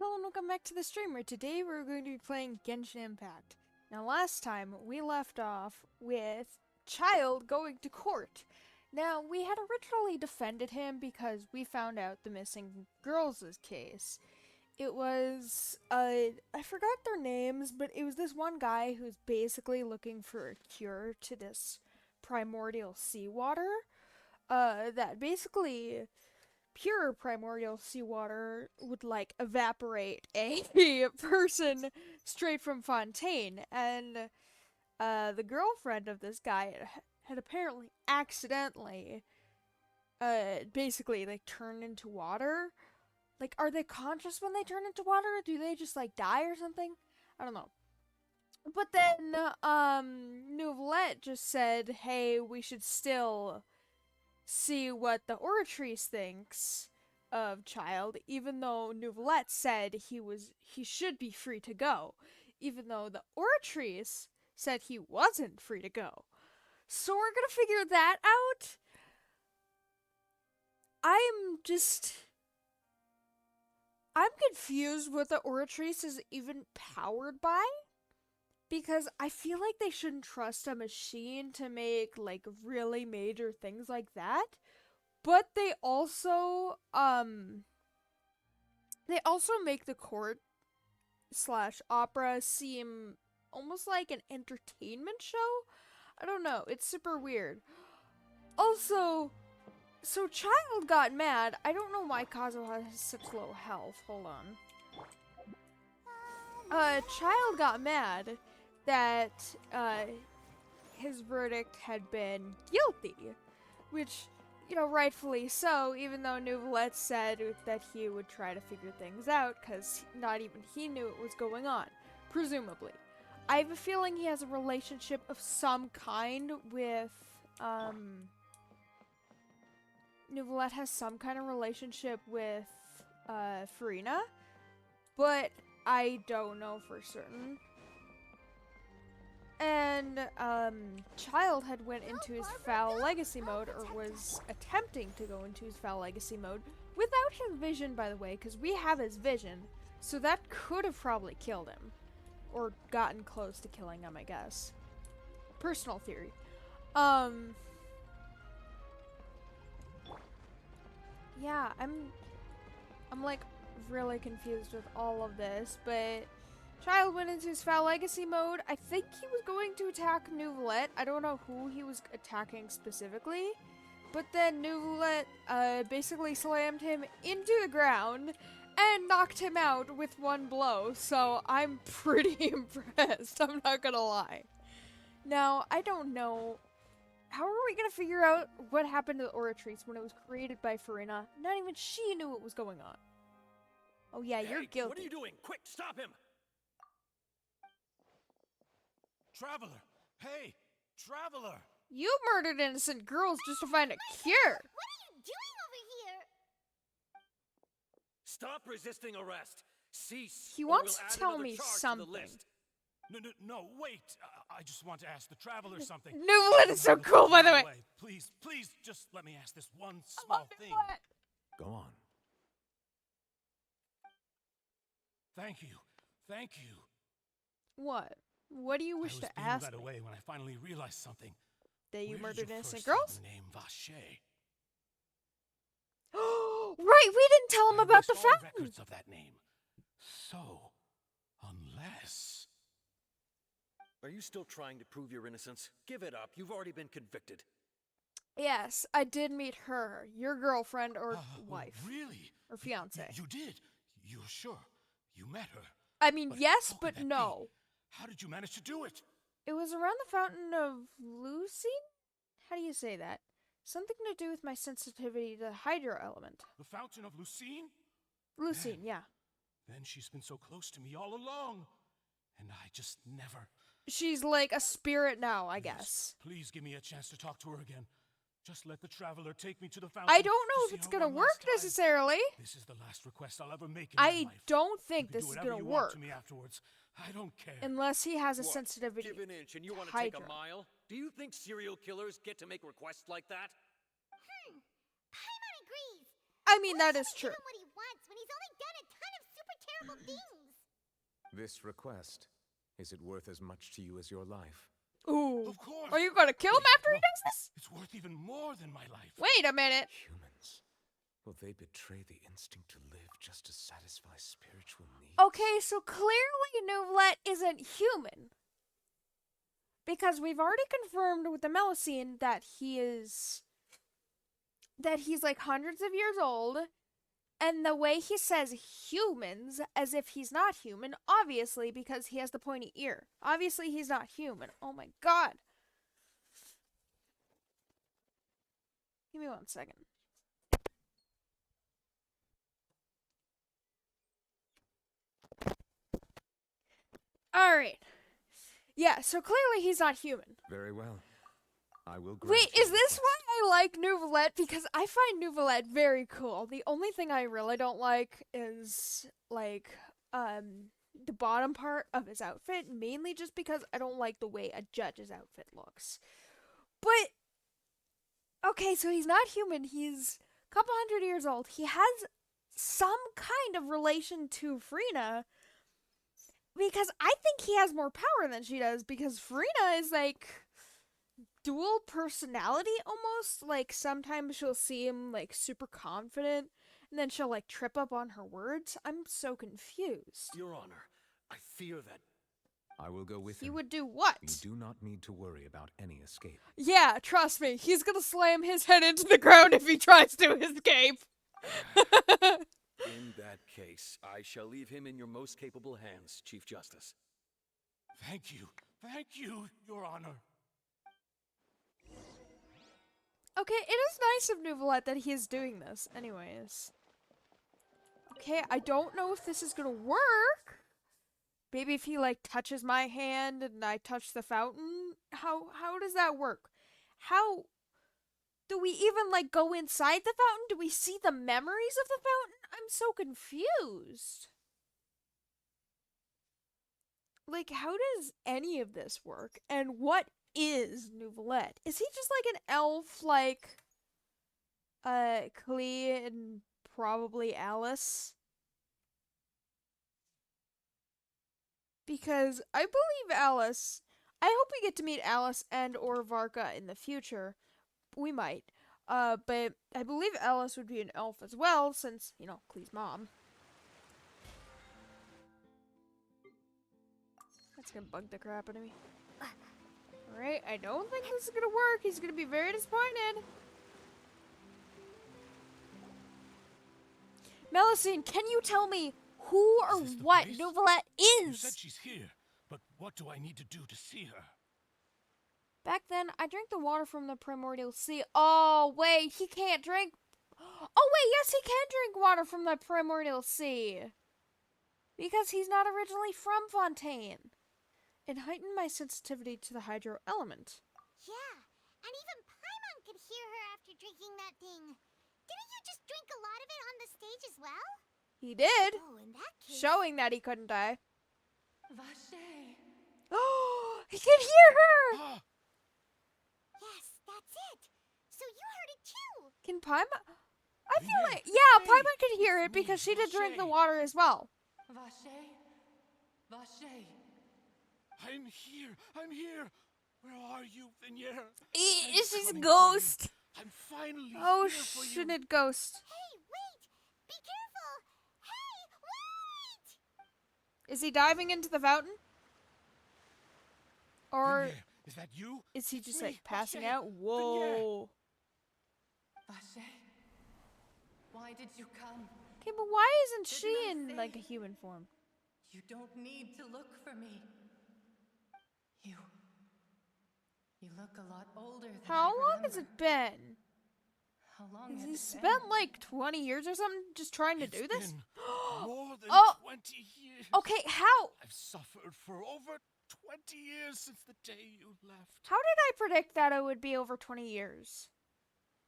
Hello and welcome back to the streamer. Today we're going to be playing Genshin Impact. Now last time we left off with Child going to court. Now we had originally defended him because we found out the missing girls' case. It was, I forgot their names, but it was this one guy who's basically looking for a cure to this primordial seawater. That basically pure primordial seawater would like evaporate a person straight from Fontaine, and the girlfriend of this guy had apparently accidentally basically like turned into water. Like, are they conscious when they turn into water? Do they just like die or something? I don't know. But then Nouvellette just said, hey, we should still see what the Oratrice thinks of Child, even though Nouvellette said he should be free to go, even though the Oratrice said he wasn't free to go. So we're gonna figure that out. I'm confused what the Oratrice is even powered by. Because I feel like they shouldn't trust a machine to make, like, really major things like that. But they also make the court / opera seem almost like an entertainment show? I don't know, it's super weird. Also, so Child got mad. I don't know why Kazuha has such low health. Hold on. Child got mad that his verdict had been guilty, which, you know, rightfully so, even though Nouvellette said that he would try to figure things out, because not even he knew what was going on, presumably. I have a feeling he has a relationship of some kind with, Nouvellette has some kind of relationship with, Farina, but I don't know for certain. And, Child had went into his foul legacy mode, or was attempting to go into his foul legacy mode, without his vision, by the way, because we have his vision, so that could have probably killed him. Or gotten close to killing him, I guess. Personal theory. Yeah, I'm like, really confused with all of this, but Child went into his foul legacy mode. I think he was going to attack Nouvellette. I don't know who he was attacking specifically. But then Nouvellette basically slammed him into the ground and knocked him out with one blow. So I'm pretty impressed, I'm not gonna lie. Now, I don't know. How are we gonna figure out what happened to the Oratrice when it was created by Farina? Not even she knew what was going on. Oh yeah, you're guilty. What are you doing? Quick, stop him! Traveler! Hey! Traveler! You murdered innocent girls just to find a cure! What are you doing over here? Stop resisting arrest! Cease! He or wants we'll to add tell another me charge to the something. list. No, wait! I just want to ask the traveler something. Nouvellette is so cool, by the way! Please, just let me ask this one small thing. Go on. Thank you. What? What do you wish to ask I was being led me? away when I finally realized something. That you Where murdered did your innocent first girls? name Vache? Right, we didn't tell him about the all fountain! records of that name. So, unless... Are you still trying to prove your innocence? Give it up. You've already been convicted. Yes, I did meet her. Your girlfriend or wife. Really? Or fiance. You did? You're sure? You met her? I mean, But yes, how but could that no. be? How did you manage to do it? It was around the Fountain of Lucine? How do you say that? Something to do with my sensitivity to the hydro element. The Fountain of Lucine? Lucine, yeah. Then she's been so close to me all along. And I just never... She's like a spirit now, I guess. Please give me a chance to talk to her again. Just let the traveler take me to the fountain. I don't know if it's gonna work necessarily. This is the last request I'll ever make in I my life. don't think You can this do is whatever gonna you want work. to me afterwards. I don't care. Unless he has a What? sensitivity Give an inch and you to want to take a hydro. mile? Do you think serial killers get to make requests like that? Paimon agrees. I mean, Why that should is we true. give him what he wants when he's only done a ton of super terrible terrible things. This request, is it worth as much to you as your life? Ooh. Of course. Are you gonna kill him after he No, does this? It's worth even more than my life. Wait a minute. Humans, will they betray the instinct to live just to satisfy spiritual needs? Okay, so clearly Nouvellette isn't human. Because we've already confirmed with the Melusine that he's like hundreds of years old. And the way he says humans, as if he's not human, obviously because he has the pointy ear. Obviously he's not human. Oh my god. Give me 1 second. Alright. Yeah, so clearly he's not human. Very well. I will grant Wait, your is this request. why I like Nouvellette? Because I find Nouvellette very cool. The only thing I really don't like is, like, the bottom part of his outfit, mainly just because I don't like the way a judge's outfit looks. But, okay, so he's not human. He's a couple hundred years old. He has some kind of relation to Frina, because I think he has more power than she does, because Frina is, like, dual personality almost. Like, sometimes she'll seem like super confident and then she'll like trip up on her words. I'm so confused. Your Honor, I fear that. I will go with He him. would do what? You do not need to worry about any escape. Yeah, trust me, he's gonna slam his head into the ground if he tries to escape. In that case, I shall leave him in your most capable hands, Chief Justice. Thank you, Your Honor. Okay, it is nice of Nouvellette that he is doing this. Anyways. Okay, I don't know if this is gonna work. Maybe if he like touches my hand and I touch the fountain. How does that work? How do we even like go inside the fountain? Do we see the memories of the fountain? I'm so confused. Like, how does any of this work? And what is Nouvellette? Is he just like an elf like Klee and probably Alice? Because I believe Alice, I hope we get to meet Alice and or Varka in the future. We might. But I believe Alice would be an elf as well, since, you know, Klee's mom. That's gonna bug the crap out of me. Alright, I don't think this is gonna work. He's gonna be very disappointed. Melusine, can you tell me who or Is this the what place? Nouvellette You is? said she's here, but what do I need to do to see her? Back then, I drank the water from the primordial sea. Oh, wait, he can't drink. Oh, wait, yes, he can drink water from the primordial sea. Because he's not originally from Fontaine. It heightened my sensitivity to the hydro element. Yeah, and even Paimon could hear her after drinking that thing. Didn't you just drink a lot of it on the stage as well? He did, Oh, in that case... showing that he couldn't die. Vache. Oh, he can hear her! Ah, Yes, that's it. So you heard it too. Can Paimon? I feel Yeah. like, yeah, Hey, Paimon could hear it's it because me, she did drink the Vache. water as well. Vache. Vache. I'm here. Where are you, Vignier? She's a coming for you. ghost. I'm finally Oh, here for you. shouldn't it ghost? Hey, wait! Be careful! Hey, wait! Is he diving into the fountain? Or Vignier, is that you? is he It's just me, like passing Vache. out? Whoa. Vache. Why did you come? Okay, but why isn't Didn't she I in say- like a human form? You don't need to look for me. You look a lot older than How I long has remember. it been? How long Has has he it spent been? like 20 years or something just trying to It's do this? been more than Oh. 20 years. Okay, how? I've suffered for over 20 years since the day you left. How did I predict that it would be over 20 years?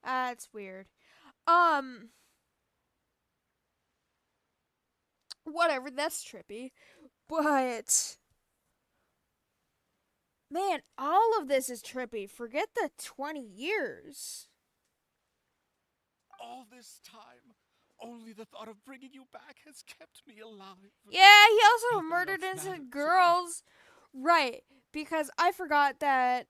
That's weird. Whatever, that's trippy. But man, all of this is trippy. Forget the 20 years. All this time, only the thought of bringing you back has kept me alive. Yeah, he also Nothing murdered else innocent matters. girls. Right, because I forgot that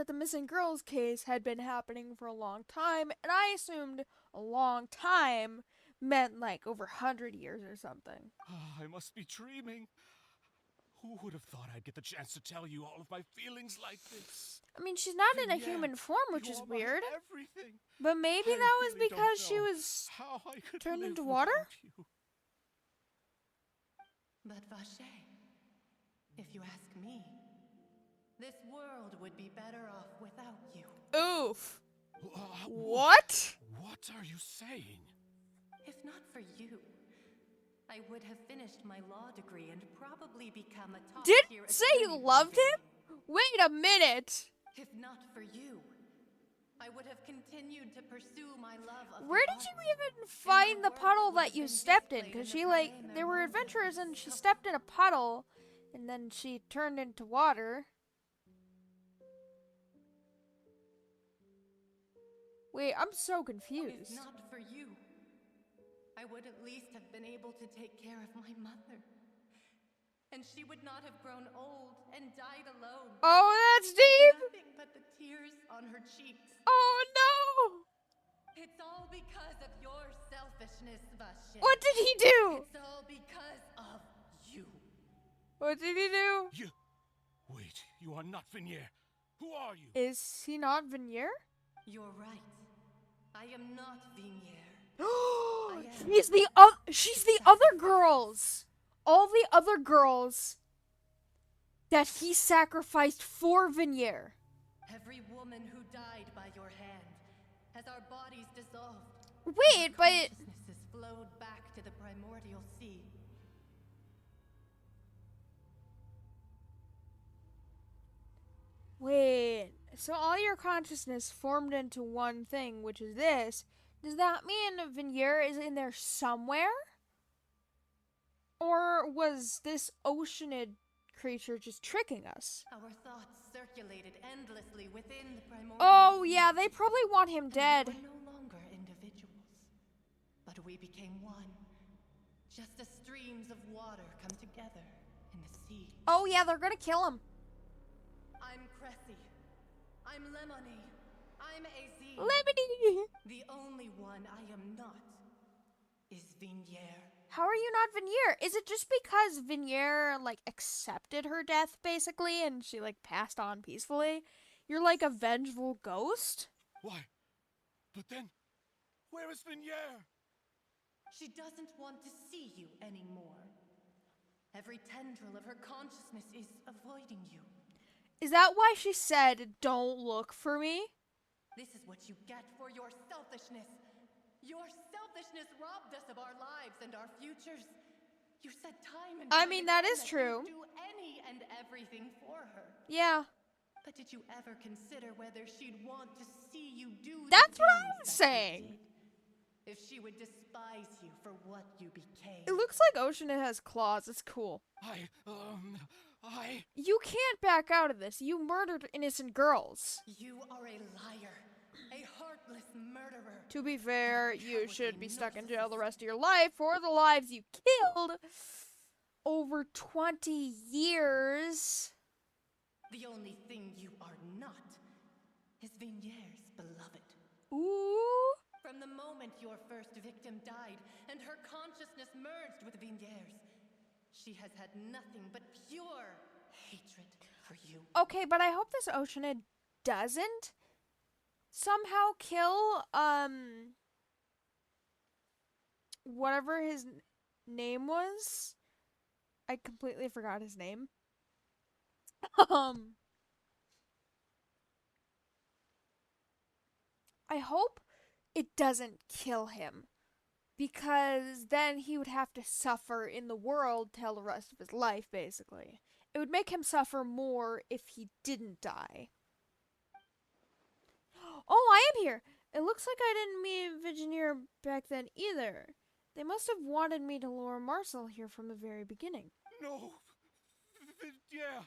the missing girls case had been happening for a long time, and I assumed a long time meant like over 100 years or something. I must be dreaming. Who would have thought I'd get the chance to tell you all of my feelings like this? I mean, she's not in a Yeah, human form, which you is are my weird. everything. But maybe I that was really don't because she know was how I could turned live into water? without you. But Vache, if you ask me, this world would be better off without you. Oof. Uh, What? What are you saying? If not for you, I would have finished my law degree and probably become a top Didn't tier say you attorney loved one him? day. Wait a minute. If not for you, I would have continued to pursue my love of Where the did you arts, even and find my the works puddle would that have you been stepped in? displayed Because the she, Palais they were Mermont's adventurers and she of- stepped in a puddle and then she turned into water. Wait, I'm so If confused. not for you, I would at least have been able to take care of my mother. And she would not have grown old and died alone. Oh, that's with deep! nothing but the tears on her cheeks. Oh no! It's all because of your selfishness, Vache. What did he do? It's all because of you. What did he do? You. Wait, you are not Venier. Who are you? Is he not Venier? You're right. I am not Venier. She's the other girls. All the other girls that he sacrificed for Venier. Every woman who died by your hand, as our bodies dissolved, Wait, but consciousnesses flowed back to the primordial sea. wait. So all your consciousness formed into one thing, which is this. Does that mean Venier is in there somewhere? Or was this oceanid creature just tricking us? Our thoughts circulated endlessly within the primordial Oh, sea. yeah, they probably want him And dead. we were no longer individuals, but we became one. Just as streams of water come together in the sea. Oh, yeah, they're gonna kill him. I'm Cressy. I'm Lemony. I'm Az. Lemony! The only one I am not is Venier. How are you not Venier? Is it just because Venier, like, accepted her death, basically, and she, like, passed on peacefully? You're like a vengeful ghost? Why? But then, where is Venier? She doesn't want to see you anymore. Every tendril of her consciousness is avoiding you. Is that why she said, don't look for me? This is what you get for your selfishness. Your selfishness robbed us of our lives and our futures. You said time and I time mean, that again is true. you'd do any and everything for her. Yeah. But did you ever consider whether she'd want to see you do the That's what things I'm that you saying. did? If she would despise you for what you became. It looks like Oceanid has claws. It's cool. I. You can't back out of this. You murdered innocent girls. You are a liar. A heartless murderer. To be fair, you cowardly should be stuck in jail the narcissist. rest of your life for the lives you killed over 20 years. The only thing you are not is Venier's beloved. Ooh. From the moment your first victim died and her consciousness merged with Venier's, she has had nothing but pure hatred for you. Okay, but I hope this Oceanid doesn't somehow kill, whatever his name was. I completely forgot his name. I hope it doesn't kill him, because then he would have to suffer in the world till the rest of his life, basically. It would make him suffer more if he didn't die. Oh, I am here! It looks like I didn't meet Vigineer back then either. They must have wanted me to lure Marcel here from the very beginning. No! Yeah!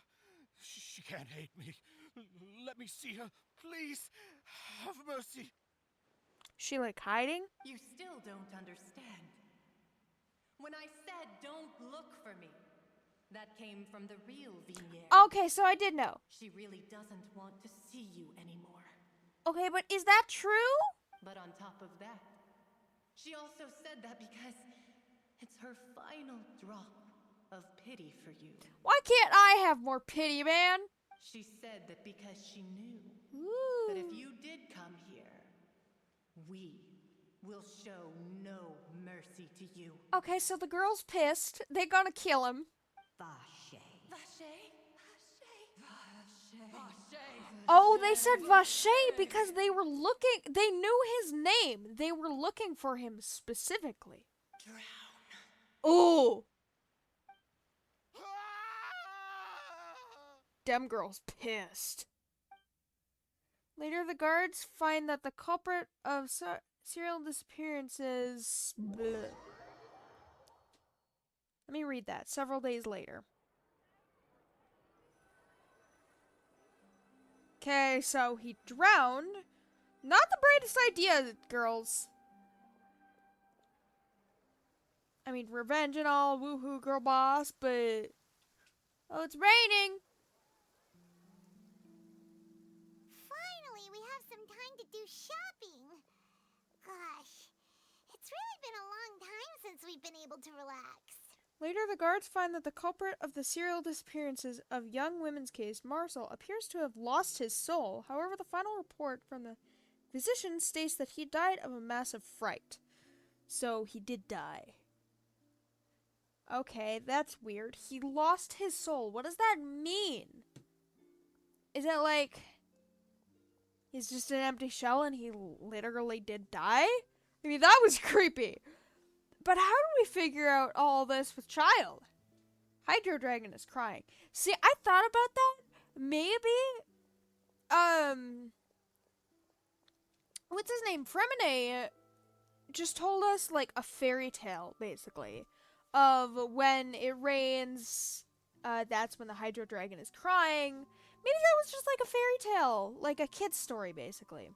She can't hate me. Let me see her. Please! Have mercy! She like hiding? You still don't understand. When I said don't look for me, that came from the real Vignier. Okay, so I did know. She really doesn't want to see you anymore. Okay, but is that true? But on top of that, she also said that because it's her final drop of pity for you. Why can't I have more pity, man? She said that because she knew Ooh. that if you did come here, we will show no mercy to you. Okay, so the girl's pissed. They're gonna kill him. Vache. Oh, they said Vache because they knew his name. They were looking for him specifically. Drown. Oh. Dem girl's pissed. Later, the guards find that the culprit of serial disappearances... Bleh. Let me read that. Several days later. Okay, so he drowned. Not the brightest idea, girls. I mean, revenge and all, woohoo, girl boss, but... Oh, it's raining! Finally, we have some time to do shopping. Gosh, it's really been a long time since we've been able to relax. Later, the guards find that the culprit of the serial disappearances of young women's case, Marcel, appears to have lost his soul. However, the final report from the physician states that he died of a massive fright. So, he did die. Okay, that's weird. He lost his soul. What does that mean? Is it like he's just an empty shell and he literally did die? I mean, that was creepy. But how do we figure out all this with Child? Hydro Dragon is crying. See, I thought about that. Maybe, what's his name? Fremine just told us, like, a fairy tale, basically, of when it rains, that's when the Hydro Dragon is crying. Maybe that was just like a fairy tale, like a kid's story, basically.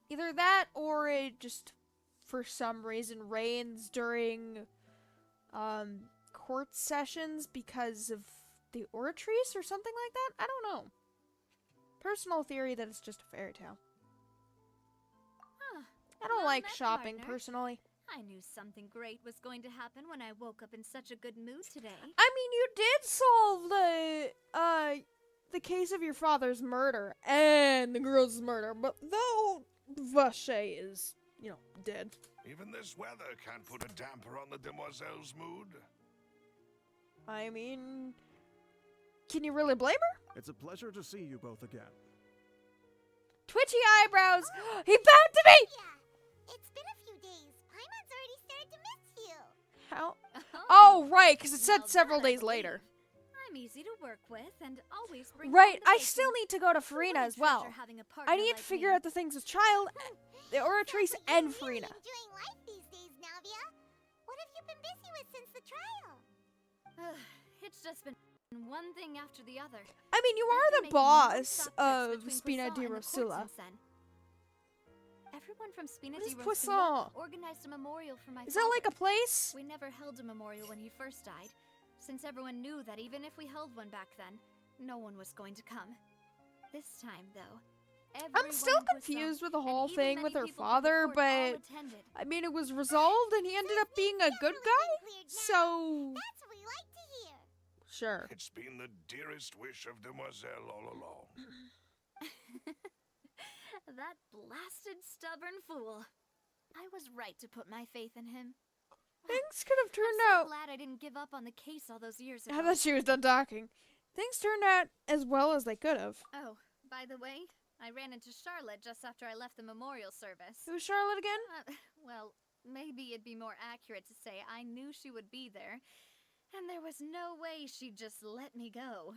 Either that, or it just, for some reason, rains during court sessions because of the Oratrice or something like that. I don't know. Personal theory that it's just a fairy tale. Huh. I don't Well like met, shopping, partner. personally. I knew something great was going to happen when I woke up in such a good mood today. I mean, you did solve the case of your father's murder and the girl's murder, but though Vache is, you know, dead. Even this weather can't put a damper on the demoiselle's mood. I mean, can you really blame her? It's a pleasure to see you both again. Twitchy eyebrows. He bowed to me. Yeah, it's been a few days. Paimon's already started to miss you. How? Oh, right, because it said Now several that I days later. I'm easy to work with and always bring Right, I conversation. still need to go to Who Farina wouldn't as well. treasure having a I partner need like to figure me? out the things with Child, the Oratrice, So and you're really Farina. enjoying life these days, Navia. What have you been busy with since the trial? It's just been one thing after the other. I mean, you I've are been the making boss non-stop trips of between Spina Poisson di and the courts Rosula. in Sen. Everyone from Spina What di is Rosula Poisson? organized a memorial for my Is father. that like a place? We never held a memorial when he first died, since everyone knew that even if we held one back then, no one was going to come. This time, though, I'm still everyone in Poisson, confused with the and whole even thing many with her people from the father, court all but attended. I mean, it was resolved and he ended up being a good guy. So, That's what we like to hear. sure. It's been the dearest wish of Demoiselle all along. That blasted stubborn fool. I was right to put my faith in him. Things could have turned I'm so out. glad I didn't give up on the case all those years I ago. thought she was done talking. Things turned out as well as they could have. Oh, by the way, I ran into Charlotte just after I left the memorial service. Who's Charlotte again? Well, maybe it'd be more accurate to say I knew she would be there, and there was no way she'd just let me go.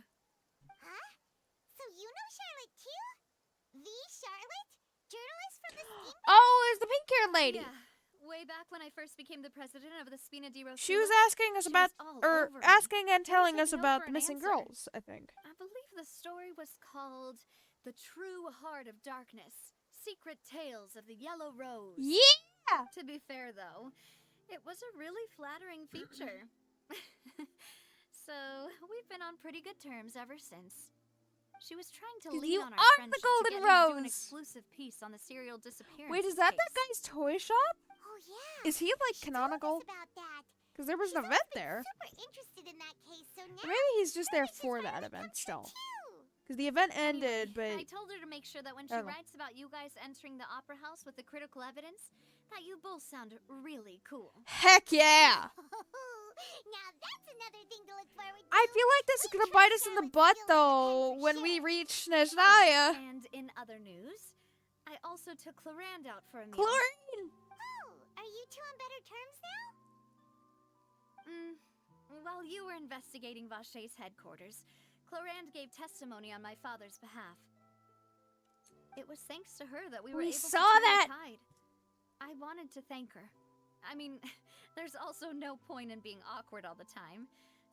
Huh? So you know Charlotte too? The Charlotte? Journalist from the Steam? Oh, it's the pink-haired lady. Yeah, way back when I first became the president of the Spina di Rosula. She was asking us She about, was all or over me. asking and I telling was us like, no about for the an missing answer. girls, I think. I believe the story was called The True Heart of Darkness. Secret Tales of the Yellow Rose. Yeah! To be fair, though, it was a really flattering feature. So, we've been on pretty good terms ever since. She was trying to 'Cause lean you on our are the friendship Golden to get him to do an Rose. exclusive piece on the serial disappearance Wait, is that case. that guy's toy shop? Oh yeah. Is he like She told us canonical? about that. Because there was She's an always event been there. super interested in that case, so now Maybe he's just there her wishes for finally that come event true, still. too. Because the event Anyway, ended, but I told her to make sure that when she I don't know. writes about you guys entering the opera house with the critical evidence, that you both sound really cool. heck yeah! Now that's another thing to look forward to. I feel like this is We gonna trust bite us in the Charlotte's butt skills though and when we sure. reach Snezhnaya. And in other news, I also took Clarand out for a meal. Chlorine! Oh, are you two on better terms now? While you were investigating Vache's headquarters, Clarand gave testimony on my father's behalf. It was thanks to her that we were We able saw to turn that! the tide. I wanted to thank her. I mean, there's also no point in being awkward all the time.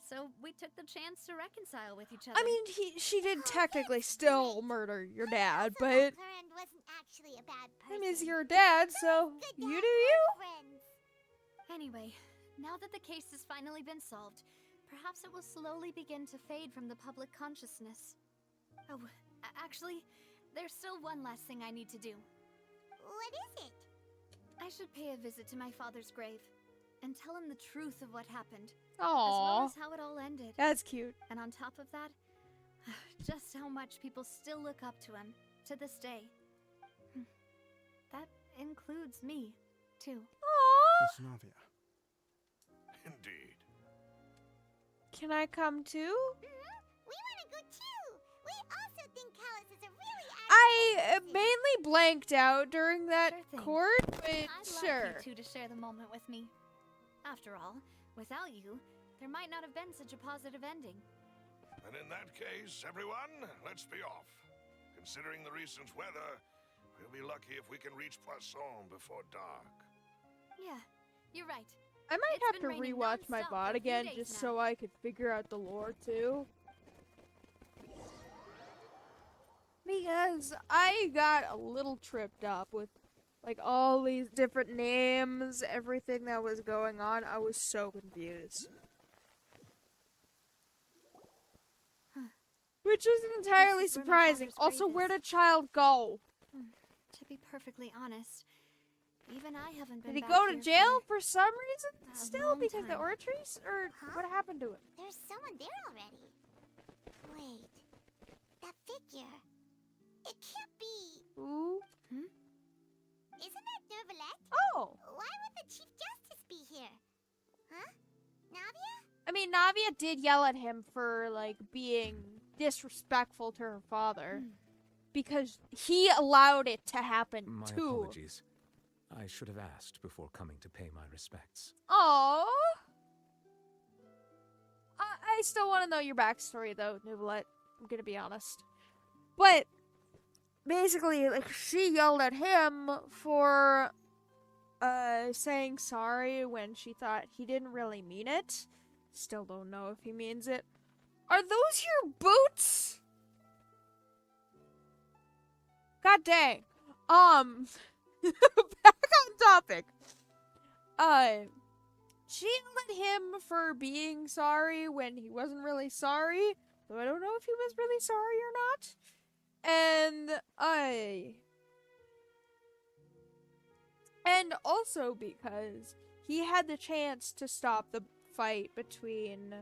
So we took the chance to reconcile with each other. I mean, she did technically still murder your dad, Also, but Clarend wasn't actually a bad person. I mean, it's your dad, so Good to you have do more you. friends. Anyway, now that the case has finally been solved, perhaps it will slowly begin to fade from the public consciousness. Oh, actually, there's still one last thing I need to do. What is it? I should pay a visit to my father's grave and tell him the truth of what happened, as well Aww, as how it all ended. that's cute. And on top of that, just how much people still look up to him to this day. That includes me, too. Aww. Miss Navia. Indeed. Can I come too? We want to go too. We also think Callus is a really I admirable person. mainly blanked out during that Sure thing. court, but I'd sure. like you two to share the moment with me. After all, without you, there might not have been such a positive ending. And in that case, everyone, let's be off. Considering the recent weather, we'll be lucky if we can reach Poisson before dark. Yeah, you're right. I might It's have to been raining rewatch my nonstop bot for a few again days just now. so I could figure out the lore too. Because I got a little tripped up with like all these different names, everything that was going on. I was so confused. Which isn't entirely This is where my surprising. father's Also, grave where is. did child go? To be perfectly honest, even I haven't been Did he back go to here jail for for some reason? a Still long because the time. oratories? Or Huh? what happened to him? There's someone there already. Wait, that figure. It can't be. Ooh. Isn't that Nervalette? Oh! Why would the Chief Justice be here? Huh? Navia? I mean, Navia did yell at him for, like, being disrespectful to her father. Because he allowed it to happen, My too. apologies. I should have asked before coming to pay my respects. Aww. I still want to know your backstory, though, Nuvolette. I'm gonna be honest. But, basically, like, she yelled at him for, saying sorry when she thought he didn't really mean it. Still don't know if he means it. Are those your boots? God dang. Back on topic. She yelled at him for being sorry when he wasn't really sorry. So I don't know if he was really sorry or not. And also because he had the chance to stop the fight between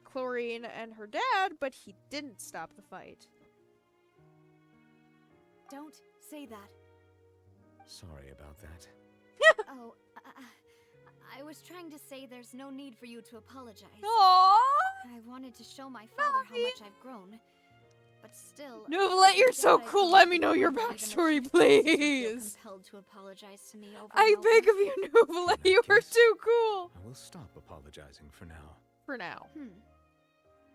Chlorine and her dad, but he didn't stop the fight. Don't say that. Sorry about that. Oh, I was trying to say there's no need for you to apologize. Aww! I wanted to show my father how Navi. much I've grown. But still... Nuvolette, you're so I cool. don't Let me know your even if backstory, she doesn't feel please. compelled to apologize to me over I and over. beg of you, Nuvolette. You are too cool. I will stop apologizing for now. For now.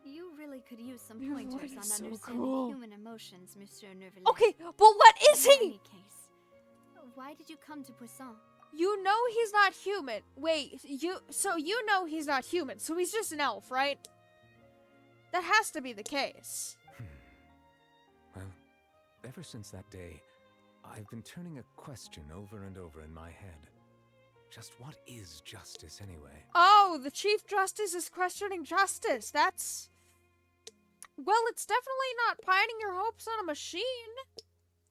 You really could use some Your pointers voice on is so understanding cool. human emotions, Monsieur Nervalette. Okay, but what is In he? any case, why did you come to Poisson? You know he's not human. Wait, you know he's not human, so he's just an elf, right? That has to be the case. Well, ever since that day, I've been turning a question over and over in my head. Just what is justice anyway? Oh, the Chief Justice is questioning justice. That's... Well, it's definitely not pining your hopes on a machine.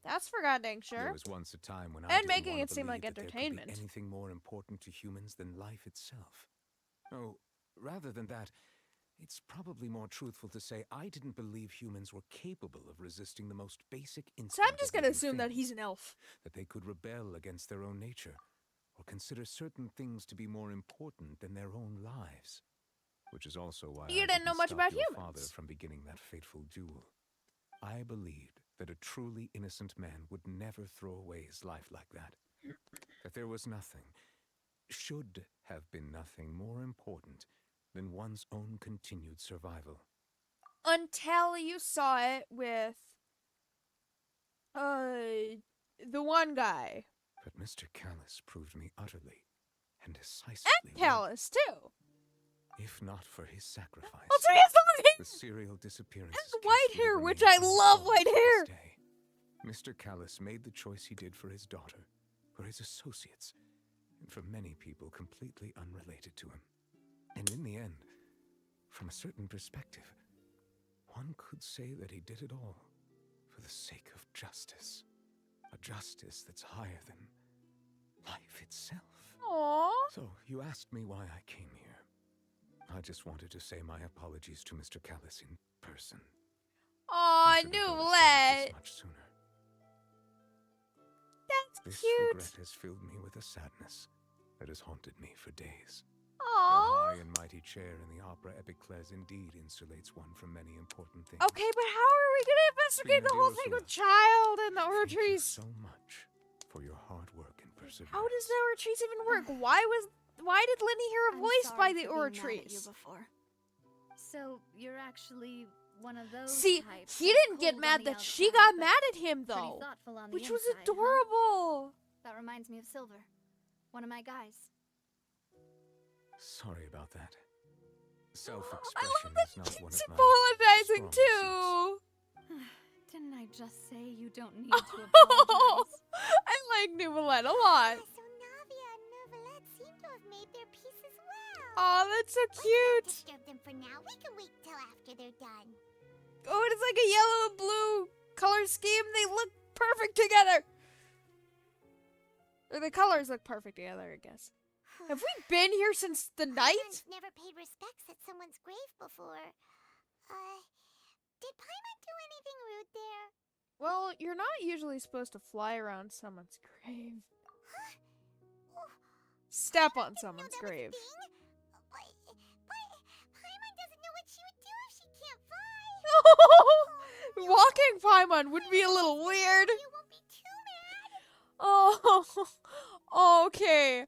That's for goddamn sure. There was once a time when I And didn't making want it to seem believe like that there could be entertainment. anything more important to humans than life itself. Oh, rather than that, it's probably more truthful to say I didn't believe humans were capable of resisting the most basic instinct. So I'm just of gonna living assume that things, he's an elf. that they could rebel against their own nature, or consider certain things to be more important than their own lives. Which is also why You I didn't know much stop about your humans. father from beginning that fateful duel. I believed that a truly innocent man would never throw away his life like that. That there was nothing, should have been nothing more important than one's own continued survival. Until you saw it with... the one guy. But Mr. Callus proved me utterly and decisively And wrong. Callus, too. If not for his sacrifice, Also, he has the serial disappearance and white hair, which I love white hair. Mr. Callus made the choice he did for his daughter, for his associates, and for many people completely unrelated to him. And in the end, from a certain perspective, one could say that he did it all for the sake of justice. A justice that's higher than life itself. Aww. So, you asked me why I came here. I just wanted to say my apologies to Mr. Callus in person. Aw, I should have done Nouvelle. this much sooner. That's This cute. regret has filled me with a sadness that has haunted me for days. Your Aww. high and mighty chair in the opera Epiclese indeed insulates one from many important things. Okay, but how are we gonna investigate the whole thing with Child and the Thank you Ortrees? so much for your hard work and perseverance. How does the Ortrees even work? Why did Lenny hear a I'm voice sorry by the for being mad at you Ortrees? before. So you're actually one of those See, types he that's didn't get cold mad on the that she outside, got but mad at him, pretty though. thoughtful on the Which was inside, huh? adorable. That reminds me of Silver, one of my guys. Sorry about that. I Self-expression love that is not one he's of my apologizing, strong suits. too. Didn't I just say you don't need to apologize? I like Nouvellette a lot. So Navia and Nouvellette seem to have made their peace as well. Oh, that's so Let's not cute. disturb them for now. We can wait till after they're done. Oh, it's like a yellow and blue color scheme. They look perfect together. Or the colors look perfect together, I guess. Have we been here since the night? Paimon's never paid respects at someone's grave before. Did Paimon do anything rude there? Well, you're not usually supposed to fly around someone's grave. Oh, Step I on didn't know someone's that was a grave. thing. But Paimon doesn't know what she would do if she can't fly. no. Walking Paimon would be a little weird. You won't be too mad. Oh, okay.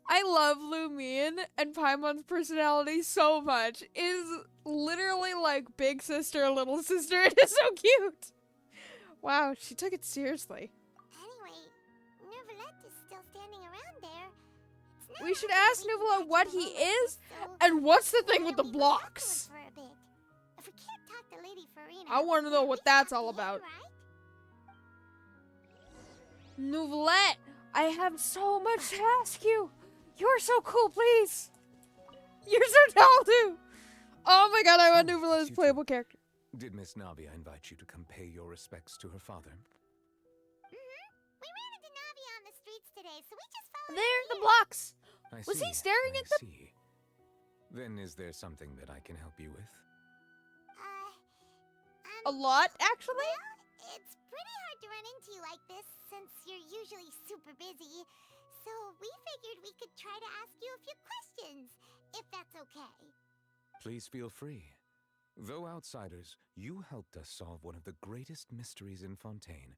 I love Lumion and Paimon's personality so much. It is literally like big sister, little sister. It is so cute. Wow, she took it seriously. Anyway, Nouvellette is still standing around there. It's not We should often ask we can Nouvellette catch what them he all, is, so and what's the why thing with don't the we go talk to him blocks. for a bit? If we can't talk to Lady Farina, I want to know we what can that's talk all to him, about. right? Nouvellette, I have so much to ask you. You're so cool, please. You're so talented. Oh my god, I want Oh, Nouvellette's you too. playable character. Did Miss Navia invite you to come pay your respects to her father? We ran into Navi on the streets today, so we just followed There, him the here. blocks. I Was he see, staring I at them? see. Then is there something that I can help you with? A lot, actually. Well, it's pretty hard to run into you like this since you're usually super busy. So we figured we could try to ask you a few questions, if that's okay. Please feel free. Though outsiders, you helped us solve one of the greatest mysteries in Fontaine,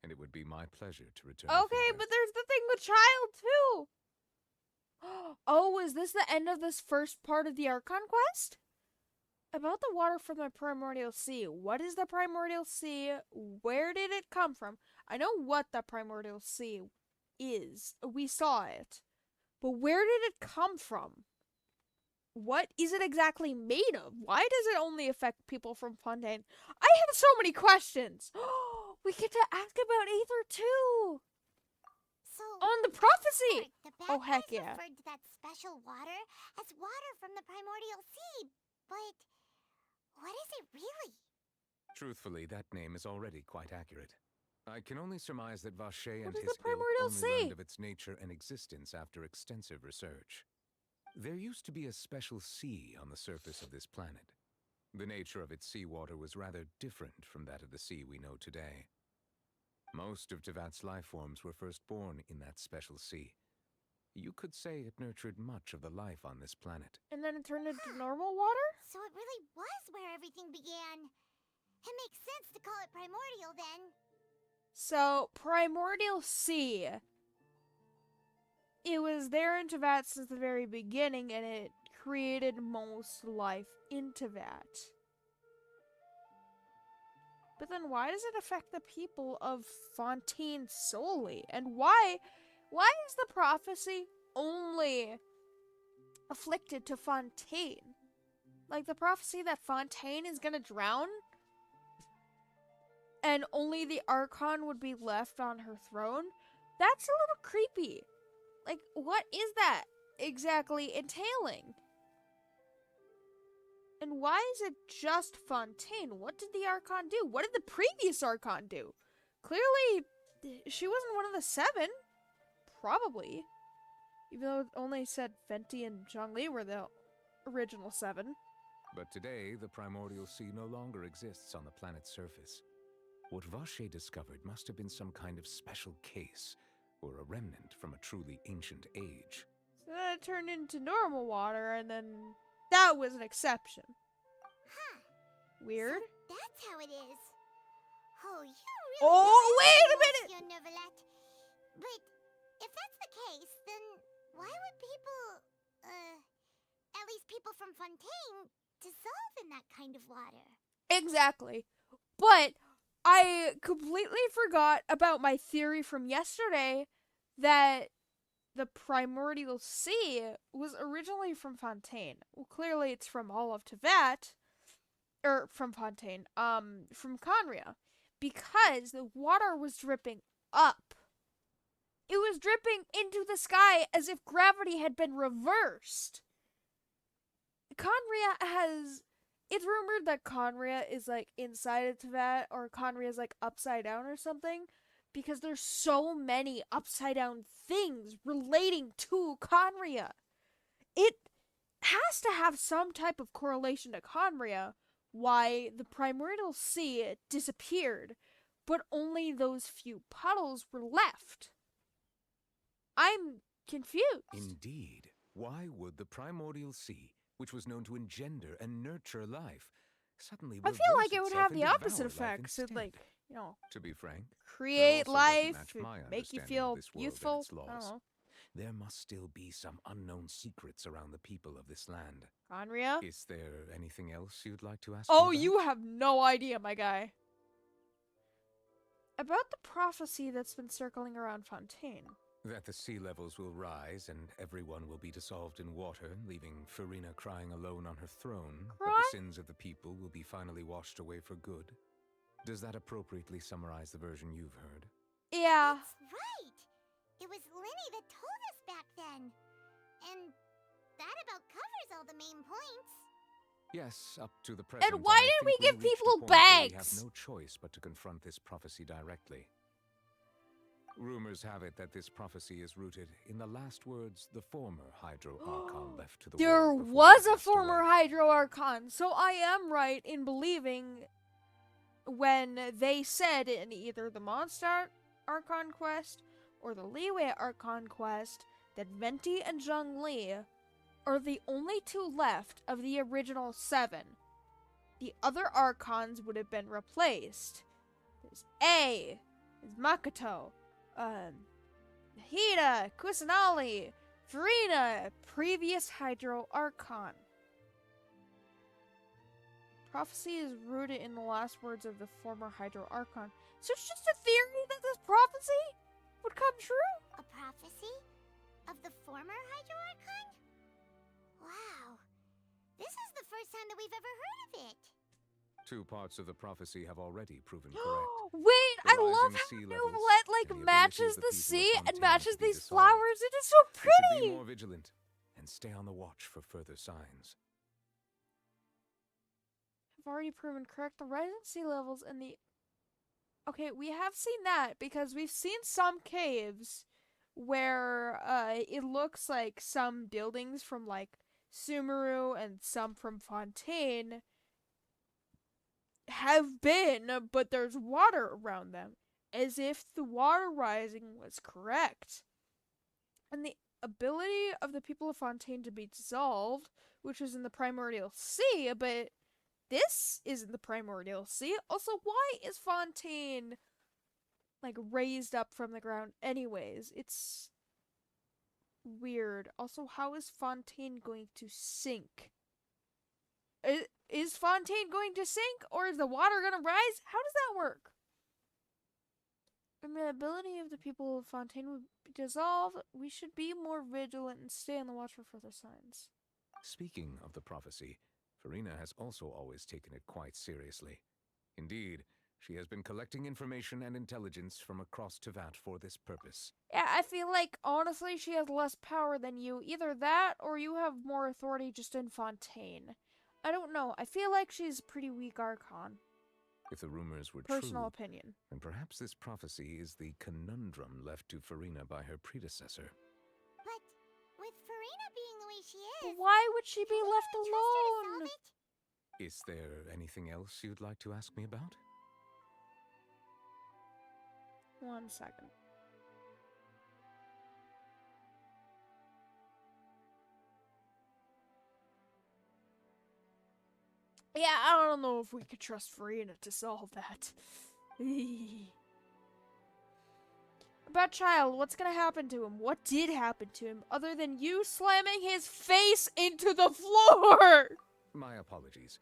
and it would be my pleasure to return the Okay, favor. but there's the thing with Child too. Oh, is this the end of this first part of the Archon quest? About the water from the Primordial Sea. What is the Primordial Sea? Where did it come from? I know what the Primordial Sea is. We saw it. But where did it come from? what is it exactly made of? Why does it only affect people from Fontaine? I have so many questions. We get to ask about Aether too. So, On the prophecy. the bad Oh, heck guys yeah. referred to that special water as water from the primordial sea, but what is it really? Truthfully, that name is already quite accurate. I can only surmise that Vache and What is his the ilk primordial only sea? learned of its nature and existence after extensive research. There used to be a special sea on the surface of this planet. The nature of its seawater was rather different from that of the sea we know today. Most of Tevat's life forms were first born in that special sea. You could say it nurtured much of the life on this planet. And then it turned into normal water? So it really was where everything began. It makes sense to call it primordial then. So, primordial sea. It was there in Tevat since the very beginning, and it created most life in Tevat. But then why does it affect the people of Fontaine solely? And why is the prophecy only afflicted to Fontaine? Like the prophecy that Fontaine is gonna drown? And only the Archon would be left on her throne? That's a little creepy. Like, what is that exactly entailing? And why is it just Fontaine? What did the Archon do? What did the previous Archon do? Clearly, she wasn't one of the 7. Probably. Even though it only said Fenty and Zhongli were the original 7. But today, the primordial sea no longer exists on the planet's surface. What Vache discovered must have been some kind of special case, or a remnant from a truly ancient age. So then it turned into normal water, and then that was an exception. Huh. Weird. So that's how it is. Oh, you really Oh, wait a minute! Monsieur Neuvillette. But if that's the case, then why would people, at least people from Fontaine, dissolve in that kind of water? Exactly. But I completely forgot about my theory from yesterday that the primordial sea was originally from Fontaine. Well, clearly it's from all of Tevat. Or from Fontaine. From Conria. Because the water was dripping up. It was dripping into the sky as if gravity had been reversed. Conria has... It's rumored that Conria is like inside of Tevat, or Conria is like upside down or something, because there's so many upside down things relating to Conria. It has to have some type of correlation to Conria, why the primordial sea disappeared, but only those few puddles were left. I'm confused. Indeed. Why would the primordial sea, which was known to engender and nurture life, suddenly I feel reverse like it would itself have and the devour opposite life effects. It'd, instead? like, you know, To be frank, create that also doesn't life, match my make you understanding of feel this world and youthful. its I don't laws. know. There must still be some unknown secrets around the people of this land. Conria? Is there anything else you'd like to ask Oh, me about? you have no idea, my guy. About the prophecy that's been circling around Fontaine. That the sea levels will rise and everyone will be dissolved in water, leaving Farina crying alone on her throne, but Cry? the sins of the people will be finally washed away for good. Does that appropriately summarize the version you've heard? Yeah. That's right. It was Linny that told us back then. And that about covers all the main points. Yes, up to the present. And why I did we think give reached a people point where we bags? have no choice but to confront this prophecy directly. Rumors have it that this prophecy is rooted in the last words the former Hydro Archon left to the There world before was he a passed former away. Hydro Archon, so I am right in believing when they said in either the Monster Archon quest or the Leeway Archon quest that Venti and Zhongli are the only 2 left of the original 7. The other Archons would have been replaced. There's A, there's Makoto, Hida, Kusanali, Farina, previous Hydro Archon. Prophecy is rooted in the last words of the former Hydro Archon. So it's just a theory that this prophecy would come true? A prophecy? Of the former Hydro Archon? Wow. first time that we've ever heard of it. 2 parts of the prophecy have already proven correct. Wait, The I love rising how sea New levels Let and like the ability matches of the the people sea of and Fontaine matches to be these dissolved. flowers. It is so We should be pretty. more vigilant and stay on the watch for further signs. Have already proven correct. The rising sea levels and the. Okay, we have seen that because we've seen some caves where it looks like some buildings from like Sumeru and some from Fontaine have been, but there's water around them, as if the water rising was correct. And the ability of the people of Fontaine to be dissolved, which is in the primordial sea, but this isn't the primordial sea. Also, why is Fontaine like raised up from the ground anyways? It's weird. Also, how is Fontaine going to sink? Is Fontaine going to sink, or is the water going to rise? How does that work? And the ability of the people of Fontaine would dissolve. We should be more vigilant and stay on the watch for further signs. Speaking of the prophecy, Farina has also always taken it quite seriously. Indeed, she has been collecting information and intelligence from across Tevat for this purpose. Yeah, I feel like, honestly, she has less power than you. Either that, or you have more authority just in Fontaine. I don't know. I feel like she's a pretty weak Archon. If the rumors were Personal true, opinion. then perhaps this prophecy is the conundrum left to Farina by her predecessor. But with Farina being the way she is, Why would she be can we left really trust her to alone? solve it? Is there anything else you'd like to ask me about? 1 second. Yeah, I don't know if we could trust Farina to solve that. About Child, what's gonna happen to him? What did happen to him, other than you slamming his face into the floor? My apologies.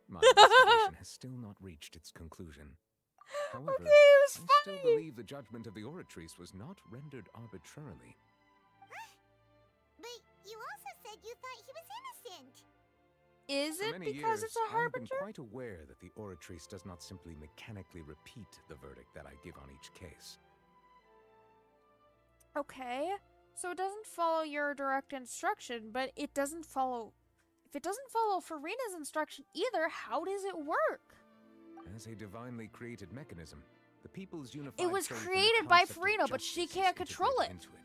My investigation has still not reached its conclusion. However, Okay, it was I funny. still believe the judgment of the Oratrice was not rendered arbitrarily. But you also said you thought he was innocent. Is For it many because years, it's a I have been harbinger? quite aware that the Oratrice does not simply mechanically repeat the verdict that I give on each case. Okay, so it doesn't follow your direct instruction, but it doesn't follow. If it doesn't follow Farina's instruction either, how does it work? As a divinely created mechanism, the people's unified It was faith in the created by concept of Farina, but she justice is can't control integrated it. into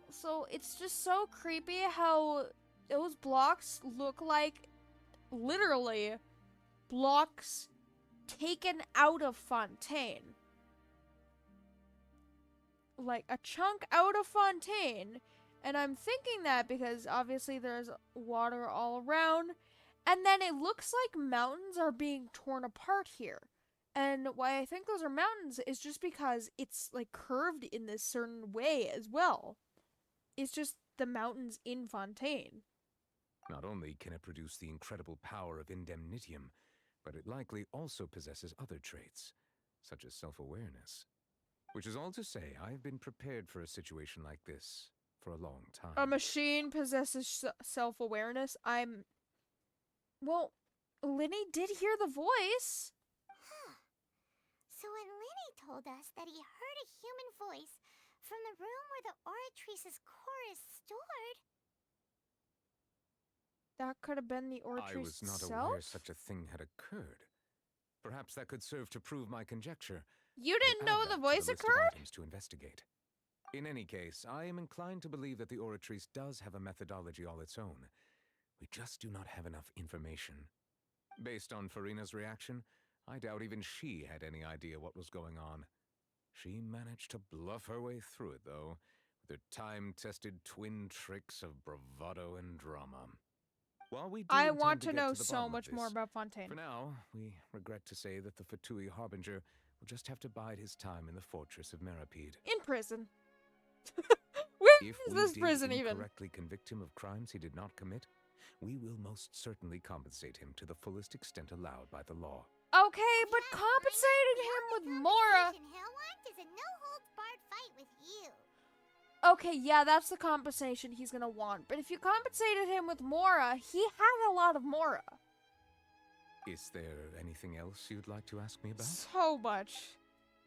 it. So it's just so creepy how those blocks look like literally blocks taken out of Fontaine. Like a chunk out of Fontaine. And I'm thinking that because obviously there's water all around. And then it looks like mountains are being torn apart here. And why I think those are mountains is just because it's like curved in this certain way as well. It's just the mountains in Fontaine. Not only can it produce the incredible power of indemnitium, but it likely also possesses other traits, such as self-awareness. Which is all to say, I've been prepared for a situation like this for a long time. A machine possesses self-awareness. Well, Linny did hear the voice. Huh. So when Lenny told us that he heard a human voice from the room where the Oratrice's core is stored, That could have been the Oratrice I was not itself? aware such a thing had occurred. Perhaps that could serve to prove my conjecture. You We'll didn't add know that the to voice list of occurred? items to investigate. In any case, I am inclined to believe that the Oratrice does have a methodology all its own. We just do not have enough information. Based on Farina's reaction, I doubt even she had any idea what was going on. She managed to bluff her way through it, though, with her time-tested twin tricks of bravado and drama. While we do I intend want to get know the so bottom of much more this, about Fontaine. for now, we regret to say that the Fatui Harbinger will just have to bide his time in the fortress of Meripede. In prison. Where If is we this did prison even? incorrectly convict him of crimes he did not commit, we will most certainly compensate him to the fullest extent allowed by the law. Okay, but yeah, compensating the him only with Mora. compensation he'll want is a no-holds-barred fight with you. Okay, yeah, that's the compensation he's gonna want. But if you compensated him with Mora, he had a lot of Mora. Is there anything else you'd like to ask me about? So much,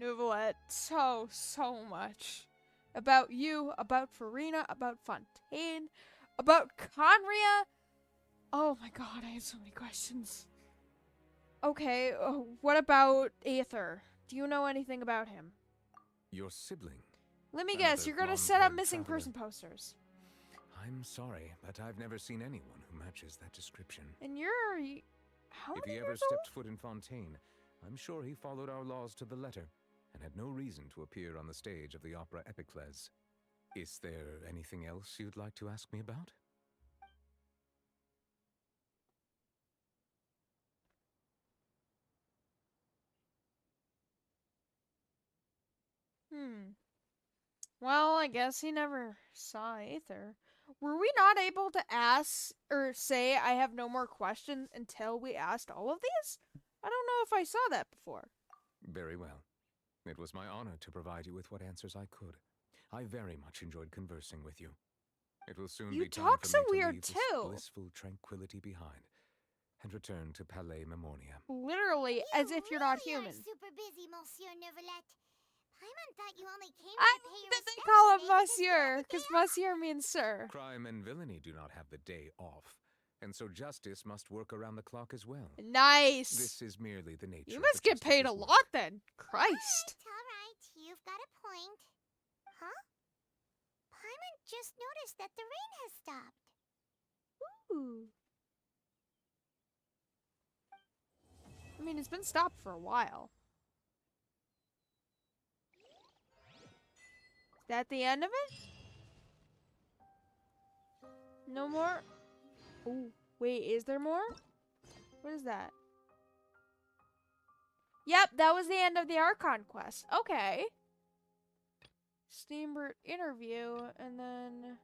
Nouvellette. So much. About you, about Farina, about Fontaine, about Conria. Oh my god, I have so many questions. Okay, what about Aether? Do you know anything about him? Your sibling. Let me guess, Another you're gonna set up long-haired missing traveler. person posters. I'm sorry, but I've never seen anyone who matches that description. And how If many he ever years old? stepped foot in Fontaine, I'm sure he followed our laws to the letter and had no reason to appear on the stage of the opera Epicles. Is there anything else you'd like to ask me about? Well, I guess he never saw Aether. Were we not able to ask or say I have no more questions until we asked all of these? I don't know if I saw that before. Very well. It was my honor to provide you with what answers I could. I very much enjoyed conversing with you. It will soon You be time talk for so me to weird, leave this too. blissful tranquility behind and return to Palais Memornia. Literally, as if you're not human. Are super busy, Monsieur Neuvillette. Paimon thought you only came I here to pay love your that they respects call him today because you Monsieur, had the because day off. Monsieur means sir. Crime and villainy do not have the day off, and so justice must work around the clock as well. Nice. This is merely the nature You of must the get paid a justice's lot work. then. Christ. All right, you've got a point. Huh? Paimon just noticed that the rain has stopped. Ooh. I mean, it's been stopped for a while. Is that the end of it? No more? Oh, wait, is there more? What is that? Yep, that was the end of the Archon quest. Okay. Steambird interview, and then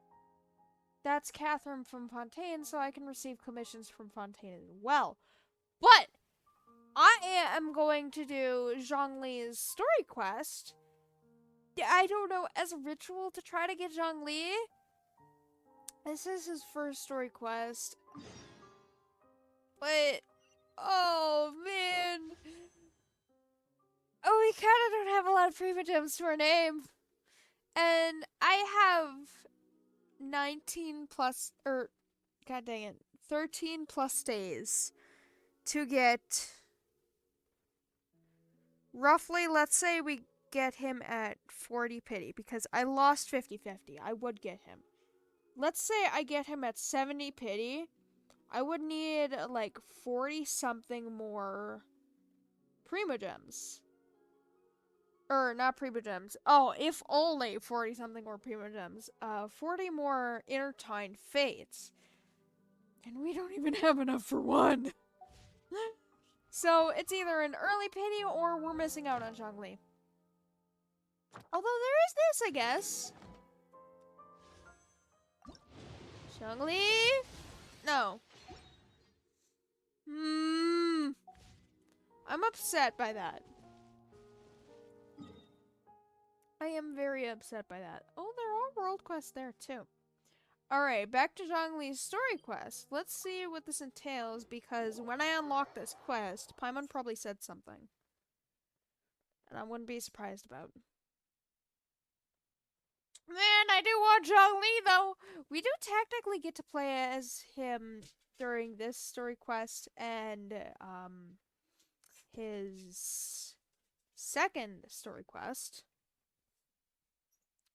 that's Catherine from Fontaine, so I can receive commissions from Fontaine as well. But I am going to do Zhongli's story quest. I don't know, as a ritual to try to get Zhongli. This is his first story quest. But, oh man. Oh, we kind of don't have a lot of primogems to our name. And I have 19 plus, god dang it, 13 plus days to get, roughly, let's say we get him at 40 pity, because I lost 50-50. I would get him. Let's say I get him at 70 pity. I would need like 40 something more primogems. Not primogems. Oh, if only 40 something more primogems. 40 more intertwined fates. And we don't even have enough for one. So it's either an early pity or we're missing out on Zhongli. Although there is this, I guess. Zhongli? No. I'm upset by that. I am very upset by that. Oh, there are world quests there too. Alright, back to Zhongli's story quest. Let's see what this entails, because when I unlock this quest, Paimon probably said something. And I wouldn't be surprised about. Man, I do want Zhongli though! We do technically get to play as him during this story quest and his second story quest.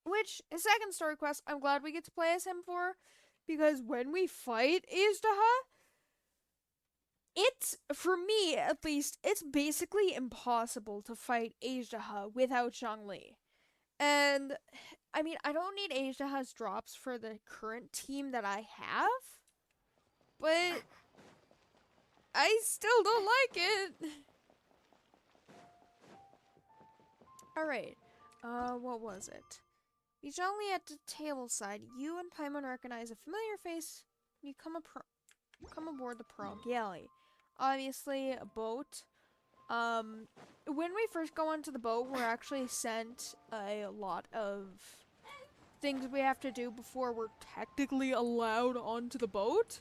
Which, his second story quest, I'm glad we get to play as him for, because when we fight Izdaha, it's, for me at least, it's basically impossible to fight Izdaha without Zhongli. And, I mean, I don't need Izdaha's drops for the current team that I have, but I still don't like it. Alright, what was it? He's only at the table side. You and Paimon recognize a familiar face when you come aboard the Pearl Galley. Obviously, a boat. When we first go onto the boat, we're actually sent a lot of things we have to do before we're technically allowed onto the boat.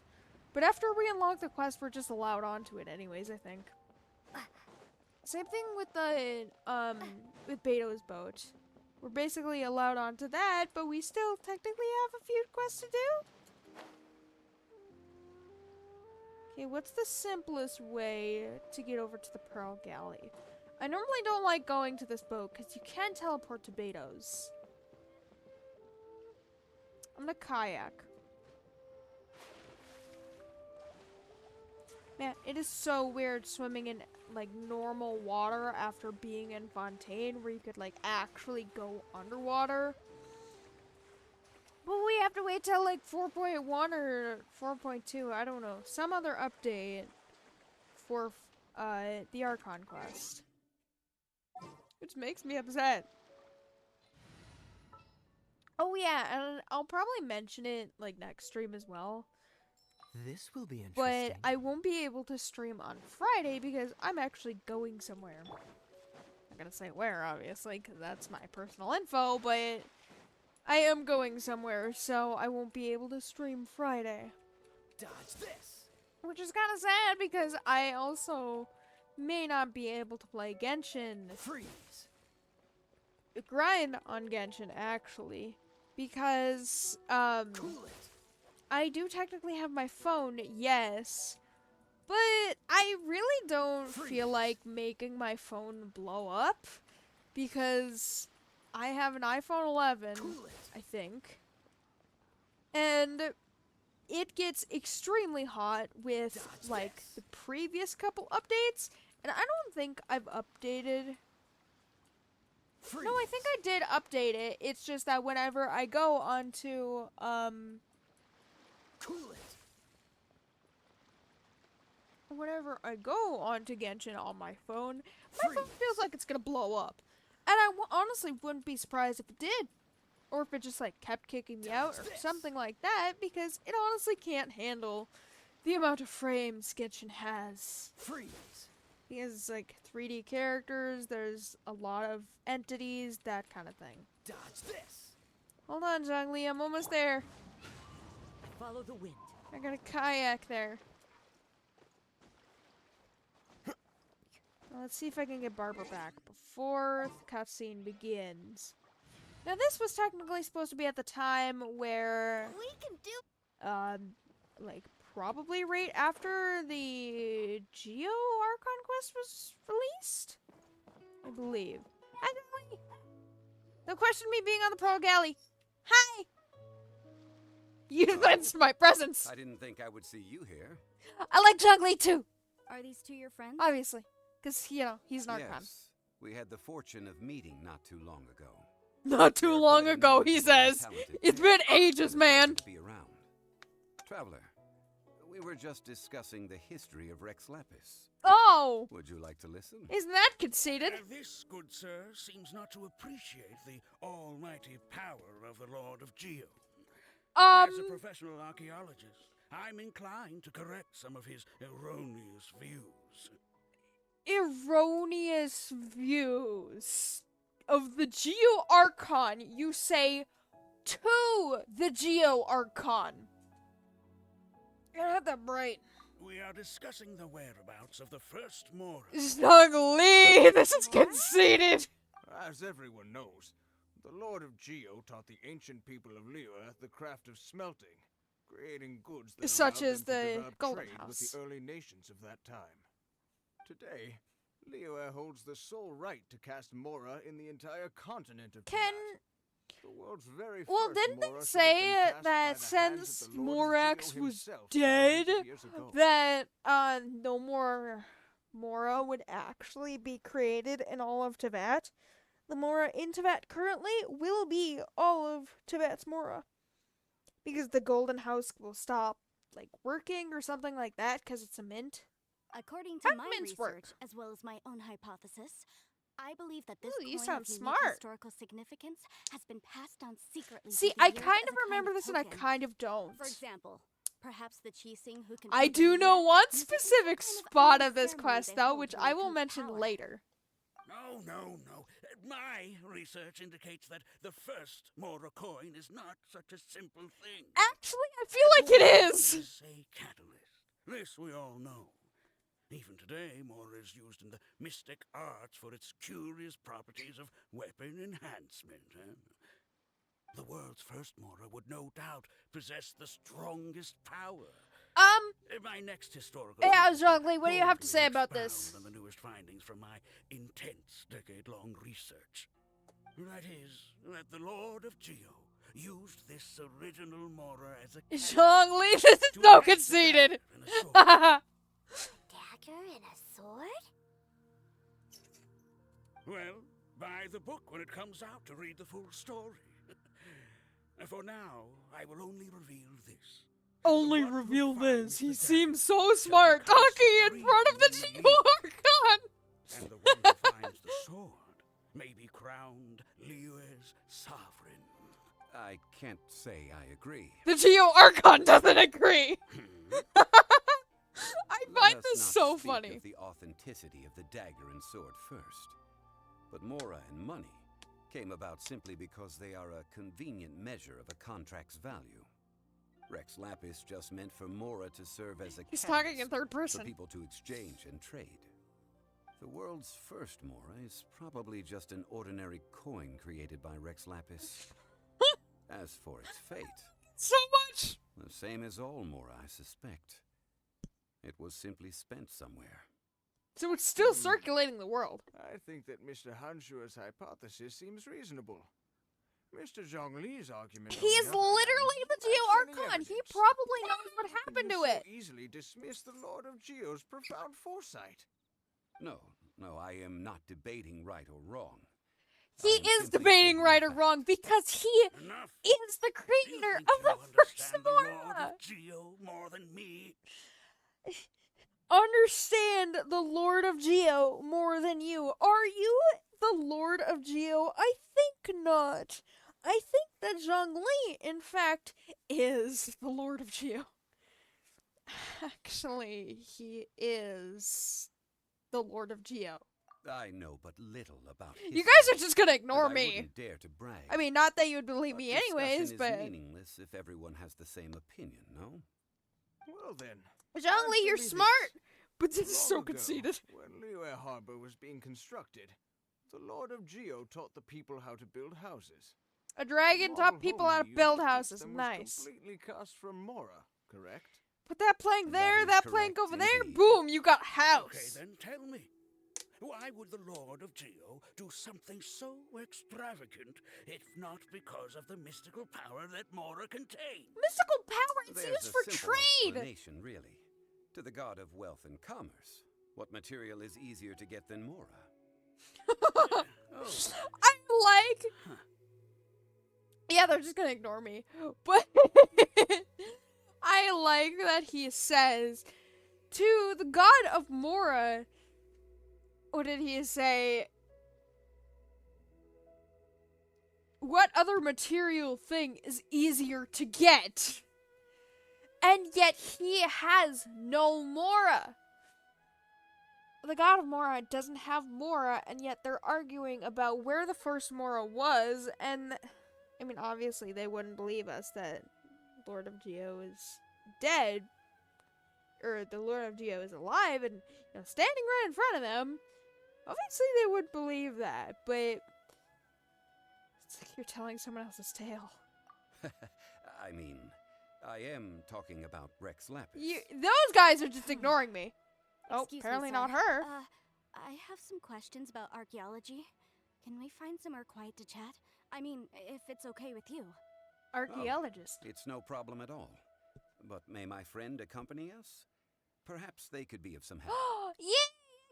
But after we unlock the quest, we're just allowed onto it anyways, I think. Same thing with the, with Beto's boat. We're basically allowed onto that, but we still technically have a few quests to do. Okay, what's the simplest way to get over to the Pearl Galley? I normally don't like going to this boat because you can teleport to Beto's. I'm gonna kayak. Man, it is so weird swimming in, like, normal water after being in Fontaine, where you could, like, actually go underwater. But we have to wait till, like, 4.1 or 4.2, I don't know. Some other update for, the Archon quest. Which makes me upset. Oh yeah, and I'll probably mention it, like, next stream as well. This will be interesting. But I won't be able to stream on Friday because I'm actually going somewhere. I'm not gonna say where, obviously, because that's my personal info, but I am going somewhere, so I won't be able to stream Friday. Dodge this. Which is kind of sad because I also may not be able to play Genshin. Freeze. Grind on Genshin, actually. Because, Cool it. I do technically have my phone, yes, but I really don't feel like making my phone blow up because I have an iPhone 11, I think, and it gets extremely hot with, like, the previous couple updates, and I don't think I've updated. No, I think I did update it. It's just that whenever I go onto, Cool it. whenever I go onto Genshin on my phone feels like it's gonna blow up. And I honestly wouldn't be surprised if it did. Or if it just, like, kept kicking me out or something like that, because it honestly can't handle the amount of frames Genshin has. Freeze. Because it's, like, 3D characters, there's a lot of entities, that kind of thing. Dodge this. Hold on, Zhongli, I'm almost there. Follow the wind. I got a kayak there. Well, let's see if I can get Barbara back before the cutscene begins. Now, this was technically supposed to be at the time where, We can do. like, probably right after the Geo Archon quest was released? I believe. Hi, Zhongli! Don't question me being on the Pearl Galley. Hi! You sensed my presence. I didn't think I would see you here. I like Zhongli too, Are these two your friends? obviously. Because, you know, he's an Archon. Yes, we had the fortune of meeting not too long ago. Not too They're long quite a ago, he knowledgeable and says. talented It's pair. been ages, It's a man. pleasure to be around. Traveler, we were just discussing the history of Rex Lapis. Oh, Would you like to listen? isn't that conceited? This, good sir, seems not to appreciate the almighty power of the Lord of Geo. As a professional archaeologist, I'm inclined to correct some of his erroneous views. Erroneous views of the Geo Archon. You say to the Geo Archon. You gotta have that right. We are discussing the whereabouts of the first Mora. Zhongli, this is conceited. As everyone knows, the Lord of Geo taught the ancient people of Liyue the craft of smelting, creating goods that Such allowed as them to the develop Golden trade House. with the early nations of that time. Today, Liyue holds the sole right to cast Mora in the entire continent of Can Tibet. The world's very Well, first didn't they Mora should have say been cast by that the hands since of the Lord of Morax Geo was himself dead, thousands of years ago? that no more Mora would actually be created in all of Tibet? The Mora in Tibet currently will be all of Tibet's Mora. Because the Golden House will stop, like, working or something like that because it's a mint. According to How my mints research, work? as well as my own hypothesis, I believe that this Ooh, you coin sound of unique smart. historical significance has been passed down secretly. See, through the I years kind as of a remember this and I token. kind of don't. For example, perhaps the Qixing who can. I do know one specific spot of this quest, though, which I will mention later. No. My research indicates that the first Mora coin is not such a simple thing. Actually, I feel like it is. It's a catalyst. This we all know. Even today, Mora is used in the mystic arts for its curious properties of weapon enhancement. The world's first Mora would no doubt possess the strongest power. My next historical... Yeah, Zhongli, what do you have to say about expound this? on the newest findings from my intense decade-long research. That is, that the Lord of Geo used this original Mora as a... Zhongli, this is so conceited! Dagger and a sword? Well, buy the book when it comes out to read the full story. For now, I will only reveal this. Only reveal this. He seems so smart, talking in front of the Georgon. And the one who finds the sword may be crowned Liyue's sovereign. I can't say I agree. The Geo Archon doesn't agree. I find this so funny. Of the authenticity of the dagger and sword first. But Mora and money came about simply because they are a convenient measure of a contract's value. Rex Lapis just meant for Mora to serve as a He's talking in third person. For people to exchange and trade. The world's first Mora is probably just an ordinary coin created by Rex Lapis. As for its fate... So much! The same as all Mora, I suspect. It was simply spent somewhere. So it's still circulating the world. I think that Mr. Hanshua's hypothesis seems reasonable. Mr. Zhongli's argument... He's literally the Geo Archon. He probably knows what happened to it. Easily dismiss the Lord of Geo's profound foresight. No, I am not debating right or wrong. He is debating right or wrong because he is the creator of the first Mora. Geo more than me. Understand the Lord of Geo more than you. Are you the Lord of Geo? I think not. I think that Zhongli, in fact, is the Lord of Geo. Actually, he is the Lord of Geo. I know but little about history. You guys are just gonna ignore me. I wouldn't dare to brag. I mean, not that you would believe me anyways, but... Discussion is meaningless if everyone has the same opinion, no? Well then... Zhongli, you're smart! But this is so conceited. When Liyue Harbor was being constructed, the Lord of Geo taught the people how to build houses. A dragon taught people how to build houses. Nice. Completely cast from Mora, correct? Put that plank there, that plank over there, boom, you got house. Okay, then tell me. Why would the Lord of Geo do something so extravagant, if not because of the mystical power that Mora contains? Mystical power? It's There's used for a simple trade! Explanation, really. To the god of wealth and commerce, what material is easier to get than Mora? I like... Yeah, they're just gonna ignore me. But I like that he says to the god of Mora... What did he say? What other material thing is easier to get? And yet he has no Mora. The god of Mora doesn't have Mora, and yet they're arguing about where the first Mora was, and I mean, obviously they wouldn't believe us that Lord of Geo is dead, or the Lord of Geo is alive and standing right in front of them. Obviously they would believe that, but it's like you're telling someone else's tale. I mean, I am talking about Rex Lapis. Those guys are just ignoring me. Oh, Excuse apparently me, sir. not her. I have some questions about archaeology. Can we find somewhere quiet to chat? I mean, if it's okay with you. Archaeologist. Oh, it's no problem at all. But may my friend accompany us? Perhaps they could be of some help. Yeah!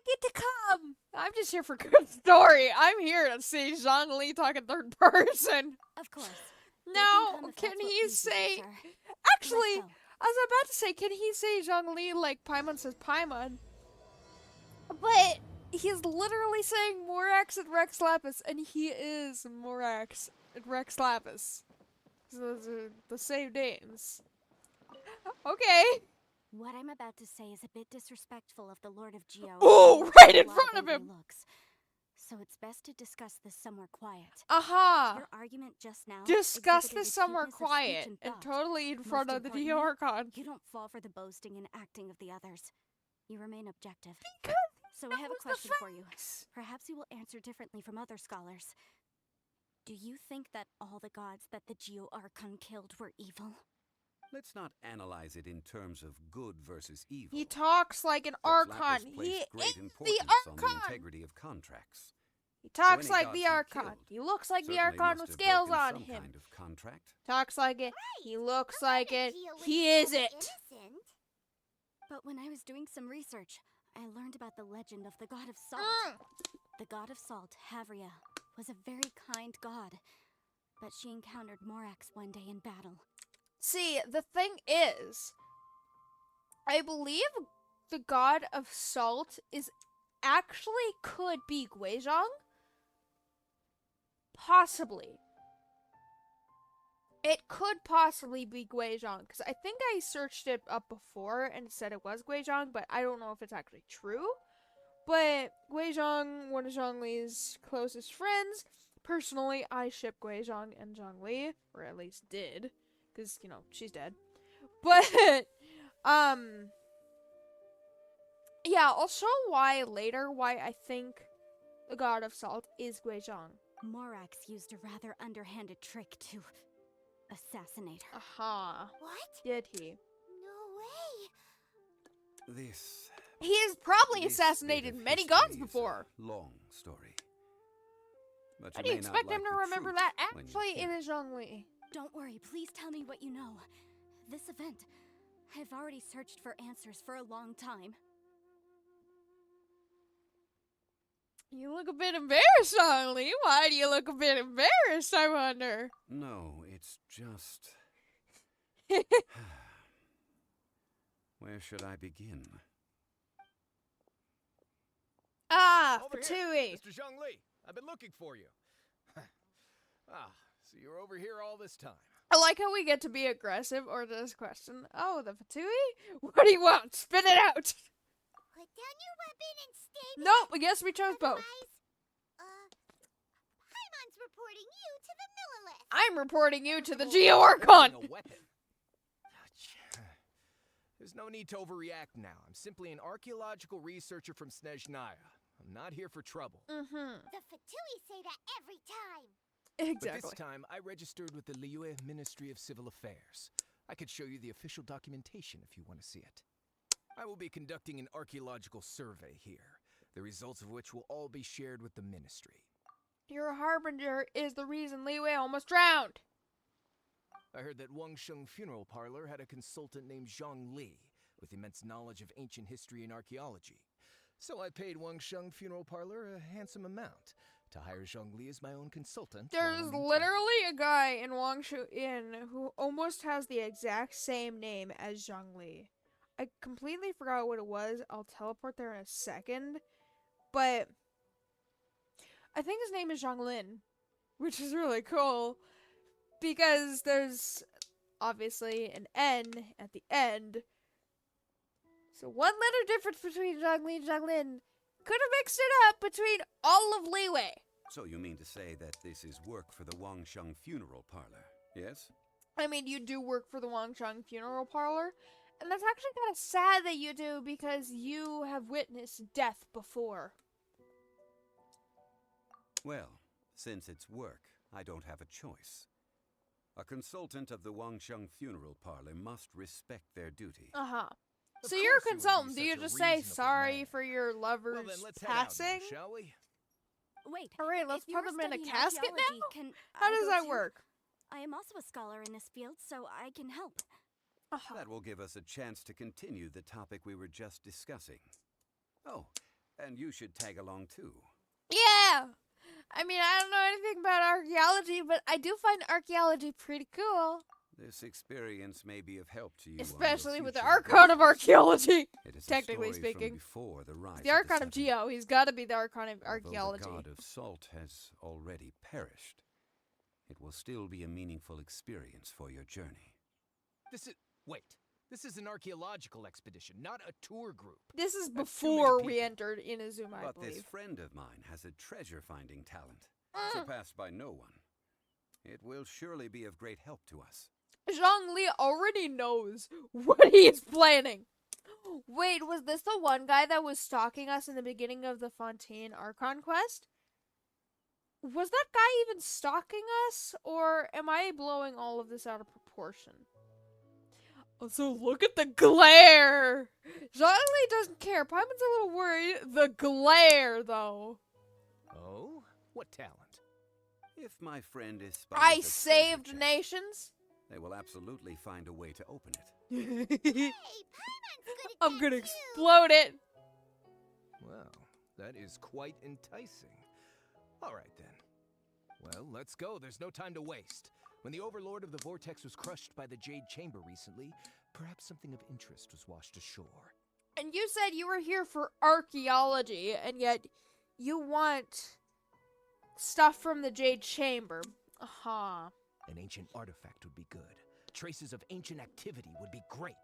Get to come! I'm just here for good story. I'm here to see Zhongli talk in third person. Of course. Now, can he say... Actually, I was about to say, can he say Zhongli like Paimon says Paimon? But he's literally saying Morax and Rex Lapis, and he is Morax and Rex Lapis. So those are the same names. Okay. What I'm about to say is a bit disrespectful of the Lord of Geo. Oh, right in front of him! Looks. So it's best to discuss this somewhere quiet. Aha! Your argument just now Discuss exhibited this somewhere acuteness of speech quiet and and thought. totally in front Most of the importantly, Archon. You don't fall for the boasting and acting of the others. You remain objective. Because so I have a knows the question for you. facts. Perhaps you will answer differently from other scholars. Do you think that all the gods that the Geo Archon killed were evil? Let's not analyze it in terms of good versus evil. He talks like an Rex Archon. Lapis He placed is great the importance on the Archon. integrity of contracts. He talks any like gods the he Archon. killed He looks like the certainly Archon must with have scales broken on some him. kind of contract. Talks like it. He looks like it. Geo was He is totally it. innocent. But when I was doing some research, I learned about the legend of the god of salt. The god of salt, Havria, was a very kind god. But she encountered Morax one day in battle. See, the thing is, I believe the god of salt is actually could be Guizhong. Possibly. It could possibly be Guizhong, because I think I searched it up before and it said it was Guizhong, but I don't know if it's actually true. But Guizhong, one of Zhongli's closest friends. Personally, I ship Guizhong and Zhongli, or at least did, because, you know, she's dead. But, yeah, I'll show why later, why I think the god of salt is Guizhong. Morax used a rather underhanded trick to assassinate her. Aha. What? Did he? No way. This He has probably This assassinated bit of many history gods is a before. long story. But How you do you may not expect like him to the remember truth that? when you Actually, hear it is Zhongli. Don't worry, please tell me what you know. This event, I've already searched for answers for a long time. You look a bit embarrassed, Zhongli. Why do you look a bit embarrassed, I wonder? No, it's just... Where should I begin? Ah, Over here, Fatui. Mr. Zhongli, I've been looking for you. So you're over here all this time. I like how we get to be aggressive or just question. Oh, the Fatui? What do you want? Spit it out! Put down your weapon and stay Nope, I guess we chose both. Otherwise, Paimon's reporting you to the Millilith. I'm reporting you to the First of all, Geo you're Archon. holding a weapon. There's no need to overreact now. I'm simply an archaeological researcher from Snezhnaya. I'm not here for trouble. Mm-hmm. The Fatui say that every time. But Exactly. this time, I registered with the Liyue Ministry of Civil Affairs. I could show you the official documentation if you want to see it. I will be conducting an archaeological survey here, the results of which will all be shared with the ministry. Your harbinger is the reason Li Wei almost drowned. I heard that Wangsheng Funeral Parlor had a consultant named Zhang Li, with immense knowledge of ancient history and archaeology. So I paid Wangsheng Funeral Parlor a handsome amount to hire Zhang Li as my own consultant. There's while I'm in literally a guy in Wangshu Inn who almost has the exact same name as Zhang Li. I completely forgot what it was. I'll teleport there in a second. But I think his name is Zhang Lin, which is really cool because there's obviously an N at the end. So one letter difference between Zhang Li and Zhang Lin could have mixed it up between all of Li Wei. So you mean to say that this is work for the Wangsheng Funeral Parlor, yes? I mean, you do work for the Wangsheng Funeral Parlor, and that's actually kind of sad that you do because you have witnessed death before. Well, since it's work, I don't have a choice. A consultant of the Wangsheng Funeral Parlor must respect their duty. Uh-huh. Of So you're a course you would be consultant. Do such you a just say reasonable sorry man. for your lover's Well, then let's head out now, passing? shall we? Wait. Alright, let's if you put were him in a studying casket archaeology, now? Can How I does go that too? work? I am also a scholar in this field, so I can help. Uh-huh. That will give us a chance to continue the topic we were just discussing. Oh, and you should tag along too. Yeah! I mean, I don't know anything about archaeology, but I do find archaeology pretty cool. This experience may be of help to you. on your Especially with the future Archon of adventures. Archaeology. It is a Technically story from speaking. before the rise The of Archon of Seven. Geo, he's gotta be the Archon of Although Archaeology. the god of salt has already perished, it will still be a meaningful experience for your journey. This This is an archaeological expedition, not a tour group. This is That's too many before we people. entered Inazuma, I But believe. this friend of mine has a treasure-finding talent, surpassed by no one. It will surely be of great help to us. Zhongli already knows what he is planning. Wait, was this the one guy that was stalking us in the beginning of the Fontaine Archon quest? Was that guy even stalking us, or am I blowing all of this out of proportion? Also, look at the glare! Zhongli doesn't care. Paimon's a little worried. The glare, though. Oh? What talent? If my friend is I spies a saved treasure chest, nations. they will absolutely find a way to open it. Hey, Paimon's good at I'm that gonna too. explode it. Well, that is quite enticing. All right, then. Well, let's go. There's no time to waste. When the Overlord of the Vortex was crushed by the Jade Chamber recently, perhaps something of interest was washed ashore. And you said you were here for archaeology, and yet you want stuff from the Jade Chamber. Uh-huh. An ancient artifact would be good. Traces of ancient activity would be great.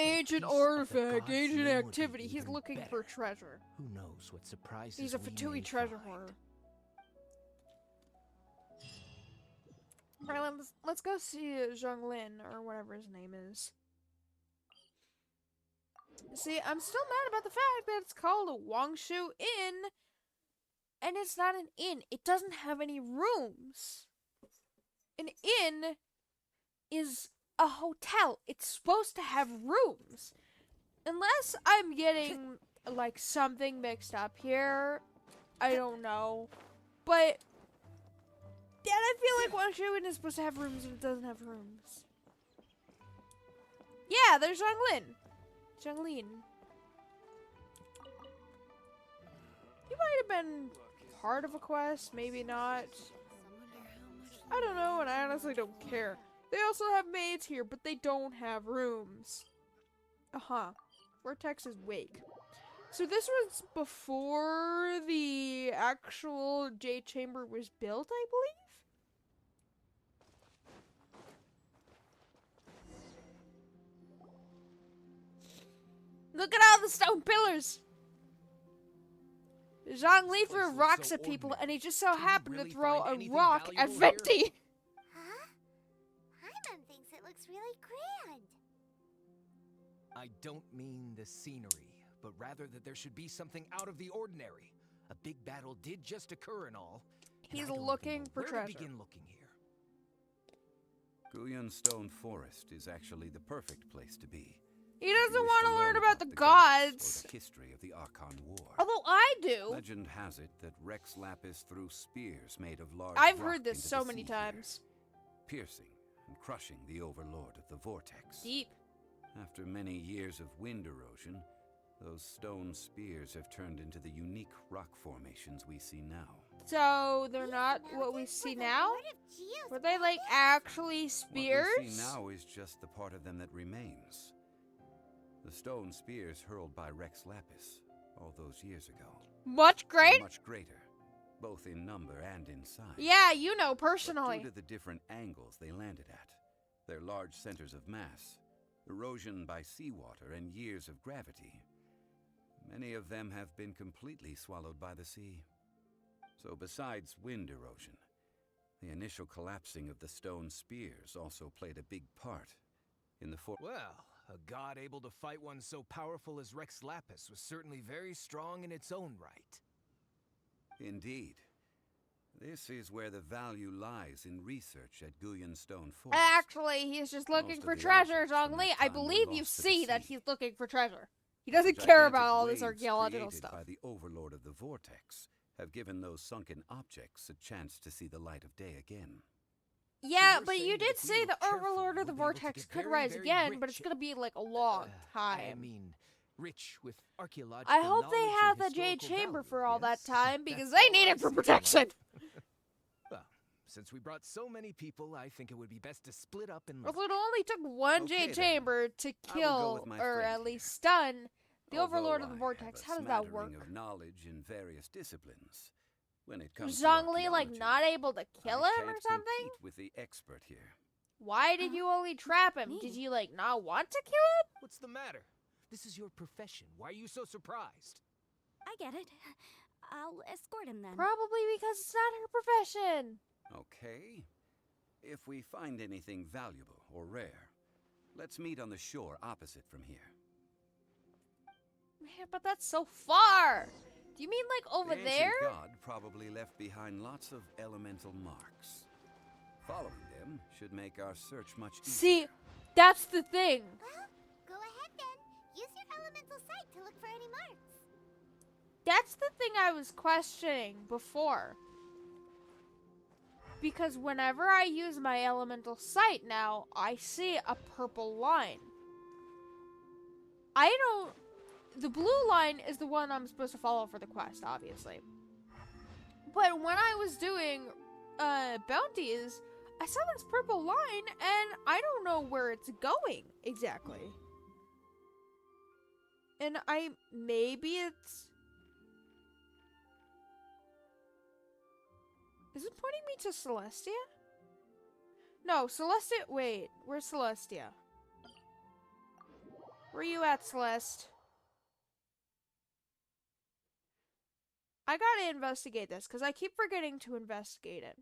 But a Ancient piece of the artifact, god's ancient name would be activity. He's even looking better. for treasure. Who knows what surprises He's a we may Fatui treasure find. hoarder. Alright, let's go see Zhonglin, or whatever his name is. See, I'm still mad about the fact that it's called a Wangshu Inn, and it's not an inn. It doesn't have any rooms. An inn is a hotel. It's supposed to have rooms. Unless I'm getting, like, something mixed up here. I don't know. But yeah, I feel like Wangshu Inn is supposed to have rooms and it doesn't have rooms. Yeah, there's Zhonglin. Zhonglin. He might have been part of a quest, maybe not. I don't know, and I honestly don't care. They also have maids here, but they don't have rooms. Uh-huh. Vortex is Wake. So this was before the actual Jade Chamber was built, I believe? Look at all the stone pillars! Zhongli threw looks rocks so at people, ordinary. and he just so Can you happened really to throw find a anything rock at valuable here? Venti. Huh? Paimon thinks it looks really grand. I don't mean the scenery, but rather that there should be something out of the ordinary. A big battle did just occur and all. and He's I don't even looking know for where treasure. to begin looking here. Guyan Stone Forest is actually the perfect place to be. He if you doesn't wish want to learn about the gods gods. or the history of the Archon War. Although I do. Legend has it that Rex Lapis threw spears made of large I've rock heard this into so the many sea here, times. piercing and crushing the Overlord of the Vortex. Deep. After many years of wind erosion, those stone spears have turned into the unique rock formations we see now. So they're These not what we mountains see were the now? Lord of Geo's Were they like weapons? actually spears? What we see now is just the part of them that remains. The stone spears hurled by Rex Lapis all those years ago. Much were great? much greater, both in number and in size. Yeah, you know But personally. due to the different angles they landed at, their large centers of mass, erosion by seawater, and years of gravity, many of them have been completely swallowed by the sea. So besides wind erosion, the initial collapsing of the stone spears also played a big part in the Well, a god able to fight one so powerful as Rex Lapis was certainly very strong in its own right. Indeed. This is where the value lies in research at Guyan Stone Forest. Actually, he's just looking Most for of the treasure, objects from Zhongli. that I time were believe you lost to the see that sea. he's looking for treasure. He doesn't The care gigantic about all this waves archaeological created stuff. by the Overlord of the Vortex have given those sunken objects a chance to see the light of day again. Yeah, you're but you saying that did if we say look the carefully, Overlord of the we'll be able to Vortex get could very, rise very again, but rich. it's gonna be like a long I time. mean, rich with archaeological I hope they knowledge have and the Jade historical Chamber value, for all that yes? time because That's they all need I it for see in protection. life. Well, since we brought so many people, I think it would be best to split up and Well, look. it only took one Okay, Jade then. Chamber to I will go kill, with my or friend at here. least stun, the Although Overlord of the I Vortex. have a How does that smattering work? of knowledge in various disciplines. When it comes Was to Zhongli like archaeology, not able to kill I him or can't something? compete with the expert here. Why did you only trap him? Me? Did you, like, not want to kill him? What's the matter? This is your profession. Why are you so surprised? I get it. I'll escort him then. Probably because it's not her profession. Okay. If we find anything valuable or rare, let's meet on the shore opposite from here. Man, but that's so far. Do you mean, like, over The ancient there? god probably left behind lots of elemental marks. Following them should make our search much easier. See, that's the thing. Well, go ahead then. Use your elemental sight to look for any marks. That's the thing I was questioning before. Because whenever I use my elemental sight now, I see a purple line. The blue line is the one I'm supposed to follow for the quest, obviously. But when I was doing bounties, I saw this purple line, and I don't know where it's going exactly. And maybe it's... Is it pointing me to Celestia? No, Celestia, wait, where's Celestia? Where you at, Celeste? I gotta investigate this, because I keep forgetting to investigate it.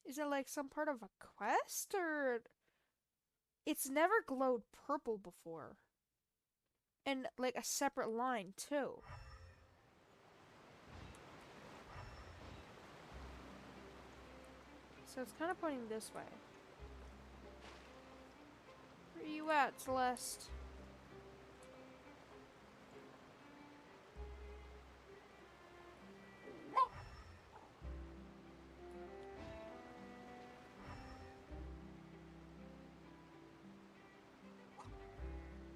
Is it like some part of a quest, or... It's never glowed purple before. And like a separate line, too. So it's kind of pointing this way. Where are you at, Celeste?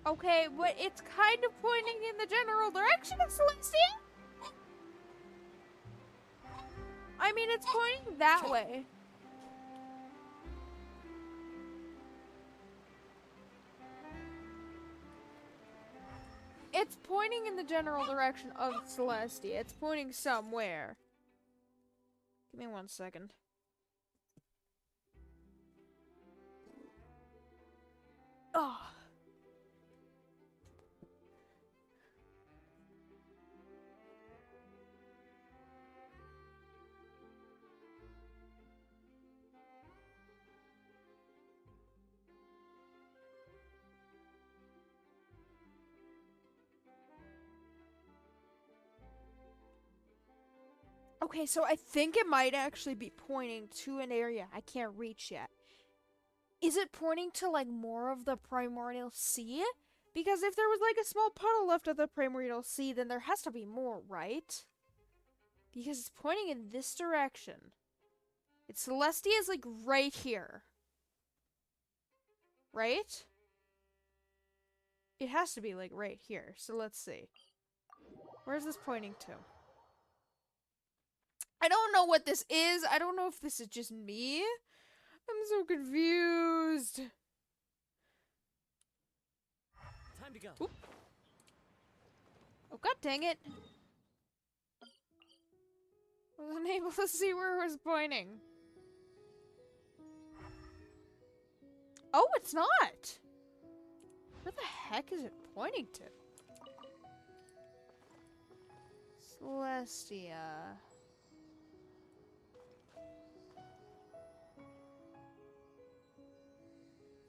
Okay, but it's kind of pointing in the general direction of Celestia? I mean, it's pointing that way. It's pointing in the general direction of Celestia. It's pointing somewhere. Give me 1 second. Oh. Okay, so I think it might actually be pointing to an area I can't reach yet. Is it pointing to, like, more of the Primordial Sea? Because if there was, like, a small puddle left of the Primordial Sea, then there has to be more, right? Because it's pointing in this direction. Celestia is, like, right here. Right? It has to be, like, right here. So let's see. Where's this pointing to? I don't know what this is. I don't know if this is just me. I'm so confused. Time to go. Oop. Oh, god dang it. I wasn't able to see where it was pointing. Oh, it's not. Where the heck is it pointing to? Celestia.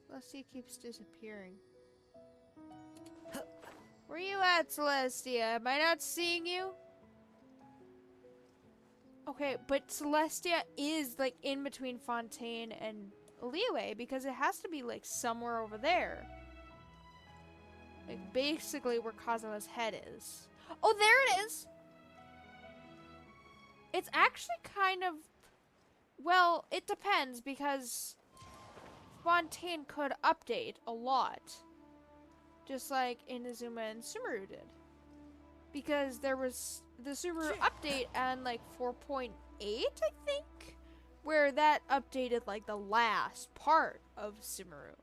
Celestia keeps disappearing. Where you at, Celestia? Am I not seeing you? Okay, but Celestia is, like, in between Fontaine and Liyue, because it has to be, like, somewhere over there. Like, basically where Kazuma's head is. Oh, there it is! It's actually kind of... Well, it depends, because Fontaine could update a lot. Just like Inazuma and Sumeru did. Because there was the Sumeru update and like 4.8, I think? Where that updated like the last part of Sumeru.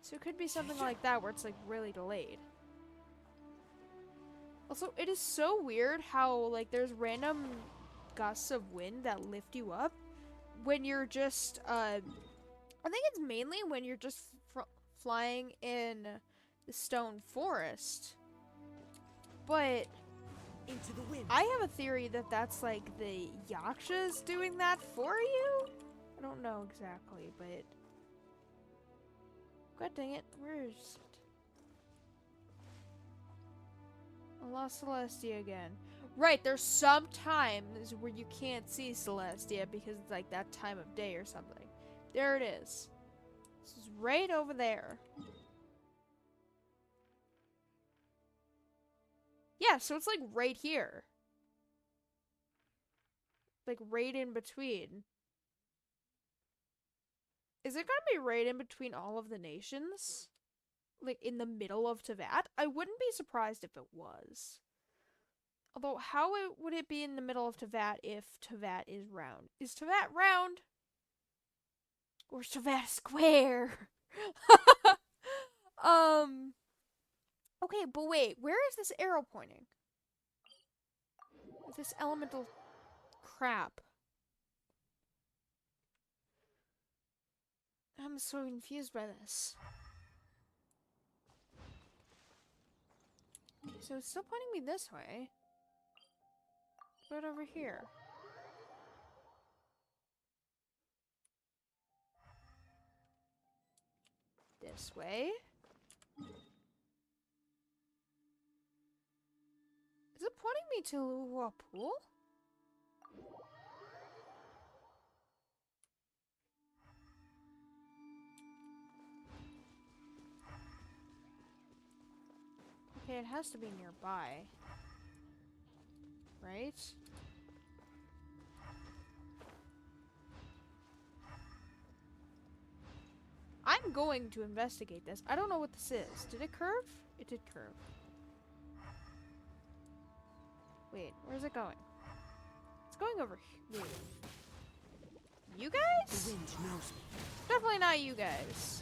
So it could be something like that where it's like really delayed. Also, it is so weird how like there's random gusts of wind that lift you up when you're just I think it's mainly when you're just flying in the stone forest. But into the wind. I have a theory that that's like the Yakshas doing that for you? I don't know exactly, but... God dang it, where is it? I lost Celestia again. Right, there's some times where you can't see Celestia because it's like that time of day or something. There it is. This is right over there. Yeah, so it's like right here. Like right in between. Is it gonna be right in between all of the nations? Like in the middle of Teyvat? I wouldn't be surprised if it was. Although, would it be in the middle of Teyvat if Teyvat is round? Is Teyvat round? Or is Teyvat square? Okay, but wait, where is this arrow pointing? This elemental crap. I'm so confused by this. Okay, so it's still pointing me this way. What over here? This way? Is it pointing me to a pool? Okay, it has to be nearby. Right? I'm going to investigate this. I don't know what this is. Did it curve? It did curve. Wait, where's it going? It's going over here. Wait. You guys? The wind knows me. Definitely not you guys.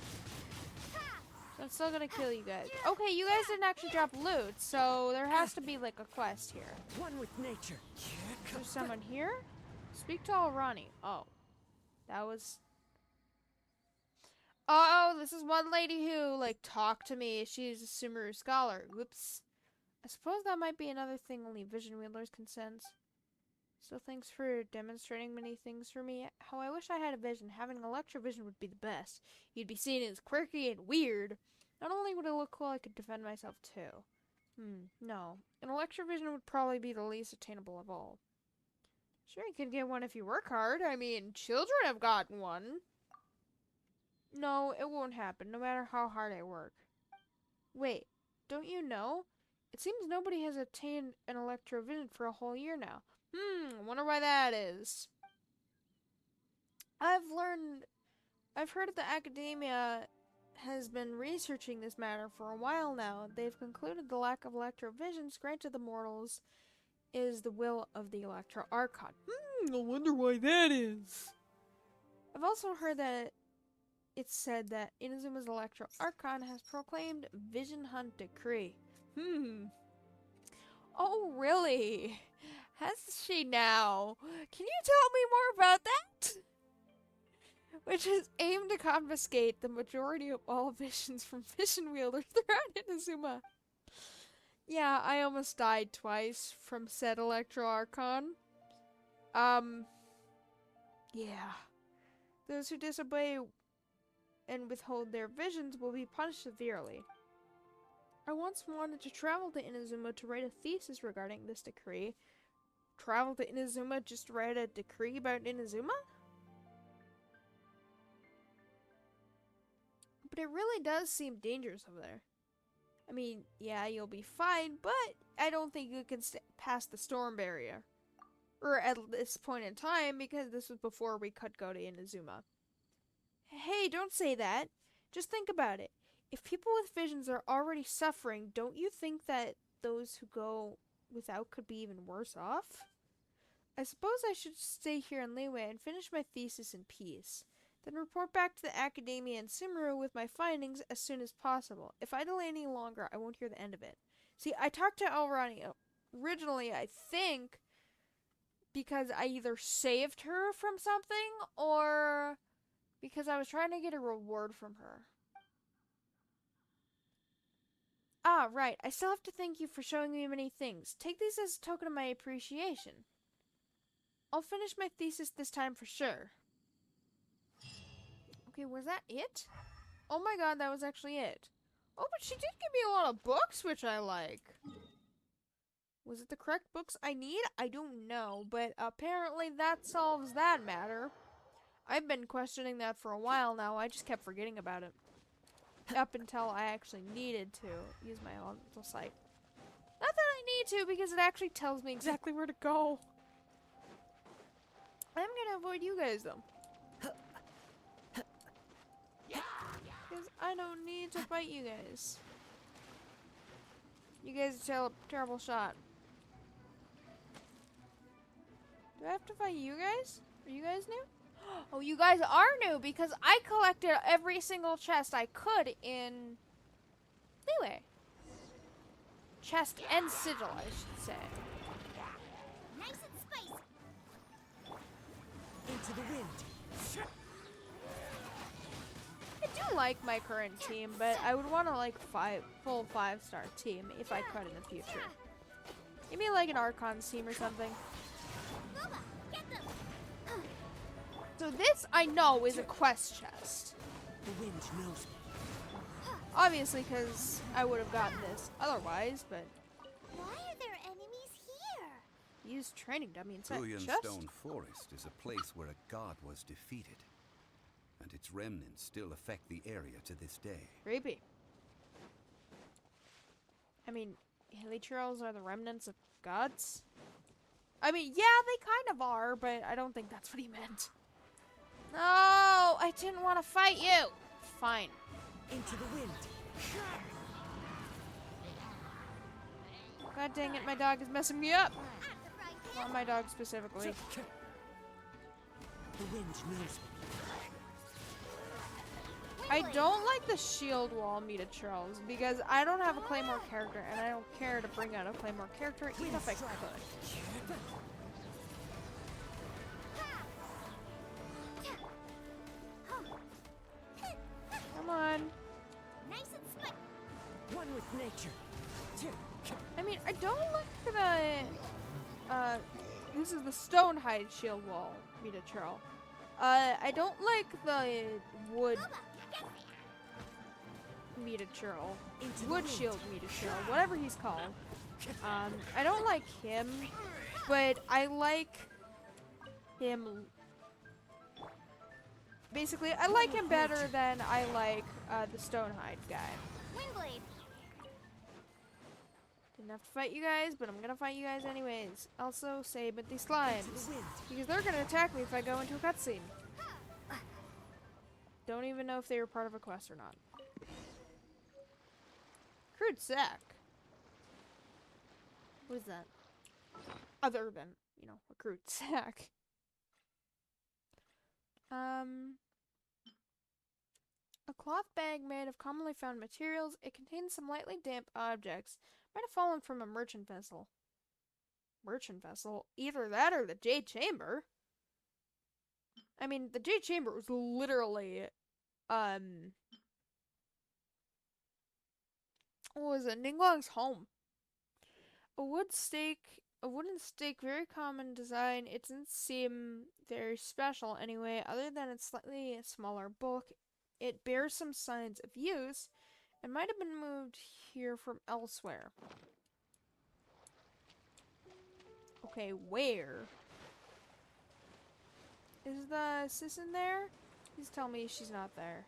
So I'm still gonna kill you guys. Okay, you guys didn't actually drop loot, so there has to be like a quest here. One with nature. There's someone here? Speak to Alrani. Oh. That was... Oh, this is one lady who, like, talked to me. She's a Sumeru scholar. Whoops. I suppose that might be another thing only Vision Wielders can sense. So thanks for demonstrating many things for me. How I wish I had a vision. Having Electrovision would be the best. You'd be seen as quirky and weird. Not only would it look cool, I could defend myself too. No. An Electrovision would probably be the least attainable of all. Sure, you could get one if you work hard. I mean, children have gotten one. No, it won't happen, no matter how hard I work. Wait, don't you know? It seems nobody has attained an Electrovision for a whole year now. Wonder why that is. I've heard that academia has been researching this matter for a while now. They've concluded the lack of Electrovisions granted the mortals is the will of the Electro Archon. I wonder why that is. I've also heard that it's said that Inazuma's Electro Archon has proclaimed Vision Hunt Decree. Oh, really? Has she now? Can you tell me more about that? Which is aimed to confiscate the majority of all visions from Vision Wielders throughout Inazuma. Yeah, I almost died twice from said Electro Archon. Yeah. Those who disobey and withhold their visions will be punished severely. I once wanted to travel to Inazuma to write a thesis regarding this decree. Travel to Inazuma just to write a decree about Inazuma? But it really does seem dangerous over there. I mean, yeah, you'll be fine, but I don't think you can pass the storm barrier. Or at this point in time, because this was before we could go to Inazuma. Hey, don't say that. Just think about it. If people with visions are already suffering, don't you think that those who go without could be even worse off? I suppose I should stay here in Liyue and finish my thesis in peace. Then report back to the Academia and Sumeru with my findings as soon as possible. If I delay any longer, I won't hear the end of it. See, I talked to Alrani originally, I think, because I either saved her from something or Because I was trying to get a reward from her. Ah, right. I still have to thank you for showing me many things. Take these as a token of my appreciation. I'll finish my thesis this time for sure. Okay, was that it? Oh my god, that was actually it. Oh, but she did give me a lot of books, which I like. Was it the correct books I need? I don't know, but apparently that solves that matter. I've been questioning that for a while now. I just kept forgetting about it. Up until I actually needed to use my elemental sight. Not that I need to, because it actually tells me exactly where to go. I'm gonna avoid you guys, though. Because I don't need to fight you guys. You guys are a terrible shot. Do I have to fight you guys? Are you guys new? Oh, you guys are new because I collected every single chest I could in Leeway. Chest and sigil, I should say. Nice and spicy. Into the wind. I do like my current team, but I would want to like full 5-star team if I could in the future. Maybe like an Archon's team or something. Booba, get them. So this I know is a quest chest. The wind knows me. Obviously, because I would have gotten this otherwise, but Why are there enemies here? use training dummy inside the chest. Stone Forest is a place where a god was defeated, and its remnants still affect the area to this day. Creepy. I mean, hilly trails are the remnants of gods? I mean, yeah, they kind of are, but I don't think that's what he meant. No, I didn't want to fight you. Fine. Into the wind. God dang it, my dog is messing me up. Not my dog specifically. The wind knows me. I don't like the shield wall meet at Charles because I don't have a Claymore character and I don't care to bring out a Claymore character even if I could. Come on. Nice and spicy. One with nature. I mean, I don't like the this is the Stonehide shield wall meet at Charles. I don't like the wood meet at Churl. Wood shield meet at Churl, whatever he's called. I don't like him, but I like him. Basically, I like him better than I like the Stonehide guy. Windblade. Didn't have to fight you guys, but I'm gonna fight you guys anyways. Also, save at these slimes, because they're gonna attack me if I go into a cutscene. Don't even know if they were part of a quest or not. Crude sack. What is that? Other than, you know, a crude sack. A cloth bag made of commonly found materials. It contains some lightly damp objects. Might have fallen from a merchant vessel. Merchant vessel? Either that or the Jade Chamber. I mean, the Jade Chamber was literally, what was it? Ninglong's home. A wooden stake, very common design. It doesn't seem very special anyway, other than its slightly smaller bulk. It bears some signs of use and might have been moved here from elsewhere. Okay, where? Is the sis in there? Please tell me she's not there.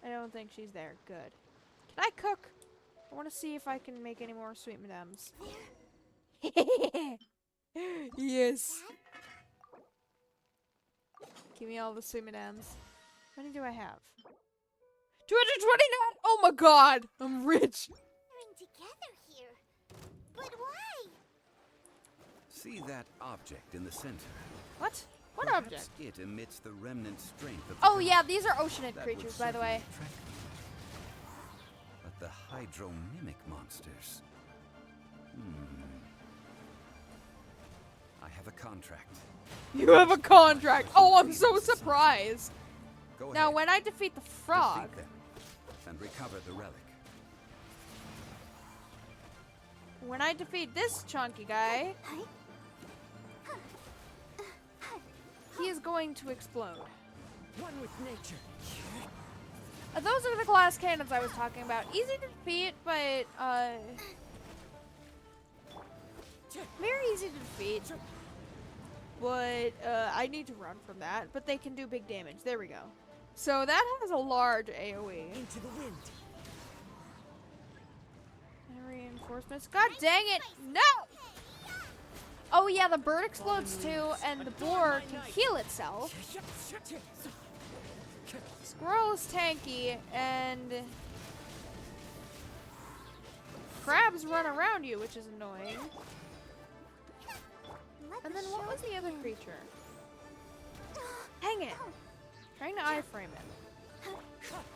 I don't think she's there. Good. Can I cook? I want to see if I can make any more sweet madames. Yes. Give me all the sweet madames. How many do I have? 229! Oh my god! I'm rich! We're together here. But why? See that object in the center? What? What Perhaps object? It emits the remnant strength of the Oh god. yeah, these are oceanid That creatures, would by the way. certainly attract them. But the hydro-mimic monsters... I have a contract. You have a contract. Oh, I'm so surprised. Go Now, ahead. when I defeat the frog, Defeat them and recover the relic. when I defeat this chunky guy, he is going to explode. One with nature. Those are the glass cannons I was talking about. Easy to defeat, but very easy to defeat. But I need to run from that. But they can do big damage. There we go. So that has a large AoE. Into the wind. Reinforcements. God dang it! No! Oh yeah, the bird explodes too, and the boar can heal itself. Squirrel is tanky, and crabs run around you, which is annoying. And then what was the other creature? Hang it! Trying to iframe it.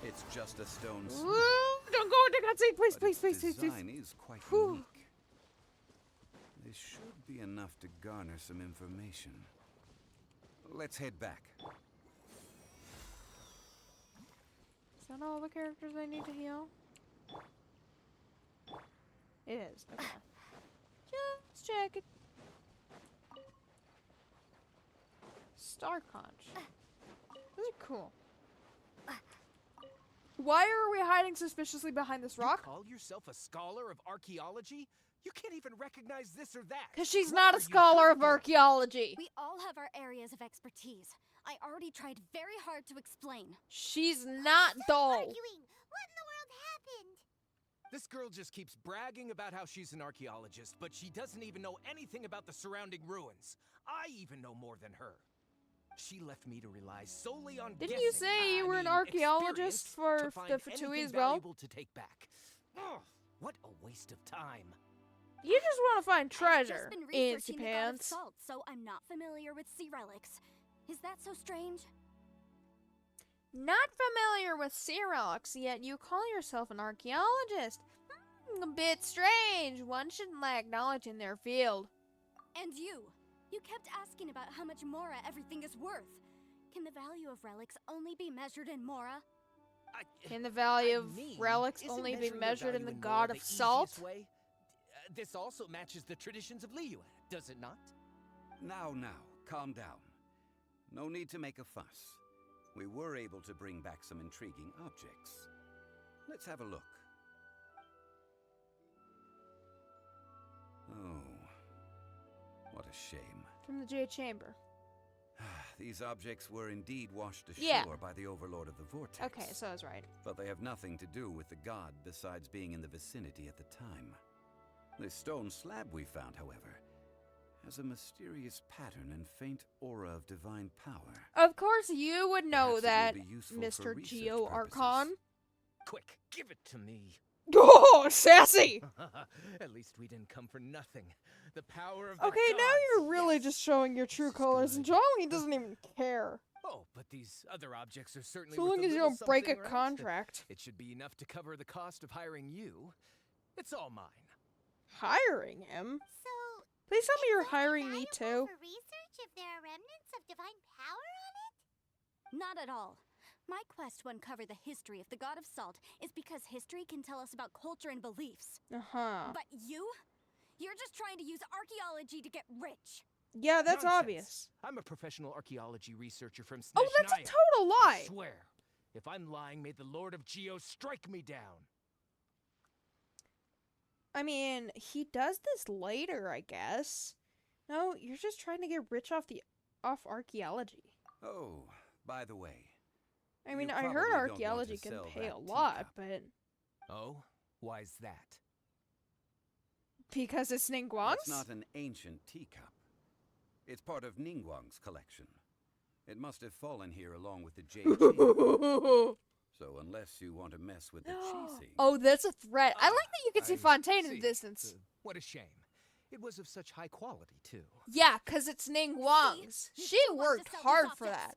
It's just a stone Woo! slab. Don't go into cutscene, please, But please, its please, please, please. design is quite Whew. unique. This should be enough to garner some information. Let's head back. Is that all the characters I need to heal? It is. Okay. Just check it. Star conch. Those are cool. Why are we hiding suspiciously behind this rock? You call yourself a scholar of archaeology? You can't even recognize this or that. Because she's What not are a you scholar good of for? archaeology. We all have our areas of expertise. I already tried very hard to explain. She's not dull. Arguing. What in the world happened? This girl just keeps bragging about how she's an archaeologist, but she doesn't even know anything about the surrounding ruins. I even know more than her. She left me to rely solely on Didn't you guessing. say you I were an mean, archaeologist experience for to find the Fatui anything as well? valuable to take back. Ugh, what a waste of time. You just want to find I've treasure, just been Incy researching the god of Pants. salt, so I'm not familiar with sea relics. Is that so strange? Not familiar with sea relics, yet you call yourself an archaeologist. A bit strange. One shouldn't lack knowledge in their field. And you kept asking about how much Mora everything is worth. Can the value of relics only be measured in Mora? Can the value I of mean, relics isn't only be measuring measured in value the Mora god the of salt? easiest way? This also matches the traditions of Liyue, does it not? Now, calm down. No need to make a fuss. We were able to bring back some intriguing objects. Let's have a look. Oh, what a shame. From the Jade Chamber. These objects were indeed washed ashore Yeah. by the Overlord of the Vortex. Okay, so I was right. But they have nothing to do with the god besides being in the vicinity at the time. This stone slab we found, however, has a mysterious pattern and faint aura of divine power. Of course you would know Perhaps it that, will be useful for Mr. research Geo purposes. Archon. Quick, give it to me. Oh, sassy! At least we didn't come for nothing. The power of the Okay, now gods. you're really Yes. just showing your true This is colors, and good. Johnny doesn't even care. Oh, but these other objects are certainly So worth long a as you little don't break a something, right? contract. It should be enough to cover the cost of hiring you. It's all mine. Hiring him? So, Please tell me you're it's only hiring me too. valuable for research if there are remnants of divine power on it? Not at all. My quest to uncover the history of the god of salt is because history can tell us about culture and beliefs. Uh-huh. But you're just trying to use archaeology to get rich. Yeah, that's Nonsense. obvious. I'm a professional archaeology researcher from Snezhnaya. Oh, that's a total lie! I swear. If I'm lying, may the Lord of Geo strike me down. I mean, he does this later, I guess. No, you're just trying to get rich off archaeology. Oh, by the way. I mean, You I probably heard don't want archaeology to can sell pay that a lot, teacup. but Oh? Why's that? because it's Ningguang's? It's not an ancient teacup. It's part of Ningguang's collection. It must have fallen here along with the jade chain. So unless you want to mess with the cheesy... Oh, that's a threat. I like that you can see I Fontaine in see. the distance. What a shame. It was of such high quality, too. Yeah, because it's Ningguang's. you She still want to worked sell these hard for objects. that.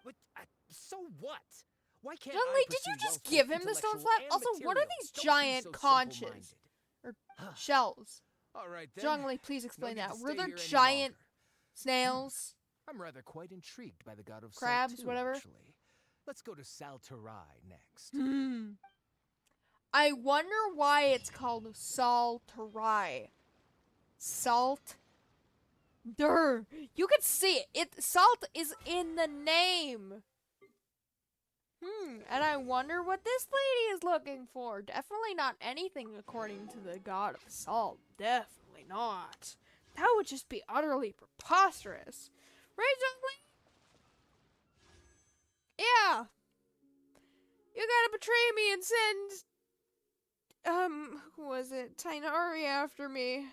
But, so what? Why can't Zhongli, I did you pursue just wealth, give him the stone intellectual, slab? and Also, what are material? these Don't be giant so conches? simple-minded. Or shells? All right, then. Zhongli, please explain No need that. to Were stay there here any giant longer. Snails. I'm rather quite intrigued by the god of Crabs, salt too, whatever. actually. Let's go to Salterai next. I wonder why it's called Salterai. Salt. Durr. You can see it. Salt is in the name. And I wonder what this lady is looking for. Definitely not anything according to the god of salt. Definitely not. That would just be utterly preposterous. Right, Zombie? Yeah. You gotta betray me and send, who was it? Tainari after me.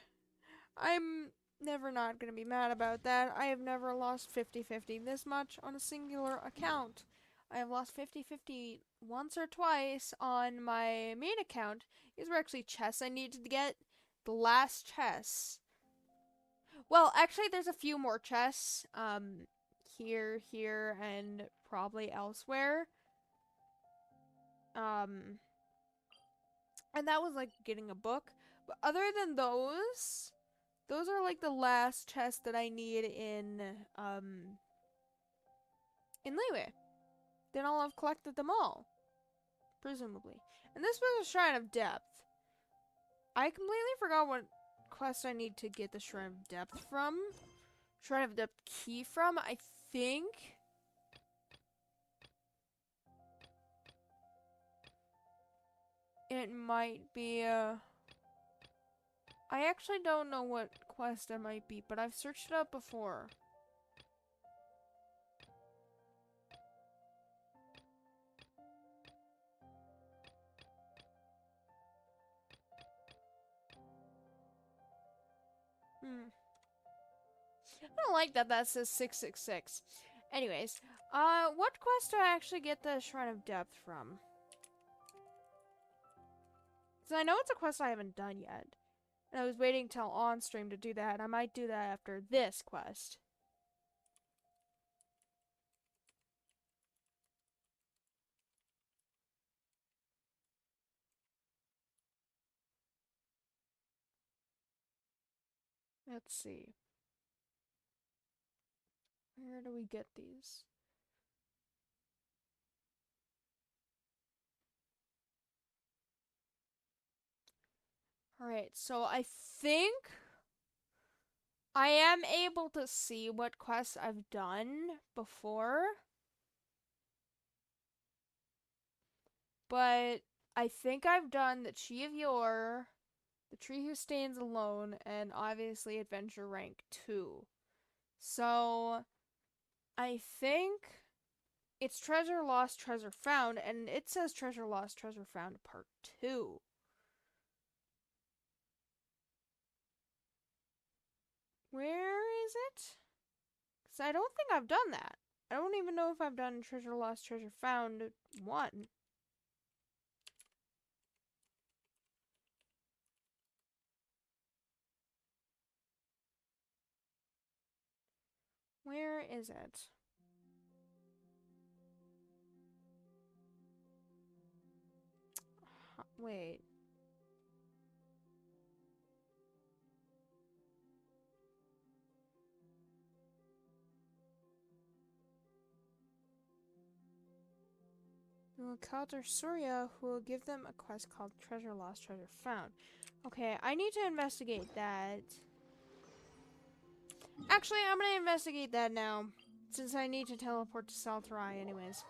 I'm never not gonna be mad about that. I have never lost 50-50 this much on a singular account. I have lost 50-50 once or twice on my main account. These were actually chests I needed to get. The last chest. Well, actually, there's a few more chests. Here, and probably elsewhere. And that was like getting a book. But other than those are like the last chests that I need in Liyue. Then I'll have collected them all. Presumably. And this was a Shrine of Depth. I completely forgot what quest I need to get the Shrine of Depth from. Shrine of Depth key from, I think. It might be I actually don't know what quest it might be, but I've searched it up before. I don't like that says 666. Anyways, what quest do I actually get the Shrine of Depth from? Because I know it's a quest I haven't done yet. And I was waiting till on stream to do that, and I might do that after this quest. Let's see. Where do we get these? Alright, so I think I am able to see what quests I've done before. But I think I've done the Chi of Yore, the Tree Who Stands Alone, and obviously Adventure Rank 2. So I think it's Treasure Lost, Treasure Found, and it says Treasure Lost, Treasure Found Part 2. Where is it? Because I don't think I've done that. I don't even know if I've done Treasure Lost, Treasure Found 1. Where is it? Wait. We'll encounter Surya, who will give them a quest called Treasure Lost, Treasure Found. Okay, I need to investigate that. Actually, I'm gonna investigate that now, since I need to teleport to Salterai anyways.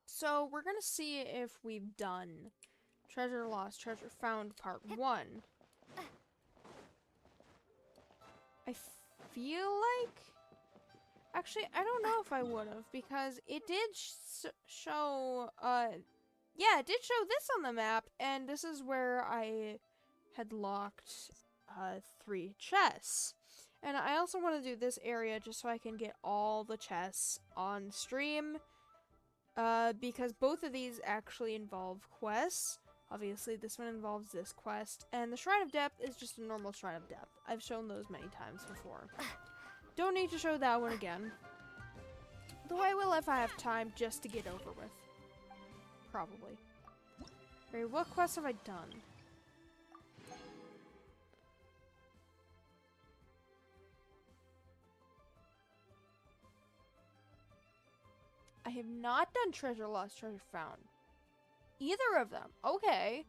So, we're gonna see if we've done Treasure Lost, Treasure Found Part 1. I feel like... Actually, I don't know if I would have, because it did show, yeah, it did show this on the map, and this is where I had locked, 3 chests. And I also want to do this area just so I can get all the chests on stream, because both of these actually involve quests. Obviously, this one involves this quest, and the Shrine of Depth is just a normal Shrine of Depth. I've shown those many times before. Don't need to show that one again. Though I will if I have time just to get over with. Probably. Alright, what quests have I done? have not done treasure lost, treasure found. Either of them. Okay.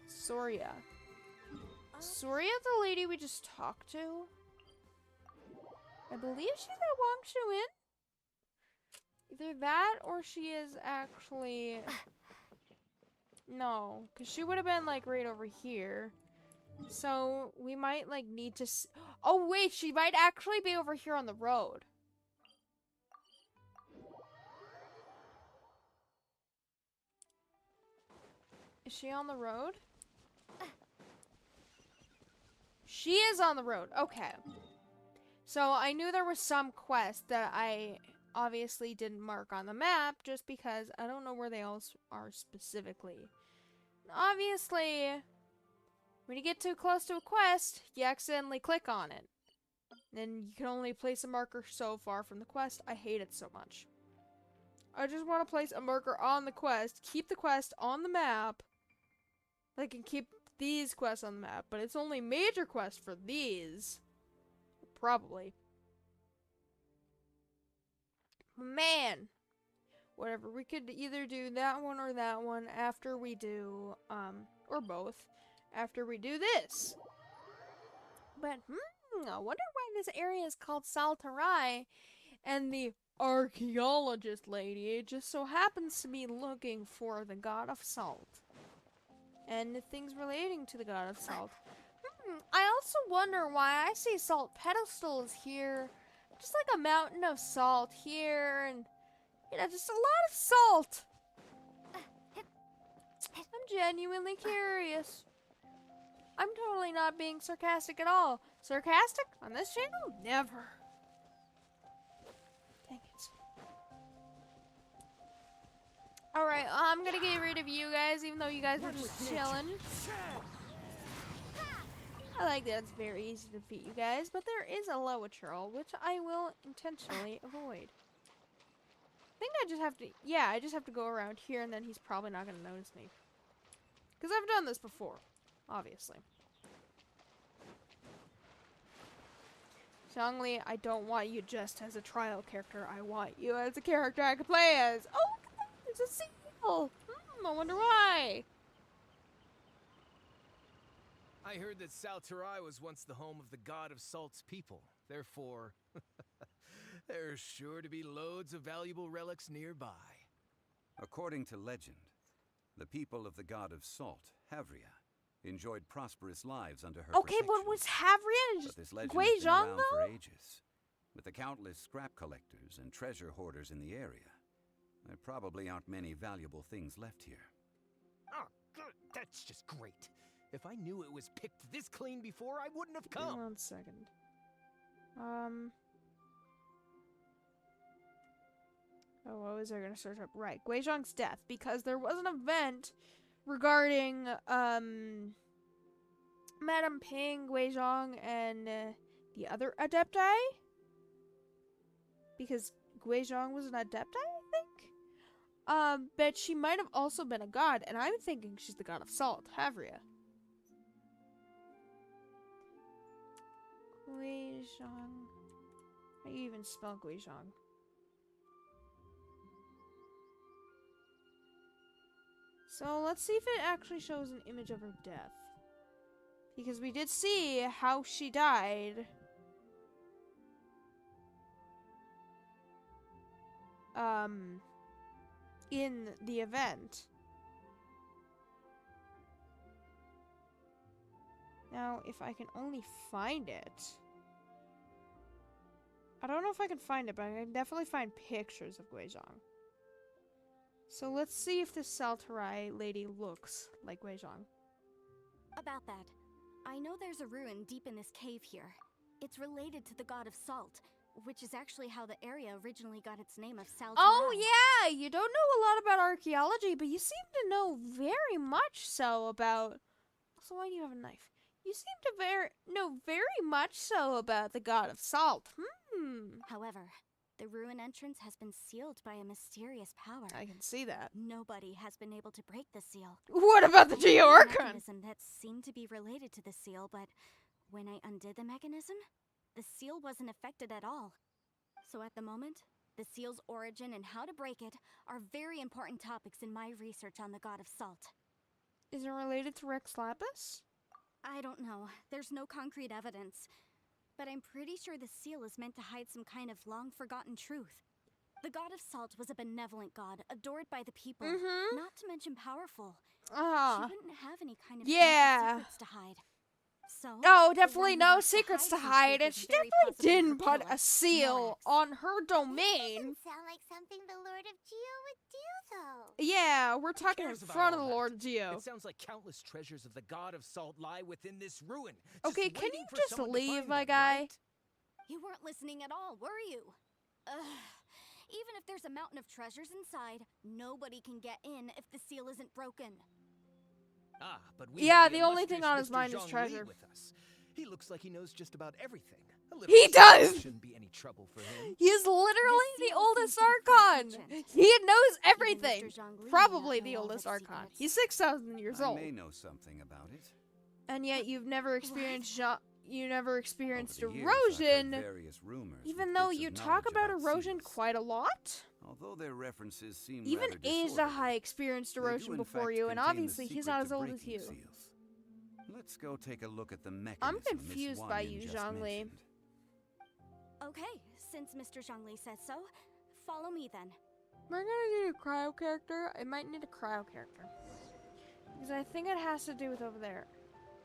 Soria. Soria, the lady we just talked to? I believe she's at Wangshu Inn. Either that or she is actually... No, because she would have been like right over here. So we might like need to... Oh wait, she might actually be over here on the road. Is she on the road? She is on the road. Okay. So I knew there was some quest that I obviously didn't mark on the map just because I don't know where they all are specifically. Obviously, when you get too close to a quest, you accidentally click on it. Then you can only place a marker so far from the quest. I hate it so much. I just want to place a marker on the quest, keep the quest on the map. I can keep these quests on the map, but it's only major quests for these. Probably. Man. Whatever, we could either do that one or that one after we do, or both, after we do this. But, I wonder why this area is called Saltarai, and the archaeologist lady just so happens to be looking for the god of salt. And the things relating to the god of salt. I also wonder why I see salt pedestals here. Just like a mountain of salt here, and, you know, just a lot of salt. I'm genuinely curious. I'm totally not being sarcastic at all. Sarcastic? On this channel? Never. Dang it. Alright, I'm gonna get rid of you guys, even though you guys were just chilling. I like that it's very easy to defeat you guys, but there is a lower troll, which I will intentionally avoid. I think I just have to, yeah, I just have to go around here, and then he's probably not going to notice me. Because I've done this before, obviously. Zhongli, I don't want you just as a trial character. I want you as a character I can play as. Oh, it's a seal. I wonder why. I heard that Saltarai was once the home of the god of salt's people. Therefore, there's sure to be loads of valuable relics nearby. According to legend, the people of the god of salt, Havria, enjoyed prosperous lives under her Okay, protection. but was Havria But this legend Gui has been Zhang, around though? for ages. With the countless scrap collectors and treasure hoarders in the area, there probably aren't many valuable things left here. Oh, good. That's just great. If I knew it was picked this clean before, I wouldn't have come. 1 second. Oh, what was I gonna search up? Right, Gui Zhang's death, because there was an event regarding, Madame Ping, Gui Zhang, and, the other Adepti? Because Gui Zhang was an Adepti, I think? But she might have also been a god, and I'm thinking she's the god of salt, Havria. Gui Zhang. How do you even spell Gui Zhang? So let's see if it actually shows an image of her death. Because we did see how she died. In the event. Now, if I can only find it. I don't know if I can find it, but I can definitely find pictures of Gui Zhang. So let's see if this Saltarai lady looks like Gui Zhang. About that, I know there's a ruin deep in this cave here. It's related to the god of salt, which is actually how the area originally got its name of Saltarai. Oh yeah, you don't know a lot about archaeology, but you seem to know very much so about... Also, why do you have a knife? You seem to know very much so about the god of salt. However, the ruin entrance has been sealed by a mysterious power. I can see that. Nobody has been able to break the seal. What about the Georkan? Mechanism that seemed to be related to the seal, but when I undid the mechanism, the seal wasn't affected at all. So at the moment, the seal's origin and how to break it are very important topics in my research on the God of Salt. Is it related to Rex Lapis? I don't know. There's no concrete evidence. But I'm pretty sure the seal is meant to hide some kind of long-forgotten truth. The God of Salt was a benevolent god, adored by the people, not to mention powerful. She wouldn't have any kind of secrets to hide. So, no, definitely no secrets to hide, and she definitely didn't put a seal on her domain. Doesn't sound like something the Lord of Geo would do, though. Yeah, we're talking in cares about front of all the that? Lord Geo. It sounds like countless treasures of the God of Salt lie within this ruin. Okay, just can waiting you for just someone to leave, find my them, guy? right? You weren't listening at all, were you? Even if there's a mountain of treasures inside, nobody can get in if the seal isn't broken. Ah, but we Yeah, have the only thing on his Mr. mind is Zhongli treasure. with us. He looks like he knows just about everything. He does! Shouldn't be any trouble for him. He is literally The the seal oldest seems to be quite Archon! ancient. He knows Even everything! Mr. Zhongli may Probably not the know all oldest its Archon. secrets. He's 6,000 years I old. may know something about it. And yet you've never experienced you never experienced Over the years, I've heard erosion, various rumors even with though bits you of talk knowledge about erosion seals. quite a lot. Although their references seem Even rather Aza disorderly, High experienced they do erosion in before fact you, and contain the obviously he's secret not to as old as breaking you. seals. Let's go take a look at the mechanism I'm Miss confused by Wanyan you, just Zhongli. mentioned. Okay, since Mr. Zhongli says so, follow me then. Am I gonna need a cryo character? I might need a cryo character. Because I think it has to do with over there.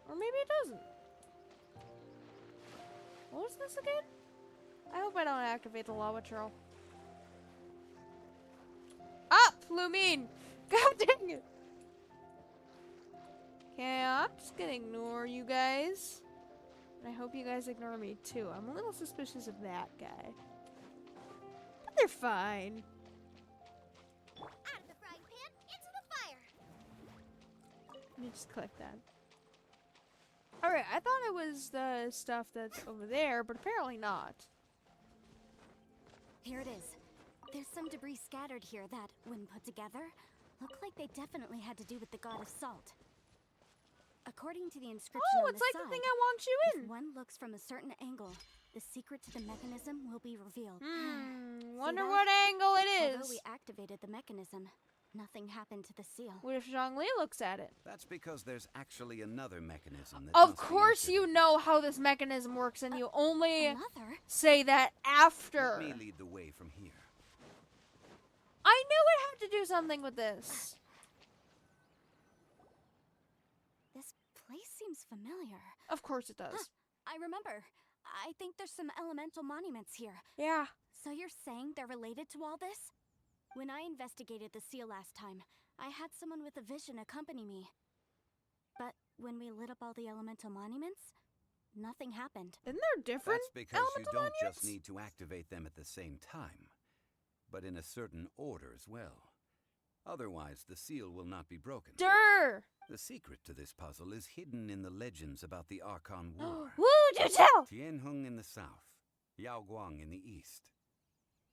Or maybe it doesn't. What was this again? I hope I don't activate the lava troll. Up, Lumine! God dang it! Okay, I'm just gonna ignore you guys. And I hope you guys ignore me too. I'm a little suspicious of that guy. But they're fine. Out of the frying pan, into the fire. Let me just click that. Alright, I thought it was the stuff that's over there, but apparently not. Here it is. There's some debris scattered here that, when put together, look like they definitely had to do with the God of Salt. According to the inscription Oh, on it's the like side, the thing I want you if in! one looks from a certain angle, the secret to the mechanism will be revealed. Wonder that? what angle it Although is. we activated the mechanism, nothing happened to the seal. What if Zhongli looks at it? That's because there's actually another mechanism that Of must be course you activated. know how this mechanism works and you only Another? say that after. Let me lead the way from here. I knew it had to do something with this. This place seems familiar. Of course it does. I remember. I think there's some elemental monuments here. Yeah. So you're saying they're related to all this? When I investigated the seal last time, I had someone with a vision accompany me. But when we lit up all the elemental monuments, nothing happened. Isn't there different That's because you elemental don't monuments? just need to activate them at the same time, but in a certain order as well. Otherwise, the seal will not be broken. Durr! The secret to this puzzle is hidden in the legends about the Archon War. Woo, do tell! Tianheng in the south, Yaoguang in the east,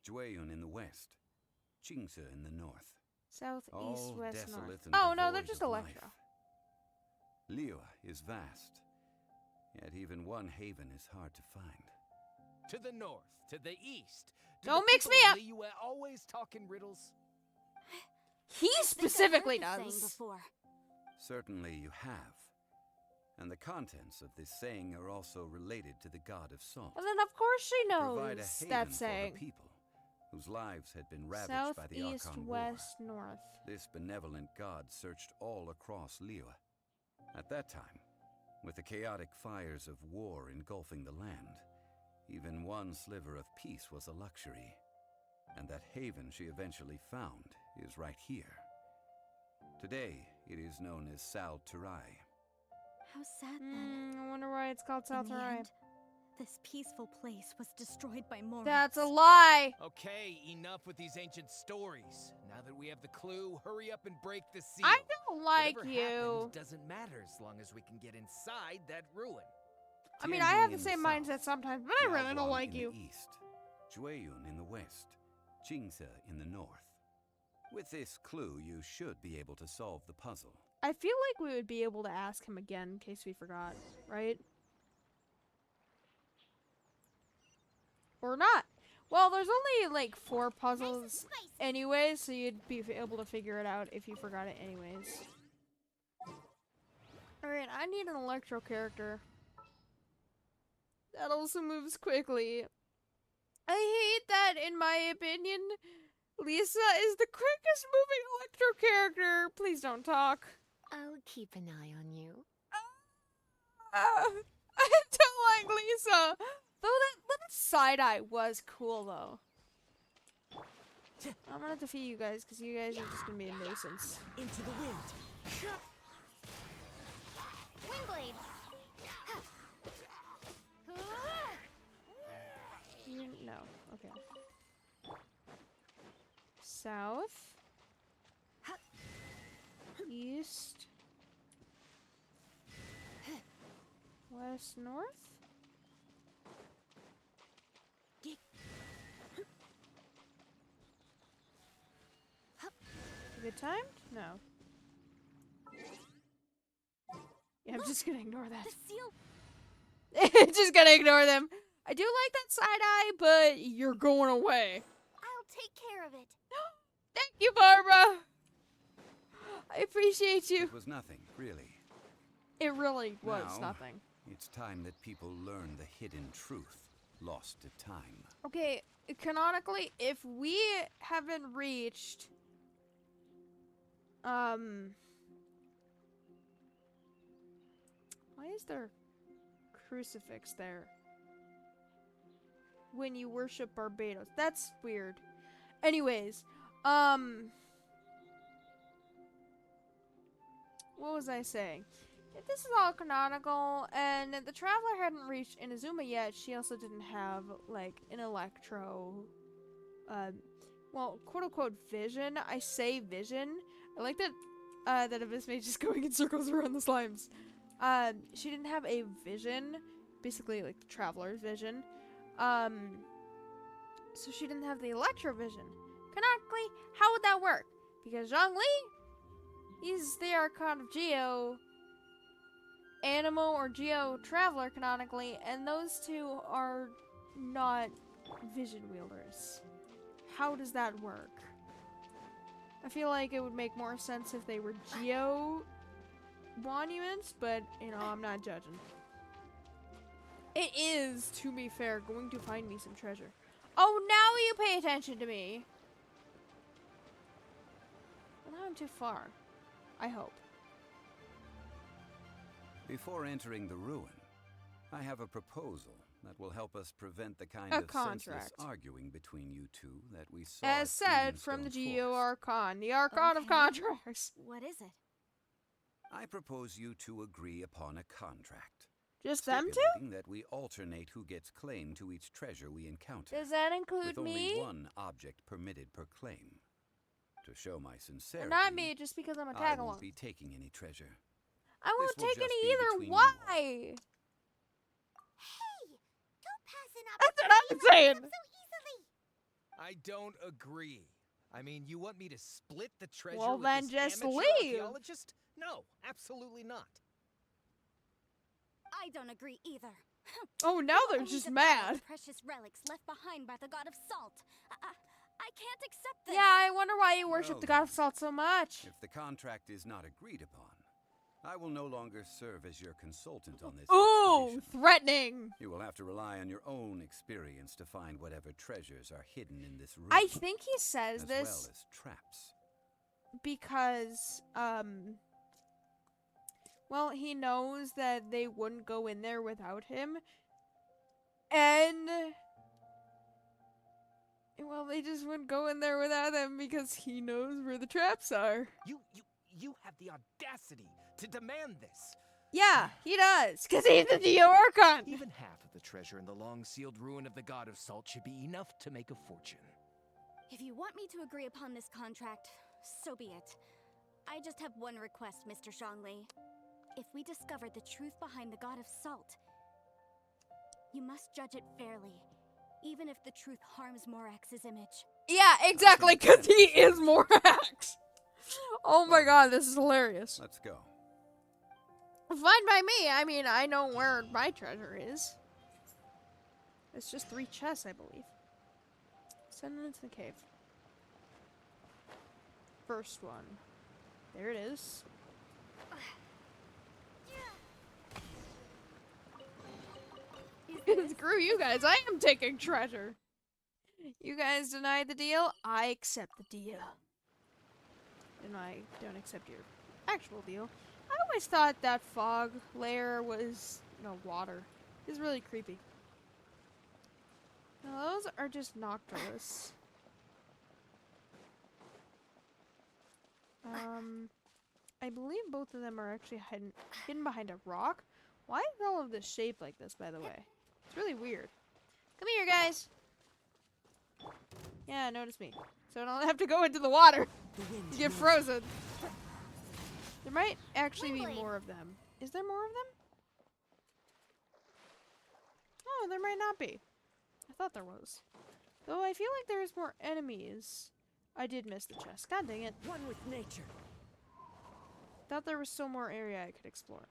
Jueyun in the west, Qingce in the north. South, east, All west, desolate north. and Oh no, they're devoid just of Electro. life. Liyue is vast, yet even one haven is hard to find. To the north, to the east. Do Don't the mix people me of up. Liyue always talking riddles? He specifically I've heard this saying does. before. Certainly you have. And the contents of this saying are also related to the God of Salt. And then of course she Provide a knows haven that for saying. her people, whose lives had been ravaged South, by the east, Archon west, War. north. This benevolent god searched all across Liyue. At that time, with the chaotic fires of war engulfing the land, even one sliver of peace was a luxury. And that haven she eventually found is right here. Today, it is known as Sal Turai. How sad that, I wonder why it's called in South the Harai. end, this peaceful place was destroyed by more. That's a lie! Okay, enough with these ancient stories. Now that we have the clue, hurry up and break the seal. I don't like Whatever you. happened doesn't matter as long as we can get inside that ruin. I mean, I have the Tianheng in same south, mindset sometimes, but I really don't Yaoguang like in you. the east, Jueyun in the west, Qingce in the north. With this clue, you should be able to solve the puzzle. I feel like we would be able to ask him again in case we forgot, right? Or not. Well, there's only like 4 puzzles anyway, so you'd be able to figure it out if you forgot it anyways. Alright, I need an electro character that also moves quickly. I hate that, in my opinion, Lisa is the quickest moving electro character. Please don't talk. I'll keep an eye on you. I don't like Lisa. Though that little side eye was cool, though. I'm gonna defeat you guys because you guys are just gonna be a nuisance. Into the wind. Windblade. No. Okay. South. East. West, north? Good timed? No. Yeah, I'm just gonna ignore that. Just gonna ignore them. I do like that side eye, but you're going away. I'll take care of it. Thank you, Barbara. I appreciate you. It was nothing, really. It really was Now, nothing. It's time that people learn the hidden truth lost to time. Okay, canonically, if we haven't reached why is there crucifix there when you worship Barbados? That's weird. Anyways, what was I saying? If this is all canonical, and the Traveler hadn't reached Inazuma yet, she also didn't have, like, an Electro, well, quote-unquote vision. I say vision. I like that, that Abyss Mage is going in circles around the slimes. She didn't have a vision, basically, like, the Traveler's vision. So she didn't have the Electro vision. Canonically, how would that work? Because Zhongli, he's the Archon of Geo, Animo or Geo Traveler canonically, and those two are not vision wielders. How does that work? I feel like it would make more sense if they were Geo monuments, but, you know, I'm not judging. It is, to be fair, going to find me some treasure. Oh, now you pay attention to me. Well, now I'm too far. I hope. Before entering the ruin, I have a proposal that will help us prevent the kind of senseless arguing between you two that we saw. As said from the Geo Archon, the Archon of contracts. What is it? I propose you two agree upon a contract. Just them two? Stipulating that we alternate who gets claim to each treasure we encounter. Does that include with me? Only one object permitted per claim. To show my sincerity, Not me, just because I'm a tag I along. won't be taking any treasure. I won't This will take just any be either. between Why? Hey, don't pass an That's what I'm saying. so easily. I don't agree. I mean, you want me to split the treasure Well, with then this just amateur leave. archaeologist? No, absolutely not. I don't agree either. Oh, now they're Only just the mad. precious relics left behind by the god of salt. I can't accept this. Yeah, I wonder why you worship Well, the god of salt so much. If the contract is not agreed upon, I will no longer serve as your consultant on this Ooh, expedition. threatening. You will have to rely on your own experience to find whatever treasures are hidden in this room. I think he says as this well as traps. because, well, he knows that they wouldn't go in there without him. And, well, they just wouldn't go in there without him because he knows where the traps are. You have the audacity to demand this. Yeah, he does, because he's the Geo Archon. Even half of the treasure in the long-sealed ruin of the God of Salt should be enough to make a fortune. If you want me to agree upon this contract, so be it. I just have one request, Mr. Zhongli. If we discover the truth behind the God of Salt, you must judge it fairly, even if the truth harms Morax's image. Yeah, exactly, because he is Morax. Oh my god, this is hilarious. Let's go. Fine by me. I mean, I know where my treasure is. It's just 3 chests, I believe. Send it into the cave. First one. There it is. Screw you guys, I am taking treasure. You guys denied the deal, I accept the deal. And I don't accept your actual deal. I always thought that fog layer was, water. It's really creepy. Now, those are just Noctilus. I believe both of them are actually hidden behind a rock. Why is all of this shaped like this, by the way? It's really weird. Come here, guys! Yeah, notice me. So I don't have to go into the water to get frozen. There might actually be more of them. Is there more of them? Oh, there might not be. I thought there was. Though I feel like there's more enemies. I did miss the chest. God dang it. One with nature. Thought there was still more area I could explore.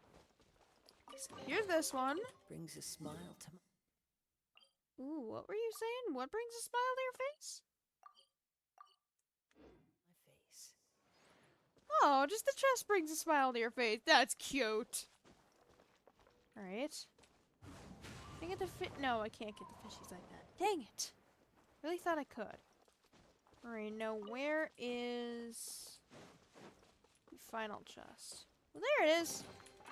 So here's this one. Brings a smile to my Ooh, what were you saying? What brings a smile to your face? face. Oh, just the chest brings a smile to your face. That's cute. Alright. Can I get the fit? No, I can't get the fishies like that. Dang it. Really thought I could. Alright, now where is the final chest? Well, there it is.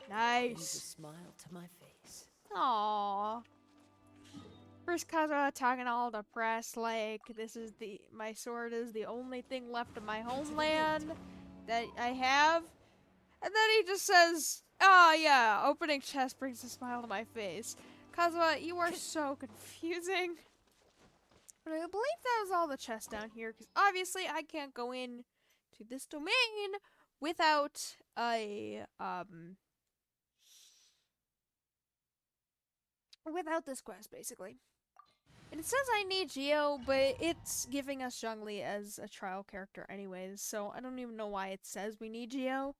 Brings a Nice. smile to my face. Aww. First Kazuha talking all depressed, like my sword is the only thing left of my homeland that I have. And then he just says, oh yeah, opening chest brings a smile to my face. Kazuha, you are so confusing. But I believe that was all the chests down here, because obviously I can't go in to this domain without without this quest, basically. And it says I need Geo, but it's giving us Zhongli as a trial character anyways, so I don't even know why it says we need Geo.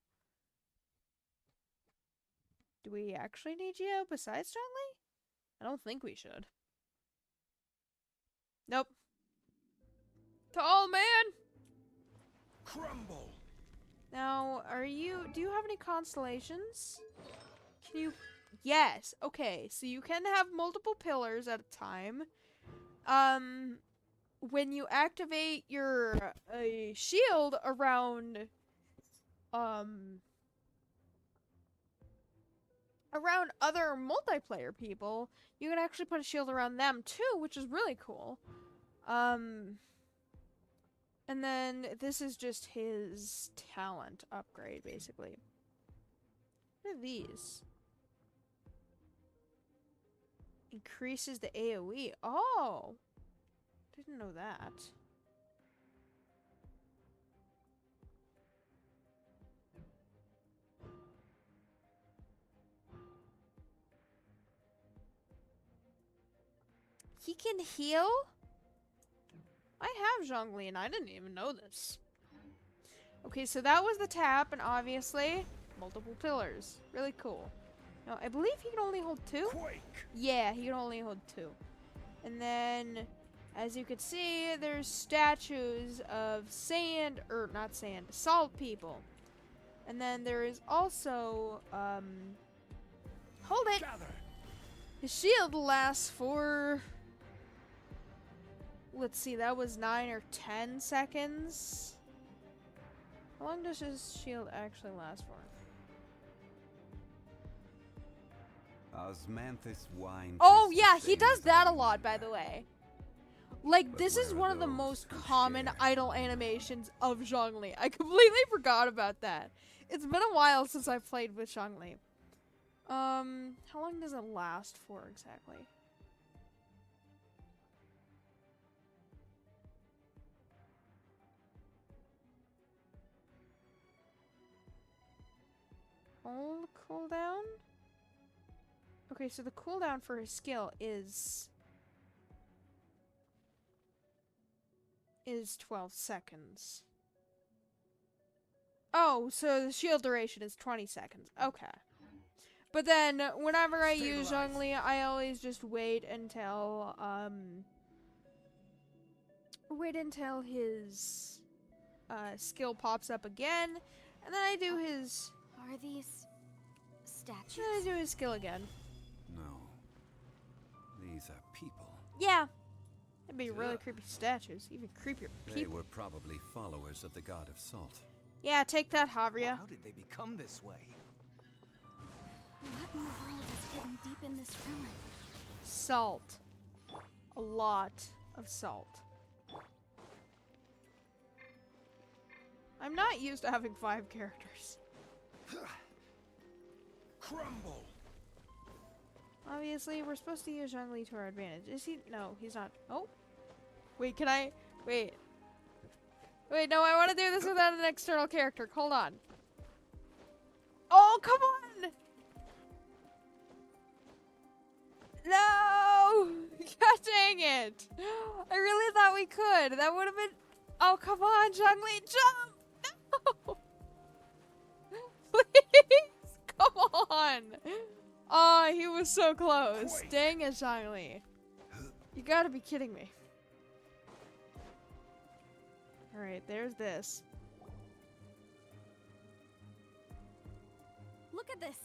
Do we actually need Geo besides Zhongli? I don't think we should. Nope. Tall man! Crumble! Now, do you have any constellations? Can you, yes, okay, so you can have multiple pillars at a time. When you activate your shield around other multiplayer people, you can actually put a shield around them too, which is really cool. And then this is just his talent upgrade, basically. What are these? Increases the AoE. Oh! Didn't know that. He can heal? I have Zhongli and I didn't even know this. Okay, so that was the tap, and obviously, multiple pillars. Really cool. Now, I believe he can only hold 2? Quake! Yeah, he can only hold 2. And then, as you can see, there's statues of salt people. And then there is also, hold it! Gather. His shield lasts for, let's see, that was 9 or 10 seconds. How long does his shield actually last for? Osmanthus wine. Oh tastes yeah, the he same does as that a iron lot, by back. the way. Like, But this is where are one of the those most who common share? idle animations of Zhongli. I completely forgot about that. It's been a while since I played with Zhongli. How long does it last for exactly? Hold cooldown? Okay, so the cooldown for his skill is 12 seconds. Oh, so the shield duration is 20 seconds. Okay. But then, whenever I use Zhongli, I always just wait until, wait until his skill pops up again, and then I do his. Are these statues? Then I do his skill again. No. These are people. Yeah, it'd be really creepy statues, even creepier They people. were probably followers of the god of salt. Yeah, take that, Havria. How did they become this way? What in the world is hidden deep in this ruin? Salt. A lot of salt. I'm not used to having 5 characters. Crumble! Obviously, we're supposed to use Zhongli to our advantage. Is he? No, he's not. Oh. Wait, can I? Wait. Wait, no, I want to do this without an external character. Hold on. Oh, come on! No! God dang it! I really thought we could. That would have been... Oh, come on, Zhongli, jump! No! Please! Come on! Oh, he was so close. Dang it, Zhongli. You gotta be kidding me. Alright, there's this. Look at this.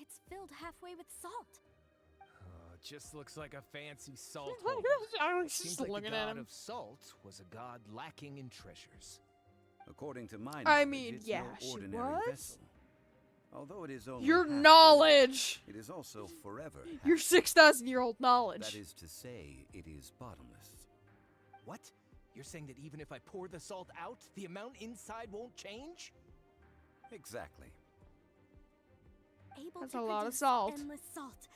It's filled halfway with salt. Just looks like a fancy salt I hole. was Seems just like the looking at god him. of salt was a god lacking in treasures. According to my knowledge, I mean, it's yeah, no she ordinary was. vessel. Although it is only Your half full, knowledge! it is also forever Your half 6,000-year-old knowledge. That is to say, it is bottomless. What? You're saying that even if I pour the salt out, the amount inside won't change? Exactly. Able That's to a lot of produce salt. endless salt.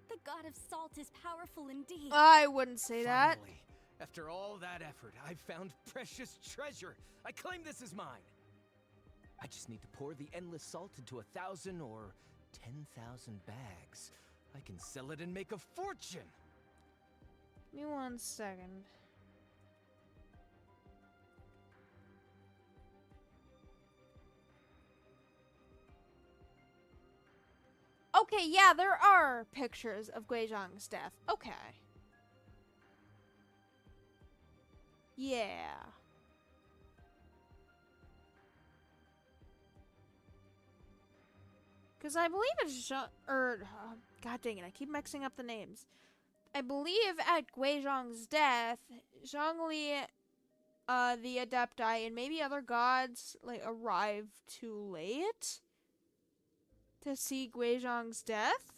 The god of salt is powerful indeed. I wouldn't say that. Finally, after all that effort, I've found precious treasure. I claim this is mine. I just need to pour the endless salt into 1,000 or 10,000 bags. I can sell it and make a fortune. Give me 1 second. Okay, yeah, there are pictures of Guizhong's death. Okay. Yeah. Because I believe it's God dang it, I keep mixing up the names. I believe at Guizhong's death, Zhongli, the Adepti, and maybe other gods, like, arrived too late to see Guizhong's death.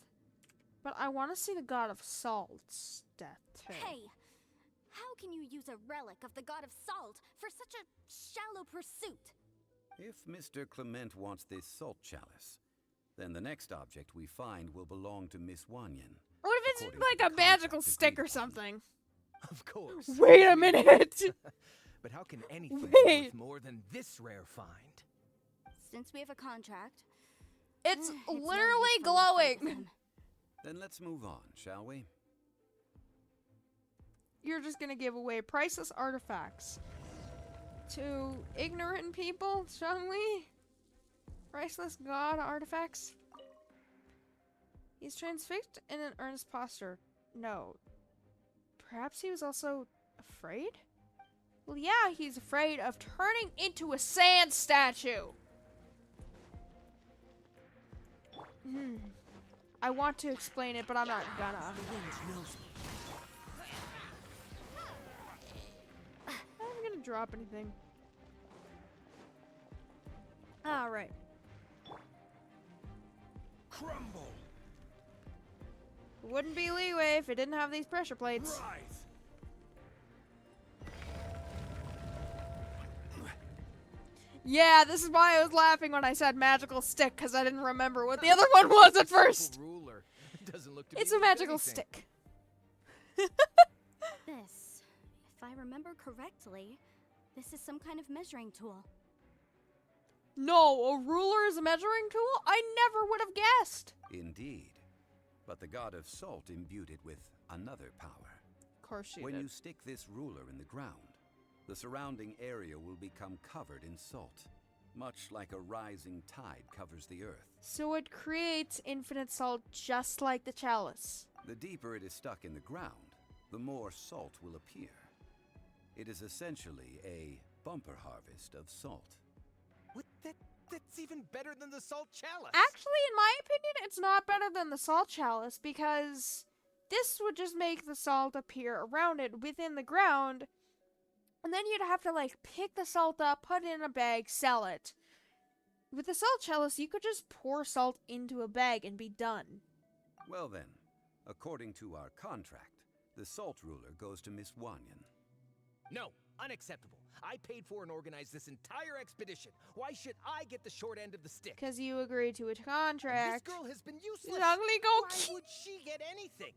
But I want to see the god of salt's death, too. Hey, how can you use a relic of the god of salt for such a shallow pursuit? If Mr. Clement wants this salt chalice, then the next object we find will belong to Miss Wanyan. What if it's according to like the a magical contract stick agreed or upon. something? Of course. Wait a minute! But how can anything be Wait. worth more than this rare find? Since we have a contract, It's no use literally for the fight with glowing! him. Then let's move on, shall we? You're just gonna give away priceless artifacts to ignorant people, Zhongli? Priceless god artifacts? He's transfixed in an earnest posture. No. Perhaps he was also afraid? Well, yeah, he's afraid of turning into a sand statue. I want to explain it, but I'm not gonna. I'm gonna drop anything. Alright. Crumble! It wouldn't be leeway if it didn't have these pressure plates. Rise! Yeah, this is why I was laughing when I said magical stick, because I didn't remember what the other one was at first. Ruler. Doesn't look to It's be a worth magical anything. stick. This, if I remember correctly, this is some kind of measuring tool. No, a ruler is a measuring tool? I never would have guessed. Indeed. But the god of salt imbued it with another power. Of course she When did. you stick this ruler in the ground, the surrounding area will become covered in salt, much like a rising tide covers the earth. So it creates infinite salt just like the chalice. The deeper it is stuck in the ground, the more salt will appear. It is essentially a bumper harvest of salt. What? That's even better than the salt chalice. Actually, in my opinion, it's not better than the salt chalice because this would just make the salt appear around it within the ground. And then you'd have to, like, pick the salt up, put it in a bag, sell it. With the salt chalice, you could just pour salt into a bag and be done. Well then, according to our contract, the salt ruler goes to Miss Wanyan. No, unacceptable. I paid for and organized this entire expedition. Why should I get the short end of the stick? Because you agreed to a contract. This girl has been useless. Ugly go. Why would she get anything?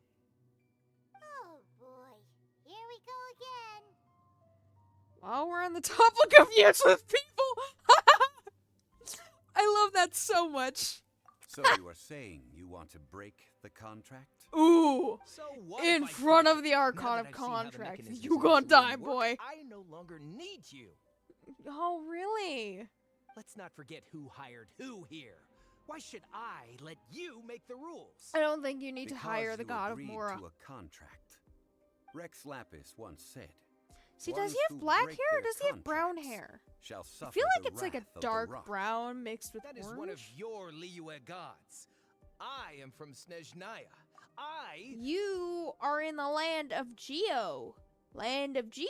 Oh boy, here we go again. While we're on the topic of useless people, I love that so much. So you are saying you want to break the contract? Ooh, So what in if I front break of it? the Archon Now of that I've seen how the Contracts, mechanisms you of gonna this die, world work, boy. I no longer need you. Oh, really? Let's not forget who hired who here. Why should I let you make the rules? I don't think you need to Because hire the you god of agreed Mora. to a contract. Rex Lapis once said, See, does "Ones he have who black break hair or their does he have brown contracts hair? shall I suffer feel like the it's like a wrath of the dark rock." brown mixed with That is orange. one of your Liyue gods. I am from Snezhnaya. You are in the land of Geo. Land of Geo?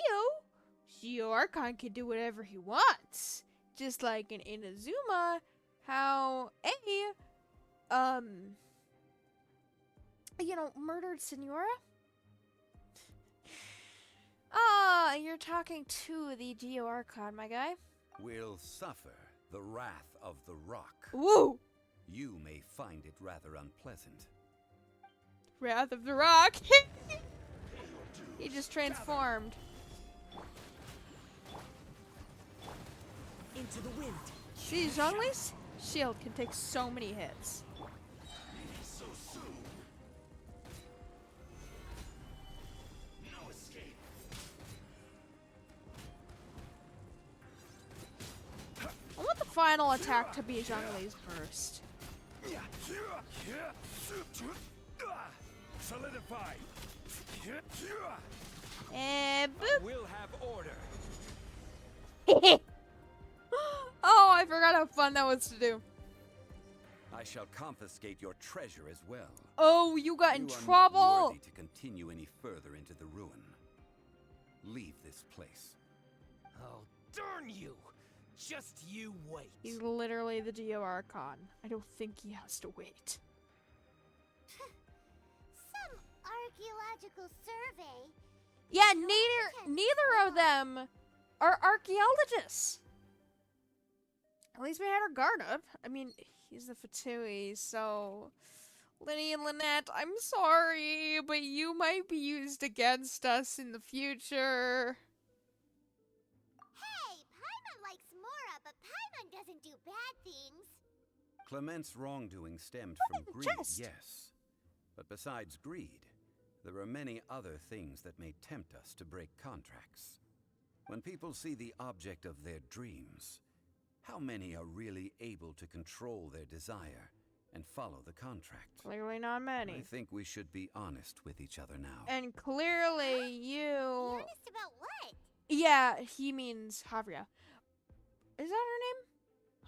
Geo Archon can do whatever he wants. Just like in Inazuma, how murdered Senora? You're talking to the Geo Archon, my guy. Will suffer the wrath of the rock. Woo! You may find it rather unpleasant. Wrath of the Rock. He just transformed. Into the wind. See, Zhongli's shield can take so many hits. So soon. No escape. I want the final attack to be Zhongli's burst. Solidify. And I boop. will have order. Oh, I forgot how fun that was to do. I shall confiscate your treasure as well. Oh, you got in You are not trouble. worthy to continue any further into the ruin. Leave this place. Oh, darn you! Just you wait. He's literally the Geo Archon. I don't think he has to wait. Some archaeological survey. Yeah, neither of them are archaeologists. At least we had our guard up. I mean, he's the Fatui, so Linny and Lynette, I'm sorry, but you might be used against us in the future. Hey, Paimon likes Mora, but Paimon doesn't do bad things. Clement's wrongdoing stemmed from greed, chest. yes. But besides greed, there are many other things that may tempt us to break contracts. When people see the object of their dreams, how many are really able to control their desire and follow the contract? Clearly not many. I think we should be honest with each other now. And clearly you... Honest about what? Yeah, he means Havria. Is that her name?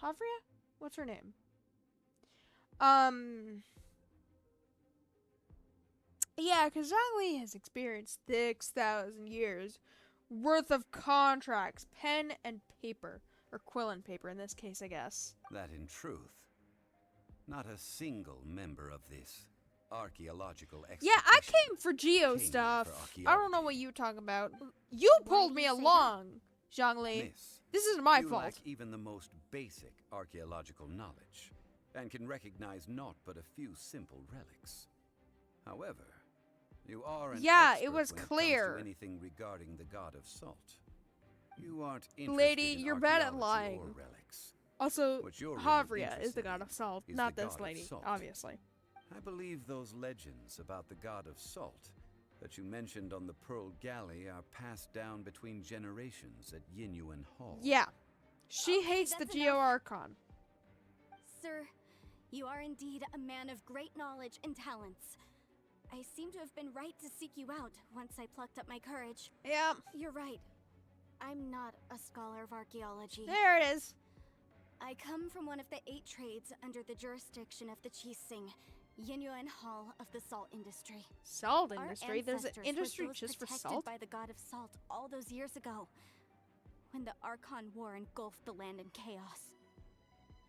Havria? What's her name? Yeah, because Zhongli has experienced 6,000 years worth of contracts, pen and paper. Or quill and paper in this case, I guess. That in truth, not a single member of this archaeological expedition. Yeah, I came for geo came stuff. for I don't know what you talking about. You pulled me along, Zhongli. Miss, This isn't my you fault. lack even the most basic archaeological knowledge, and can recognize naught but a few simple relics. However, you are an Yeah, it expert was when it clear. comes to anything regarding the god of salt. You aren't interested Lady, in you're bad at archaeology lying. or relics. Also, What you're really Havria is interested the god in of salt, is not the this god of lady, salt. obviously. I believe those legends about the god of salt that you mentioned on the Pearl Galley are passed down between generations at Yinyuan Hall. Yeah. She Okay, hates the that's Geo enough. Archon. Sir, you are indeed a man of great knowledge and talents. I seem to have been right to seek you out once I plucked up my courage. Yeah. You're right. I'm not a scholar of archaeology. There it is. I come from one of the 8 trades under the jurisdiction of the Qixing, Yinyuan Hall of the salt industry. Salt Our industry? There's an ancestors industry were those just for protected salt? by the god of salt all those years ago, when the Archon War engulfed the land in chaos.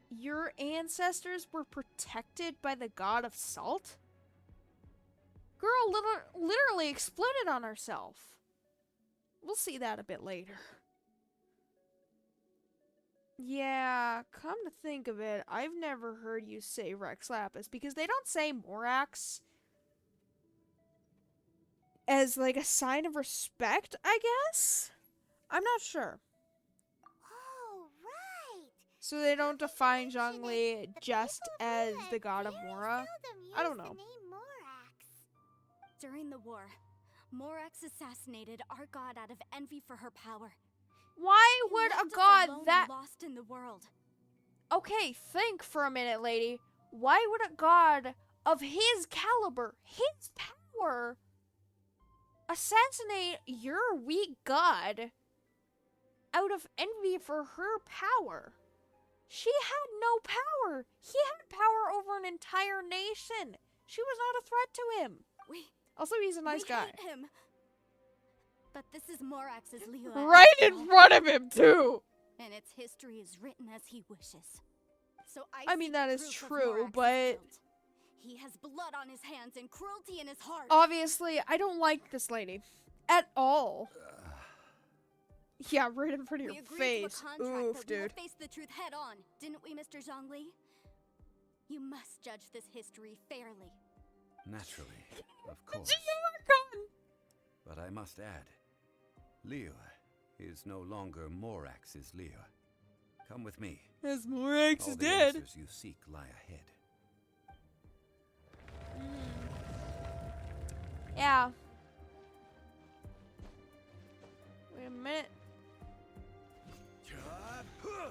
Your ancestors were protected by the god of salt? Girl literally exploded on herself. We'll see that a bit later. Yeah, come to think of it, I've never heard you say Rex Lapis because they don't say Morax as like a sign of respect, I guess? I'm not sure. Oh, right. So they don't define Zhongli just as the god of Mora? I don't know. During the war, Morax assassinated our god out of envy for her power. Why He would left a us god alone and that... lost in the world? Okay, think for a minute, lady. Why would a god of his caliber, his power, assassinate your weak god out of envy for her power? She had no power. He had power over an entire nation. She was not a threat to him. Also, he's a nice guy. Hate him. But this is Morax's Liyue. Right in front of him, too. And its history is written as he wishes. So I mean, that is proof of true, Morax's but... guilt. He has blood on his hands and cruelty in his heart. Obviously, I don't like this lady. At all. Yeah, right in front of We your agreed face. to a contract Oof, that we dude. would face the truth head on, didn't we, Mr. Zhongli? You must judge this history fairly. Naturally, of course. But I must add, Liyue is no longer Morax's Liyue. Come with me. As Morax All is the dead. answers you seek lie ahead. Yeah. Wait a minute.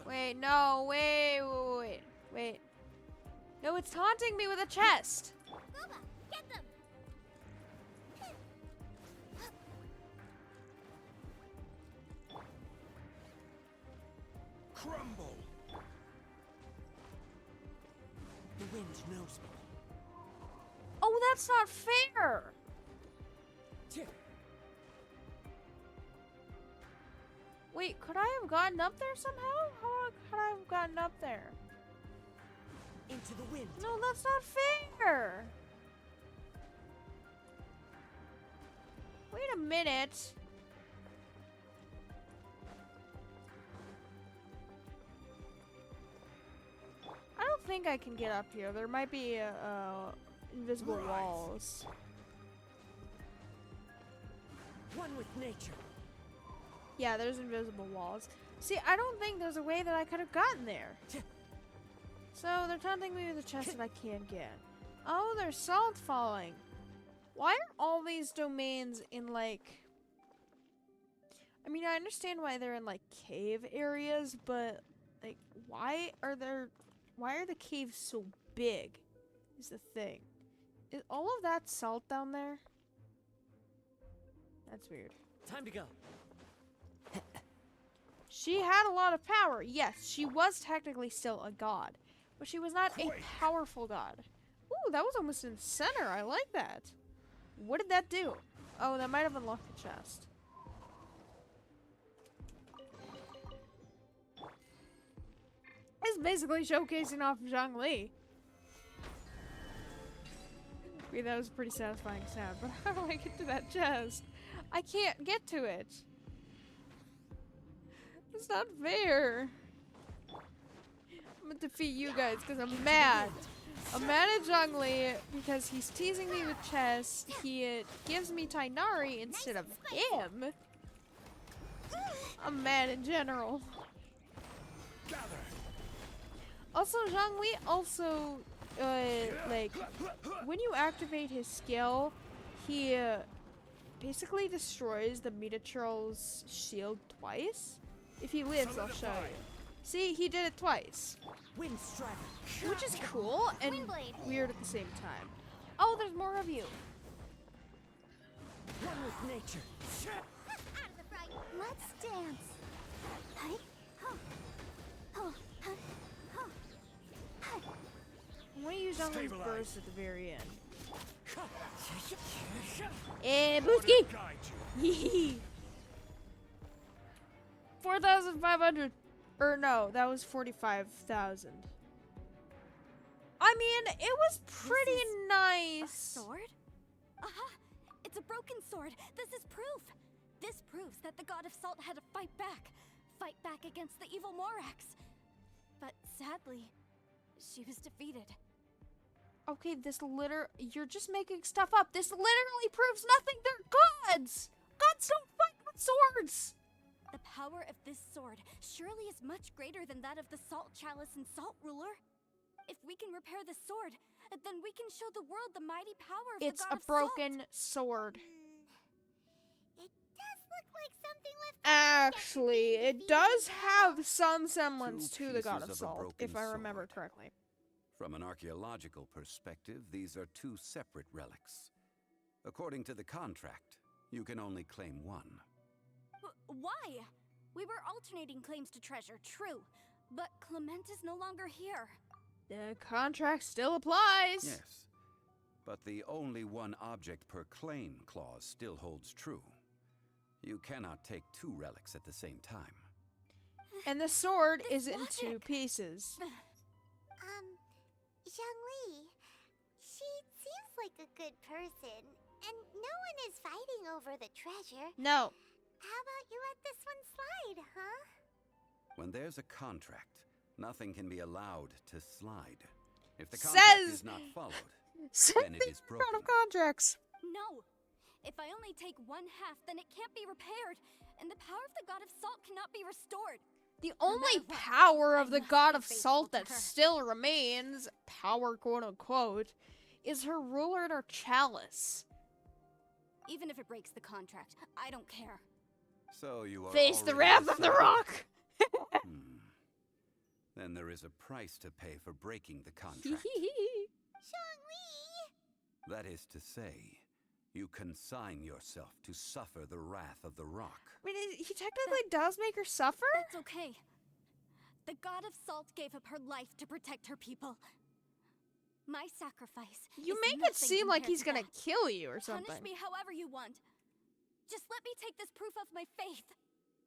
Wait, no, wait. No, it's taunting me with a chest. Booba, get them. Crumble! The wind knows me. Oh, that's not fair. Wait, could I have gotten up there somehow? How could I have gotten up there? Into the wind. No, that's not fair. Wait a minute. I don't think I can get up here. There might be invisible walls. One with nature. Yeah, there's invisible walls. See, I don't think there's a way that I could have gotten there. So they're taunting me with a chest that I can't get. Oh, there's salt falling. Why are all these domains in like... I mean, I understand why they're in like cave areas, but like why are the caves so big is the thing. Is all of that salt down there? That's weird. Time to go. She had a lot of power. Yes, she was technically still a god, but she was not a powerful god. Ooh, that was almost in the center. I like that. What did that do? Oh, that might have unlocked the chest. It's basically showcasing off Zhang Li. Okay, that was a pretty satisfying sound, but how do I get to that chest? I can't get to it. It's not fair. I'm gonna defeat you guys because I'm mad. I'm mad at Zhang Li because he's teasing me with chess. He gives me Tainari instead of him. I'm mad in general. Also, Zhang Li also, like, when you activate his skill, he basically destroys the Metatrol's shield twice. If he lives, I'll show you. See, he did it twice. Wind strider. Which is cool and weird at the same time. Oh, there's more of you. One with nature. Out of the fright. Let's dance. I'm gonna use Younglin's Stabilize. burst at the very end. Eh, Booski! 4,500. Or no, that was 45,000. I mean, it was pretty nice. Sword? Aha! It's a broken sword. This is proof. This proves that the God of Salt had to fight back against the evil Morax. But sadly, she was defeated. Okay, you're just making stuff up. This literally proves nothing. They're gods. Gods don't fight with swords. The power of this sword surely is much greater than that of the Salt Chalice and Salt Ruler. If we can repair the sword, then we can show the world the mighty power of It's the God a of broken sword. It does look like something left. Actually, it does have some semblance Two to the God pieces of of a Salt, broken if I remember sword. correctly. From an archaeological perspective, these are two separate relics. According to the contract, you can only claim one. Why? We were alternating claims to treasure, true. But Clement is no longer here. The contract still applies. Yes, but the only one object per claim clause still holds true. You cannot take two relics at the same time. And the sword This is in two logic. pieces. Zhongli, she seems like a good person, and no one is fighting over the treasure. No. How about you let this one slide, huh? When there's a contract, nothing can be allowed to slide. If the contract Says is not followed, Same then it thing is in broken. front of contracts. No. If I only take one half, then it can't be repaired, and the power of the God of Salt cannot be restored. The No only matter what, power of I the must God be of faithful Salt to that her. still remains, power quote unquote, is her ruler and her chalice. Even if it breaks the contract, I don't care. So you are Face the already wrath of the decided? rock. Then there is a price to pay for breaking the contract. Zhongli! That is to say, you consign yourself to suffer the wrath of the rock. I mean, he technically does make her suffer? That's okay. The God of Salt gave up her life to protect her people. My sacrifice. You is make it nothing seem like compared he's to gonna that. kill you or something. Punish me however you want. Just let me take this proof of my faith.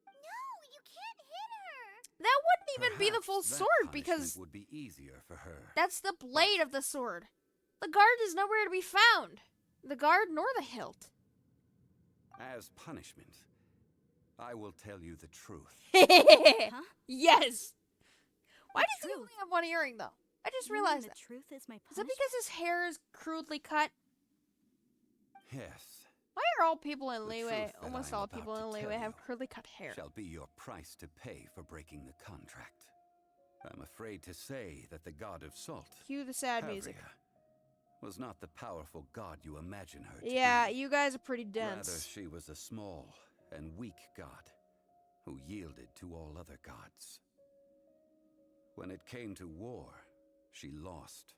No, you can't hit her! That wouldn't even be the Perhaps full that sword punishment because would be easier for her. that's the blade of the sword. The guard is nowhere to be found. The guard nor the hilt. As punishment, I will tell you the truth. Huh? Yes. Why The does he truth? only have one earring though? I just You mean realized the that. truth is my Is that punishment? because his hair is crudely cut? Yes, Why are all people in The Leeway, truth that almost I'm all about people to in tell Leeway have you crudely cut hair? shall be your price to pay for breaking the contract. I'm afraid to say that the God of Salt, Cue the sad music. Havria, was not the powerful god you imagine her to Yeah, be. you guys are pretty Rather, dense. she was a small and weak god who yielded to all other gods. When it came to war, she lost,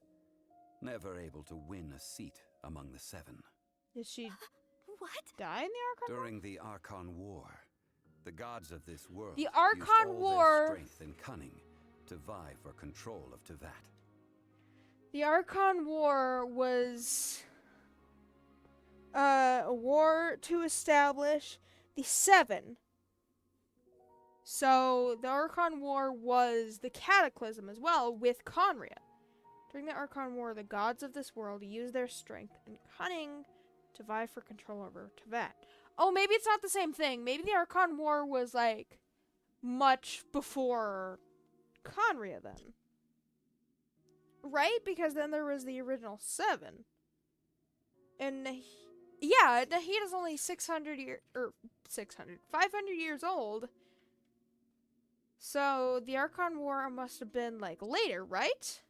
never able to win a seat among the seven. Did she What? die in the Archon War? During the Archon War, the gods of this world The used Archon all War- their strength and cunning to vie for control of Tevat. The Archon War was a war to establish the Seven. So the Archon War was the Cataclysm as well with Conria. During the Archon War, the gods of this world used their strength and cunning to vie for control over Tevat. Oh, maybe it's not the same thing. Maybe the Archon War was like much before Conria then. Right? Because then there was the original Seven. And yeah, Nahid is only 500 years old. So the Archon War must have been like later, right?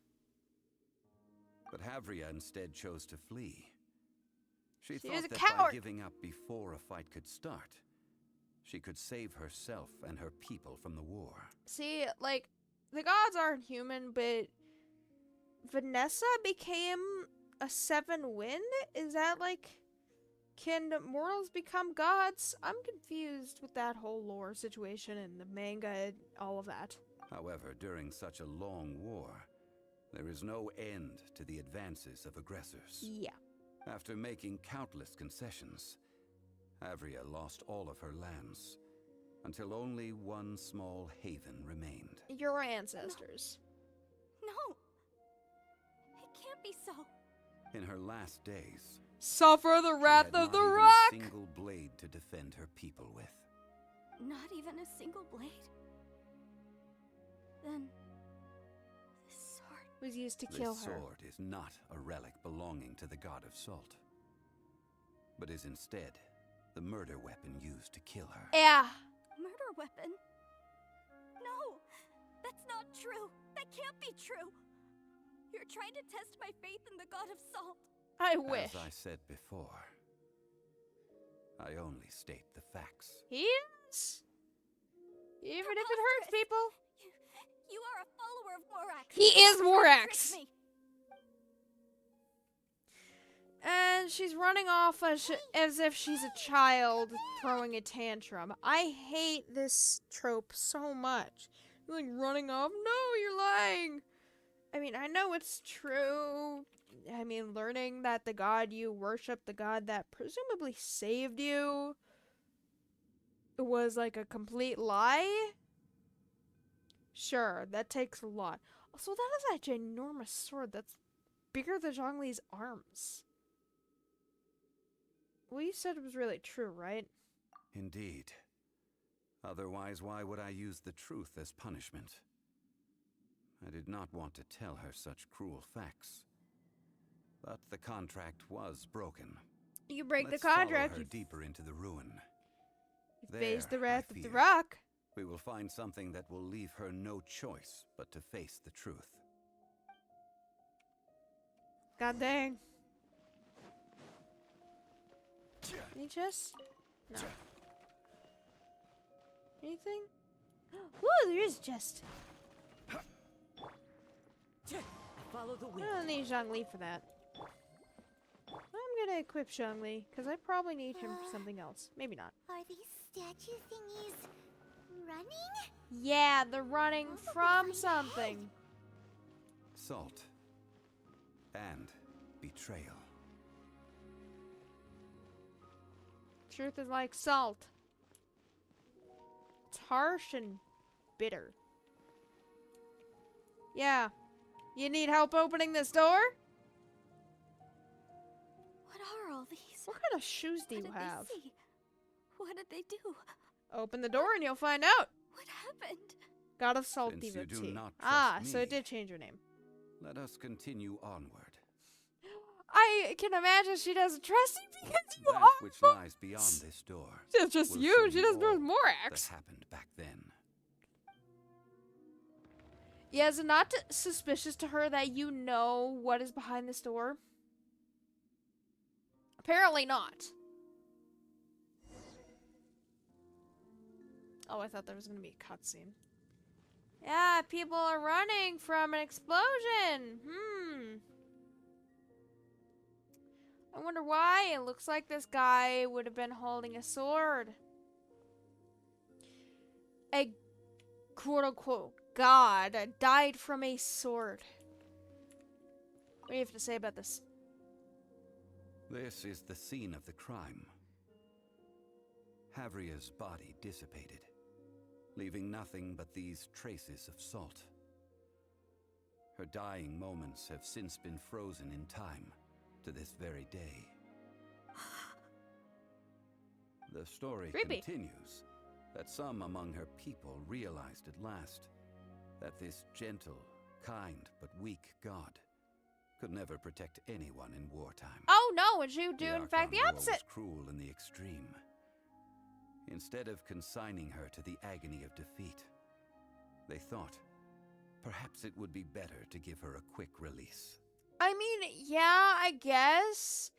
But Havria instead chose to flee. She She thought was a that coward. by giving up before a fight could start, she could save herself and her people from the war. See, like, the gods aren't human, but Vanessa became a Seven Wind? Is that, like, Can mortals become gods? I'm confused with that whole lore situation and the manga and all of that. However, during such a long war, there is no end to the advances of aggressors. Yeah. After making countless concessions, Avria lost all of her lands, until only one small haven remained. Your ancestors. No! It can't be so. In her last days, Suffer the she wrath had of not the even rock! a single blade to defend her people with. Not even a single blade? Then... this sword... Was used to kill This her. sword is not a relic belonging to the god of salt, but is instead the murder weapon used to kill her. Yeah. Murder weapon? No! That's not true! That can't be true! You're trying to test my faith in the god of salt! I wish. As I said before, I only state the facts. He is? Even if it hurts people. You are a follower of Morax! He is You're trying to Morax! trick me. And she's running off as if she's a child throwing a tantrum. I hate this trope so much. Like running off. No, you're lying. I mean, I know it's true. I mean, learning that the god you worship, the god that presumably saved you, was like a complete lie. Sure, that takes a lot. Also, that is a ginormous sword that's bigger than Zhongli's arms. Well, you said it was really true, right? Indeed. Otherwise, why would I use the truth as punishment? I did not want to tell her such cruel facts. But the contract was broken. You break Let's the contract. follow her You deeper into the ruin. face the There, wrath I of the fear, rock. we will find something that will leave her no choice but to face the truth. God dang. Any chests? No. Anything? Ooh, there is a chest. Follow the I wind. don't need Zhongli for that. I'm gonna equip Zhongli, because I probably need him for something else. Maybe not. Are these statue thingies running? Yeah, they're running Oh, from my something. Salt. And betrayal. Truth is like salt. It's harsh and bitter. Yeah. You need help opening this door? What are all these? What kind of shoes do What you did have? they see? What did they do? Open the door and you'll find out. What happened? God of Salt Since you do devotee. not Ah, trust so it me, did change her name. let us continue onward. I can imagine she doesn't trust you because you That are. which lies beyond this door. It's just will you. show She doesn't know all Morax. that happened back then. Yeah, is it not suspicious to her that you know what is behind this door? Apparently not. Oh, I thought there was going to be a cutscene. Yeah, people are running from an explosion. I wonder why. It looks like this guy would have been holding a sword. A quote-unquote god died from a sword. What do you have to say about this? This is the scene of the crime. Havria's body dissipated, leaving nothing but these traces of salt. Her dying moments have since been frozen in time to this very day. The story Creepy. continues that some among her people realized at last that this gentle, kind, but weak god could never protect anyone in wartime. Oh no, and you do The in fact the Archon War opposite. was cruel in the extreme. Instead of consigning her to the agony of defeat, they thought perhaps it would be better to give her a quick release. I mean, yeah, I guess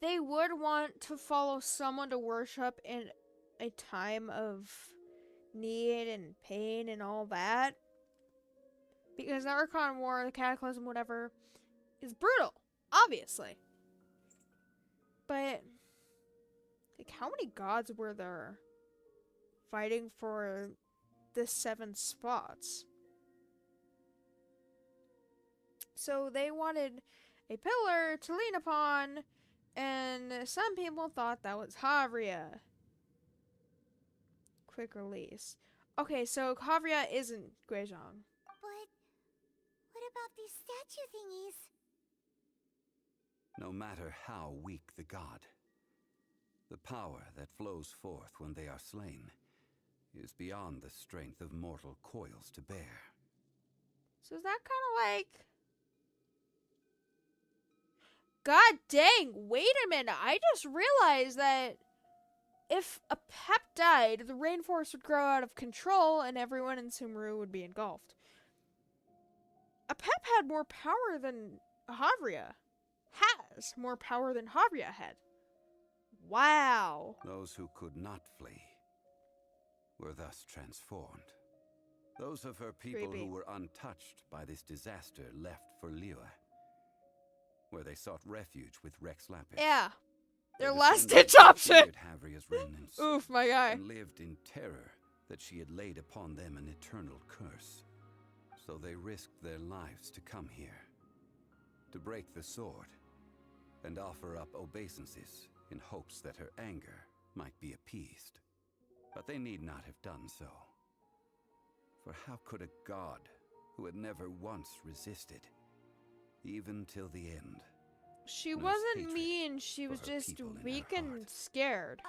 they would want to follow someone to worship in a time of need and pain and all that. Because the Archon War, the Cataclysm, whatever, is brutal, obviously. But Like, how many gods were there fighting for the 7 spots? So they wanted a pillar to lean upon, and some people thought that was Havria. Quick release. Okay, so Havria isn't Guizhong. But what about these statue thingies? No matter how weak the god, the power that flows forth when they are slain is beyond the strength of mortal coils to bear. So is that kind of like... God dang, wait a minute. I just realized that if a pep died, the rainforest would grow out of control and everyone in Sumeru would be engulfed. A pep had more power than Havria. Has more power than Havria had. Wow. Those who could not flee were thus transformed. Those of her people Creepy. who were untouched by this disaster left for Liyue, where they sought refuge with Rex Lapis. Yeah. Their Their last descendants ditch option. feared Havria's remnants. Oof, my guy. And lived in terror that she had laid upon them an eternal curse. So they risked their lives to come here, to break the sword, and offer up obeisances in hopes that her anger might be appeased. But they need not have done so. For how could a god who had never once resisted, even till the end? She nurse wasn't hatred mean, she for was her just people in her weak heart. and scared.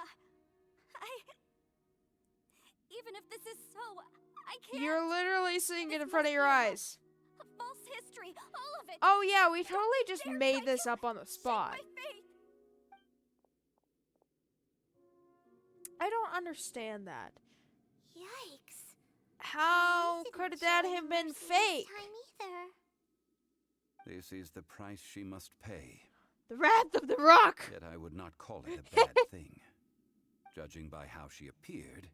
Even if this is so, I can't. You're literally seeing it This in front of must your be a eyes. false history, all of it. Oh yeah, we totally just They're made trying this to up on the shake spot. my faith. I don't understand that. Yikes. How Didn't could show that any have been mercy this fake? time either. This is the price she must pay. The wrath of the rock! Yet I would not call it a bad thing. Judging by how she appeared,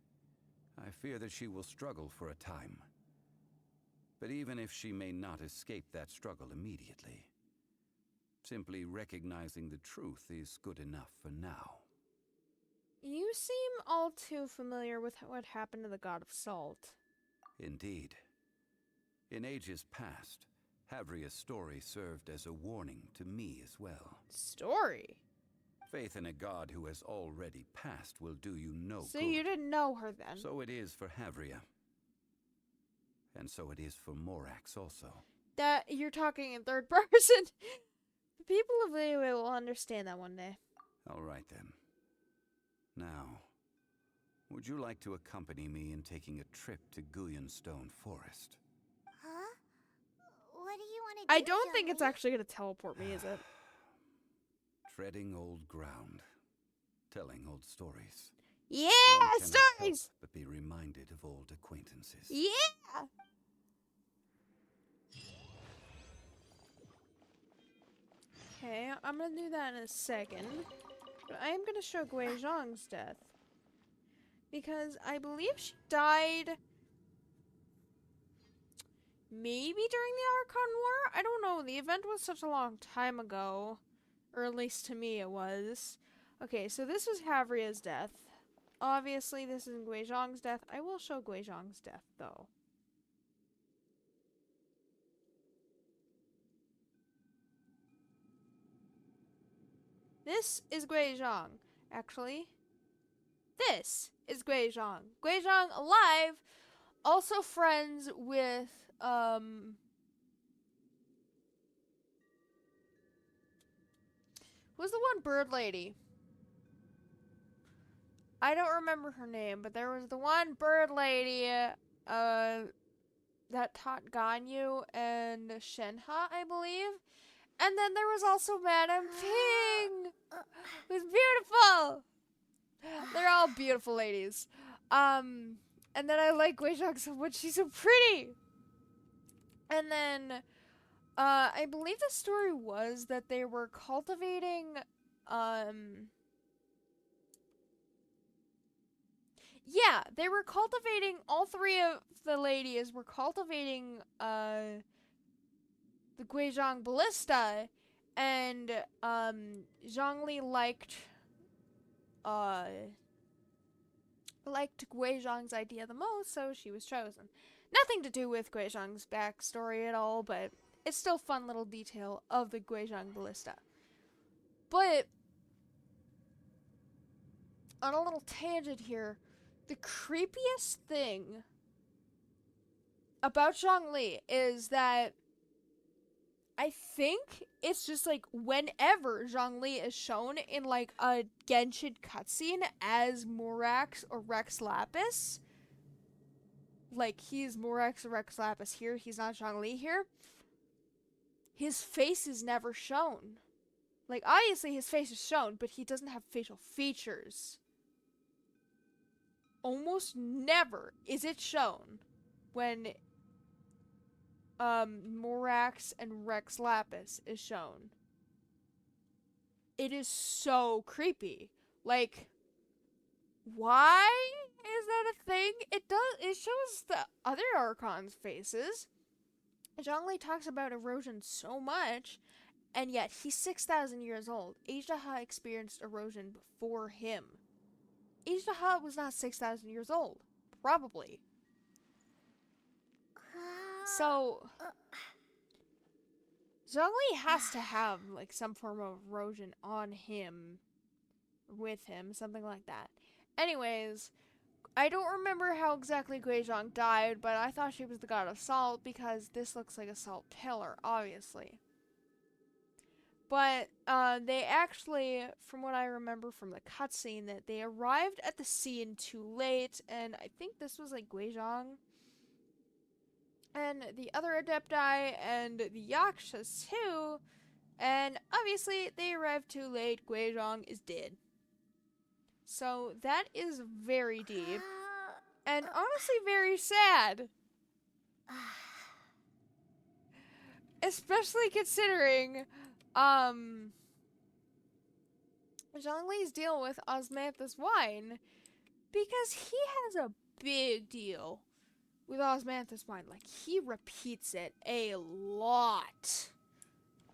I fear that she will struggle for a time. But even if she may not escape that struggle immediately, simply recognizing the truth is good enough for now. You seem all too familiar with what happened to the god of salt. Indeed. In ages past, Havria's story served as a warning to me as well. Story? Faith in a god who has already passed will do you no So good. you didn't know her then? So it is for Havria. And so it is for Morax also. That you're talking in third person. The people of Liyue will understand that one day. All right then. Now, would you like to accompany me in taking a trip to Guyonstone Forest? Huh? What do you want to do? I don't think it's Joey? actually gonna teleport me, is it? Treading old ground, telling old stories. Yeah, One cannot stories! help but be reminded of old acquaintances. Yeah! Okay, I'm gonna do that in a second. But I am gonna show Gui Zhang's death. Because I believe she died maybe during the Archon War? I don't know, the event was such a long time ago. Or at least to me it was. Okay, so this was Havria's death. Obviously this is Gui Zhang's death. I will show Gui Zhang's death though. This is Gui Zhang, actually. This is Gui Zhang. Gui Zhang alive, also friends with, who's the one bird lady? I don't remember her name, but there was the one bird lady, that taught Ganyu and Shenhe, I believe. And then there was also Madame Ping, who's beautiful. They're all beautiful ladies. And then I like Gui Zhang so much. She's so pretty. And then, I believe the story was that they were cultivating, yeah, they were cultivating, all three of the ladies were cultivating, the Gui Zhang Ballista, and Zhongli liked liked Guizhong's idea the most, so she was chosen. Nothing to do with Guizhong's backstory at all, but it's still a fun little detail of the Guizhong ballista. But on a little tangent here, the creepiest thing about Zhongli is that I think it's just like whenever Zhongli is shown in like a Genshin cutscene as Morax or Rex Lapis, like he's Morax or Rex Lapis here, he's not Zhongli here, his face is never shown. Like obviously his face is shown, but he doesn't have facial features. Almost never is it shown when Morax and Rex Lapis is shown. It is so creepy. Like, why is that a thing? It shows the other Archon's faces. Zhongli talks about erosion so much, and yet he's 6,000 years old. Ageha experienced erosion before him. Ageha was not 6,000 years old. Probably. So, Zhongli has to have, like, some form of erosion on him, with him, something like that. Anyways, I don't remember how exactly Guizhong died, but I thought she was the god of salt, because this looks like a salt pillar, obviously. But, they actually, from what I remember from the cutscene, that they arrived at the scene too late, and I think this was, like, Guizhong and the other Adepti, and the Yakshas too, and obviously they arrived too late. Guizhong is dead. So that is very deep, and honestly very sad. Especially considering, Zhongli's deal with Osmanthus Wine, because he has a big deal with Osmanthus Wine. Like, he repeats it a lot.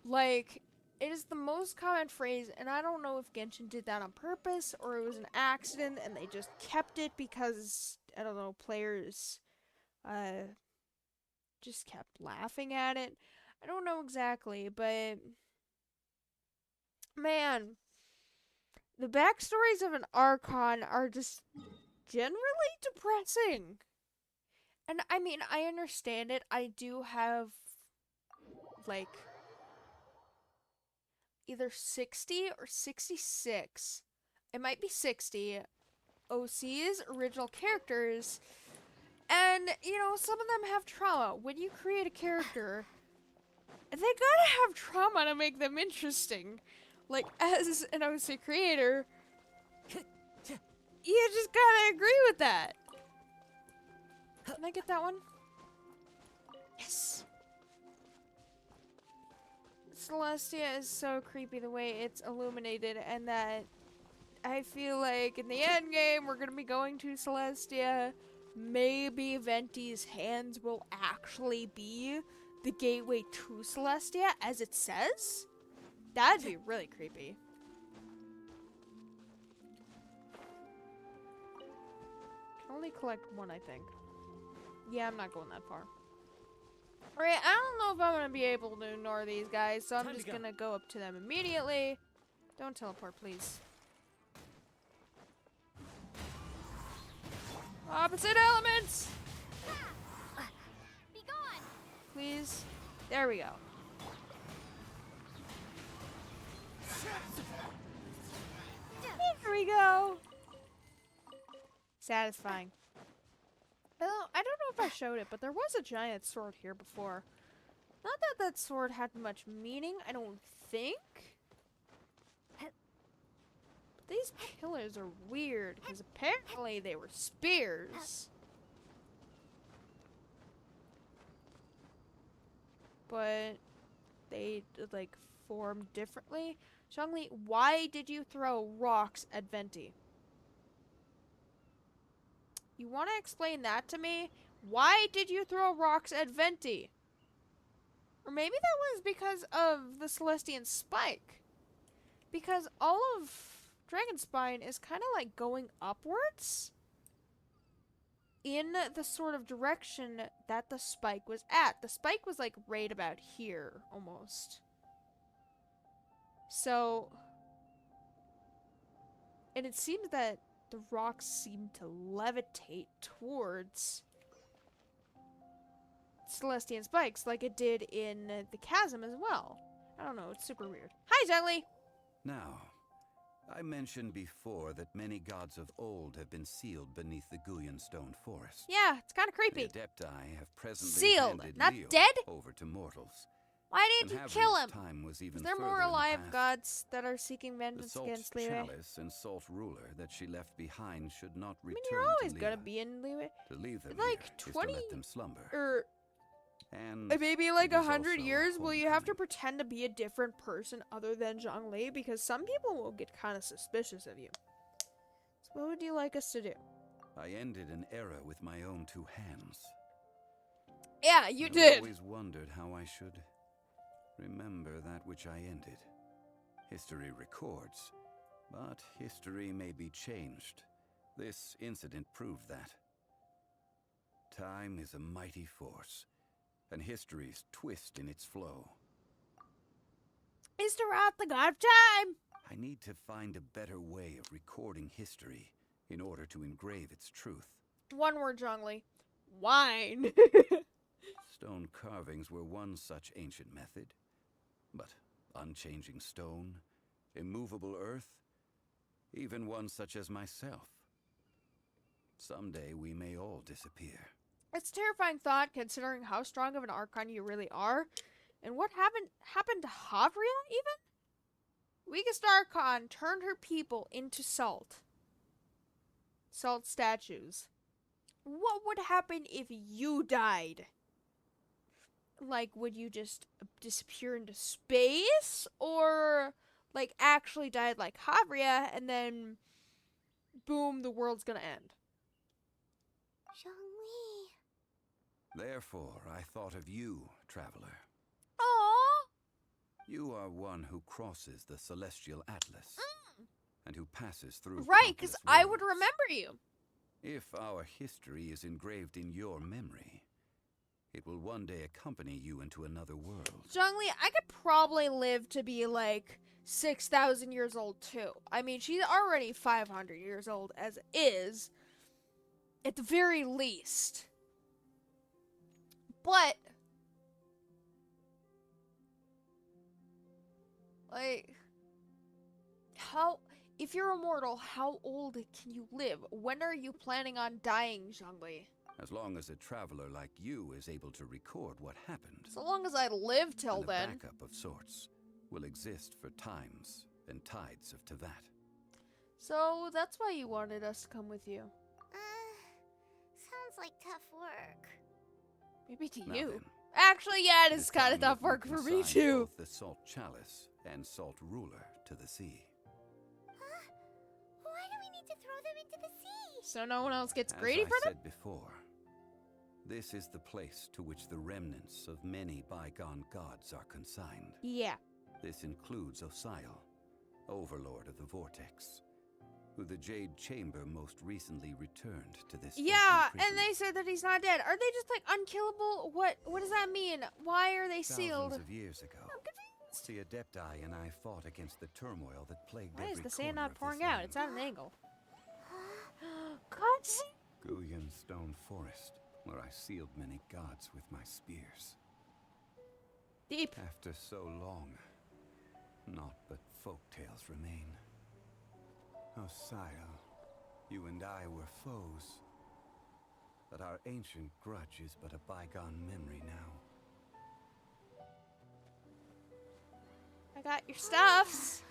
Like, it is the most common phrase, and I don't know if Genshin did that on purpose, or it was an accident, and they just kept it because, I don't know, players, just kept laughing at it. I don't know exactly, but, man, the backstories of an Archon are just generally depressing. And, I mean, I understand it. I do have, like, either 60 or 66. It might be 60 OCs, original characters. And, you know, some of them have trauma. When you create a character, they gotta have trauma to make them interesting. Like, as an OC creator, you just gotta agree with that. Can I get that one? Yes. Celestia is so creepy the way it's illuminated, and that I feel like in the end game we're gonna be going to Celestia. Maybe Venti's hands will actually be the gateway to Celestia, as it says. That'd be really creepy. Can only collect one, I think. Yeah, I'm not going that far. Alright, I don't know if I'm gonna be able to ignore these guys, so I'm just gonna go up to them immediately. Don't teleport, please. Opposite elements! Be gone! Please. There we go. There we go. Satisfying. Well, I don't know if I showed it, but there was a giant sword here before. Not that that sword had much meaning, I don't think. But these pillars are weird, because apparently they were spears. But they, like, formed differently. Zhongli, why did you throw rocks at Venti? You want to explain that to me? Why did you throw rocks at Venti? Or maybe that was because of the Celestian spike. Because all of dragon spine is kind of like going upwards in the sort of direction that the spike was at. The spike was like right about here, almost. So, and it seems that the rocks seem to levitate towards Celestian spikes like it did in the chasm as well. I don't know, it's super weird. Hi, Zhengli! Now, I mentioned before that many gods of old have been sealed beneath the Guyan stone forest. Yeah, it's kind of creepy. The Adepti have presently Sealed, handed not Leo dead? over to mortals. Why did And you kill Havria's him? time was even Is there further more in the alive past. gods that are seeking The vengeance Salt's against Liyue? chalice and Salt ruler that she left behind should not I return mean, you're always to gonna Liyue. be in Liyue. To leave them Like here 20 is to let them slumber. or And maybe like it is 100 also years, will you have to homecoming. pretend to be a different person other than Zhongli? Because some people will get kind of suspicious of you. So what would you like us to do? I ended an era with my own two hands. Yeah, you I've did. always wondered how I should remember that which I ended. History records, but history may be changed. This incident proved that. Time is a mighty force, and history's twist in its flow. Is throughout the god of time. I need to find a better way of recording history in order to engrave its truth. One word, Zhongli. Wine. Stone carvings were one such ancient method, but unchanging stone, immovable earth, even one such as myself. Someday we may all disappear. It's a terrifying thought, considering how strong of an Archon you really are. And what happened to Havria, even? Weakest Archon turned her people into salt. Salt statues. What would happen if you died? Like, would you just disappear into space? Or, like, actually died like Havria, and then, boom, the world's gonna end? Zhongli. Therefore, I thought of you, traveler. Aww! You are one who crosses the celestial atlas, and who passes through Right, because countless I would worlds. remember you. If our history is engraved in your memory, it will one day accompany you into another world. Zhongli, I could probably live to be like 6,000 years old too. I mean, she's already 500 years old as is, at the very least. But, like, if you're immortal, how old can you live? When are you planning on dying, Zhongli? As long as a traveler like you is able to record what happened. So long as I live till and a then. backup of sorts will exist for times and tides of Tevat. So that's why you wanted us to come with you. Sounds like tough work. Maybe to Now you. then, Actually, yeah, it it is is kind of time tough that we work for me consign too. both the Salt Chalice and Salt Ruler to the sea. Huh? Why do we need to throw them into the sea? So no one else gets As greedy I for them? said before, this is the place to which the remnants of many bygone gods are consigned. Yeah. This includes Osial, Overlord of the Vortex, who the Jade Chamber most recently returned to this Yeah, ancient prison. and they said that he's not dead. Are they just like unkillable? What does that mean? Why are they sealed? Thousands of years ago, the Adepti and I fought against the turmoil that plagued Why is every the sand corner not of this pouring out? land. It's at an angle. Cutscene. Guyan Stone Forest, where I sealed many gods with my spears. Deep. After so long, naught but folk tales remain. Osial, you and I were foes, but our ancient grudge is but a bygone memory now. I got your stuffs.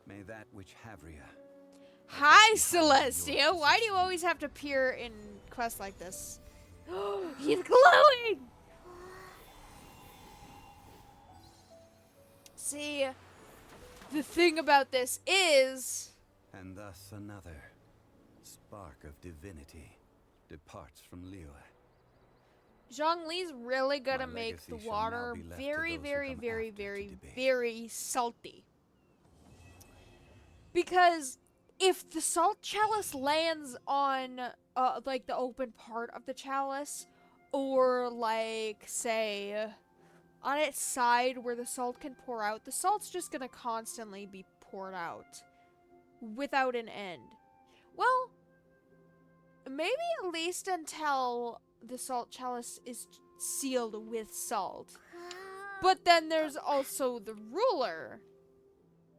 May that which Havria. Hi, Celestia. Why do you always have to appear in quests like this? He's glowing! See, the thing about this is... And thus another spark of divinity departs from Liyue. Zhongli's really gonna My make the legacy shall now water be left to very, those who very, come very, after to very, debate. very salty. Because if the salt chalice lands on, like, the open part of the chalice, or, like, say, on its side where the salt can pour out, the salt's just gonna constantly be poured out without an end. Well, maybe at least until the salt chalice is sealed with salt. But then there's also the ruler.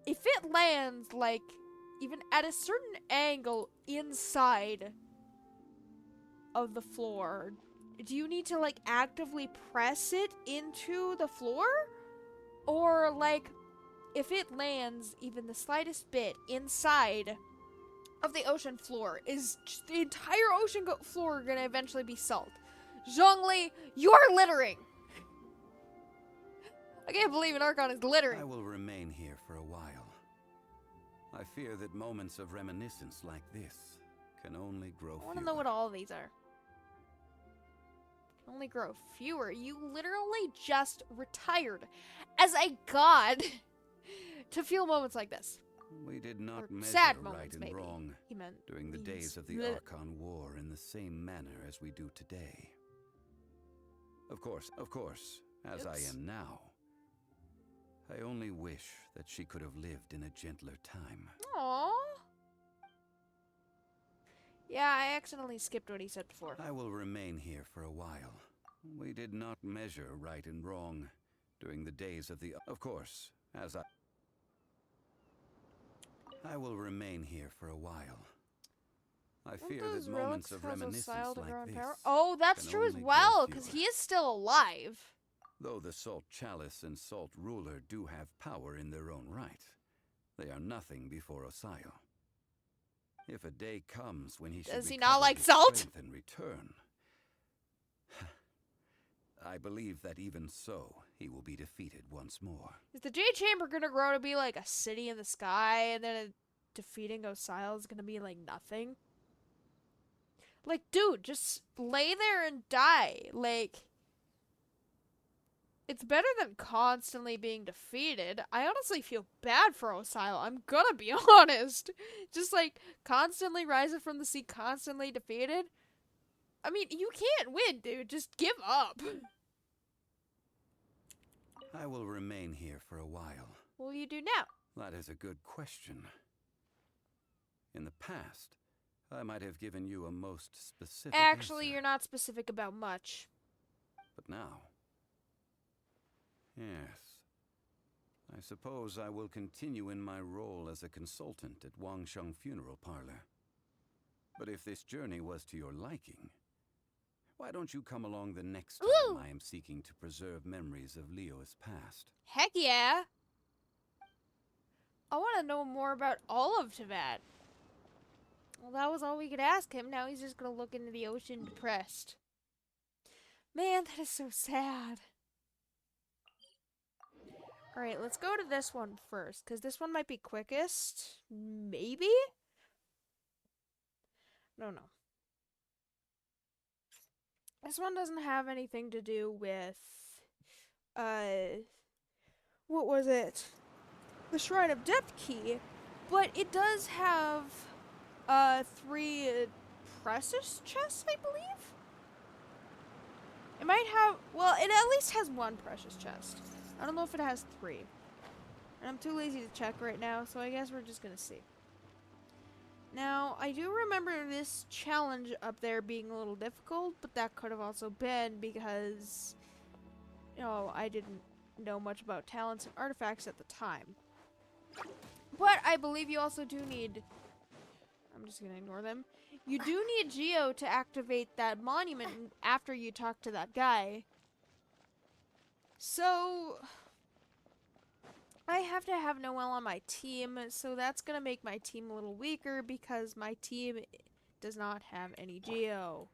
If it lands, like, even at a certain angle inside of the floor, do you need to, like, actively press it into the floor? Or, like, if it lands even the slightest bit inside of the ocean floor, is just the entire ocean floor gonna eventually be salt? Zhongli, you're littering! I can't believe an Archon is littering. I will remain here for a while. I fear that moments of reminiscence like this can only grow I want to know what all of these are. Can only grow fewer. You literally just retired as a god to feel moments like this. We did not measure sad right moments, and maybe. wrong He meant during the days of the Archon War in the same manner as we do today. Of course, as I am now. I only wish that she could have lived in a gentler time. Aww. Yeah, I accidentally skipped what he said before. I will remain here for a while. We did not measure right and wrong during the days of the... Of course, as I will remain here for a while. I fear that moments of reminiscence like this... Oh, that's true as well, because he is still alive. Though the Salt Chalice and Salt Ruler do have power in their own right, they are nothing before Osio. If a day comes when he should Does he not like his salt? strength and return, I believe that even so, he will be defeated once more. Is the Jade Chamber gonna grow to be like a city in the sky, and then defeating Osile is gonna be like nothing? Like, dude, just lay there and die. Like, it's better than constantly being defeated. I honestly feel bad for Osile. I'm gonna be honest. Just like constantly rising from the sea, constantly defeated. I mean, you can't win, dude. Just give up. I will remain here for a while. What will you do now? That is a good question. In the past, I might have given you a most specific Actually, answer. you're not specific about much. But now... Yes. I suppose I will continue in my role as a consultant at Wangsheng Funeral Parlor. But if this journey was to your liking, why don't you come along the next time I am seeking to preserve memories of Leo's past? Heck yeah! I want to know more about all of Teyvat. Well, that was all we could ask him. Now he's just gonna look into the ocean depressed. Man, that is so sad. Alright, let's go to this one first, because this one might be quickest. Maybe? No. This one doesn't have anything to do with, what was it? The Shrine of Depth Key, but it does have, 3 precious chests, I believe? It might have, well, it at least has 1 precious chest. I don't know if it has 3. And I'm too lazy to check right now, so I guess we're just gonna see. Now, I do remember this challenge up there being a little difficult, but that could have also been because, you know, I didn't know much about talents and artifacts at the time. But I believe you also do need... I'm just gonna ignore them. You do need Geo to activate that monument after you talk to that guy. So, I have to have Noelle on my team, so that's gonna make my team a little weaker because my team does not have any Geo.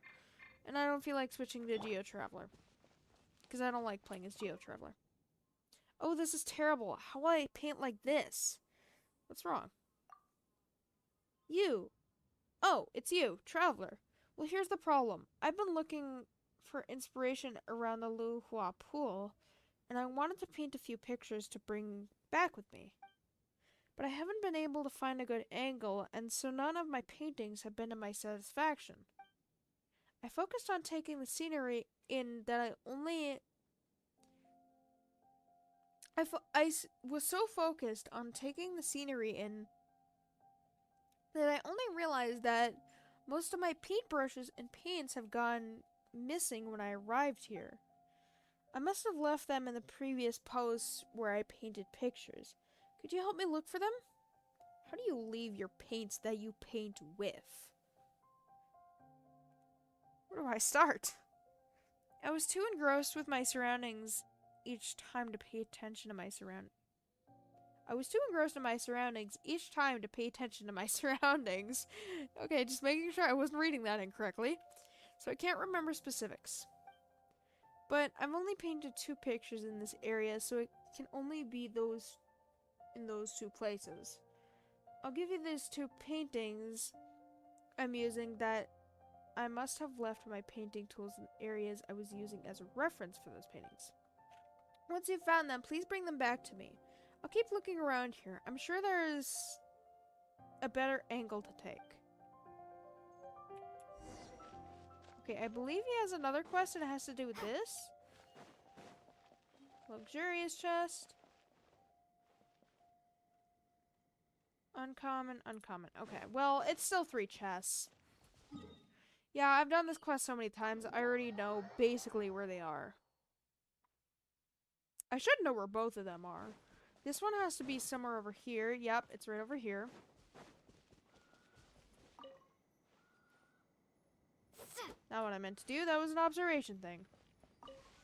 And I don't feel like switching to Geo Traveler. Because I don't like playing as Geo Traveler. Oh, this is terrible. How will I paint like this? What's wrong? You. Oh, it's you, Traveler. Well, here's the problem. I've been looking for inspiration around the Lu Hua pool, and I wanted to paint a few pictures to bring back with me. but I haven't been able to find a good angle, and so none of my paintings have been to my satisfaction. I focused on taking the scenery in that was so focused on taking the scenery in that I only realized that most of my paintbrushes and paints have gone missing when I arrived here. I must have left them in the previous posts where I painted pictures. Could you help me look for them? How do you leave your paints that you paint with? Where do I start? I was too engrossed with my surroundings each time to pay attention to my surroundings. Okay, just making sure I wasn't reading that incorrectly. So I can't remember specifics. But I've only painted 2 pictures in this area, so it can only be those in those 2 places. I'll give you these 2 paintings I'm using that I must have left my painting tools in areas I was using as a reference for those paintings. Once you've found them, please bring them back to me. I'll keep looking around here. I'm sure there's a better angle to take. Okay, I believe he has another quest and it has to do with this. Luxurious chest. Uncommon, uncommon. Okay, well, it's still 3 chests. Yeah, I've done this quest so many times, I already know basically where they are. I should know where both of them are. This one has to be somewhere over here. Yep, it's right over here. Not what I meant to do, that was an observation thing.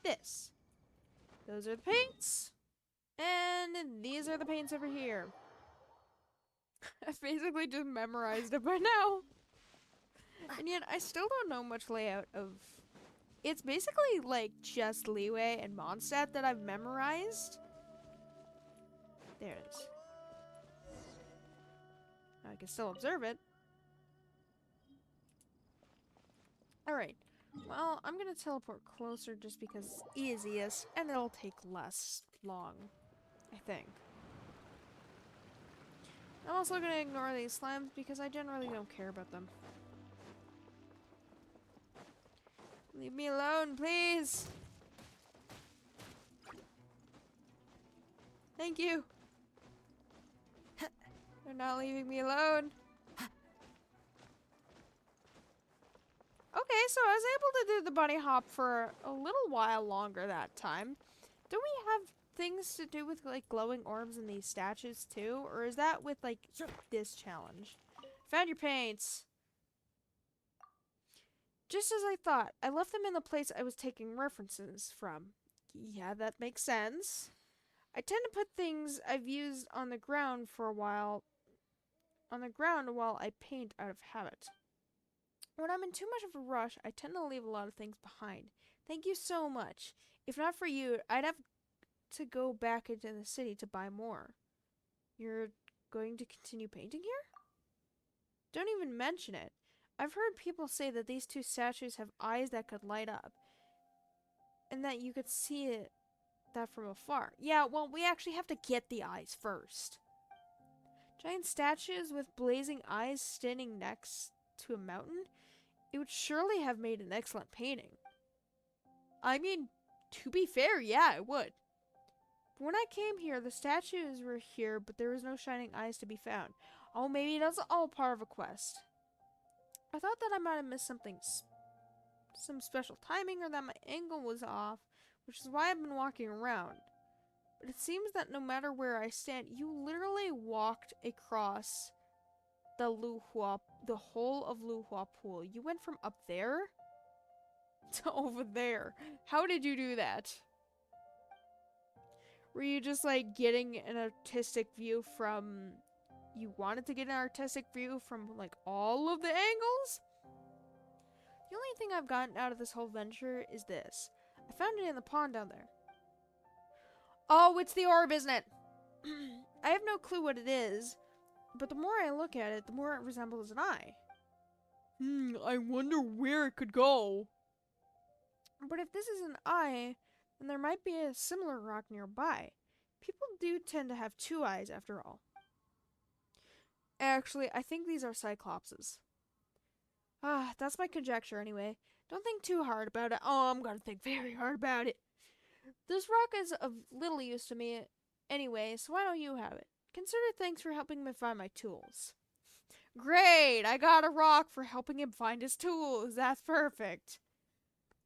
This. Those are the paints. And these are the paints over here. I've basically just memorized it by now. And yet, I still don't know much layout of... It's basically, like, just Leeway and Mondstadt that I've memorized. There it is. I can still observe it. Alright. Well, I'm gonna teleport closer just because it's easiest, and it'll take less long, I think. I'm also gonna ignore these slimes because I generally don't care about them. Leave me alone, please! Thank you! They're not leaving me alone. Okay, so I was able to do the bunny hop for a little while longer that time. Don't we have things to do with, like, glowing orbs in these statues, too? Or is that with, like, this challenge? Found your paints. Just as I thought, I left them in the place I was taking references from. Yeah, that makes sense. I tend to put things I've used on the ground while I paint out of habit. When I'm in too much of a rush, I tend to leave a lot of things behind. Thank you so much. If not for you, I'd have to go back into the city to buy more. You're going to continue painting here? Don't even mention it. I've heard people say that these 2 statues have eyes that could light up. And that you could see that from afar. Yeah, well, we actually have to get the eyes first. Giant statues with blazing eyes standing next to a mountain? It would surely have made an excellent painting. I mean, to be fair, yeah, it would. But when I came here, the statues were here, but there was no shining eyes to be found. Oh, maybe that's all part of a quest. I thought that I might have missed something, some special timing, or that my angle was off, which is why I've been walking around. But it seems that no matter where I stand, you literally walked across the whole of Luhua Pool. You went from up there to over there. How did you do that? Were you just, like, getting an artistic view from... You wanted to get an artistic view from, like, all of the angles? The only thing I've gotten out of this whole venture is this. I found it in the pond down there. Oh, it's the orb, isn't it? I have no clue what it is, but the more I look at it, the more it resembles an eye. I wonder where it could go. But if this is an eye, then there might be a similar rock nearby. People do tend to have 2 eyes, after all. actually, I think these are Cyclopses. That's my conjecture anyway. Don't think too hard about it. Oh, I'm gonna think very hard about it. This rock is of little use to me anyway, so why don't you have it? Consider thanks for helping me find my tools. Great! I got a rock for helping him find his tools. That's perfect.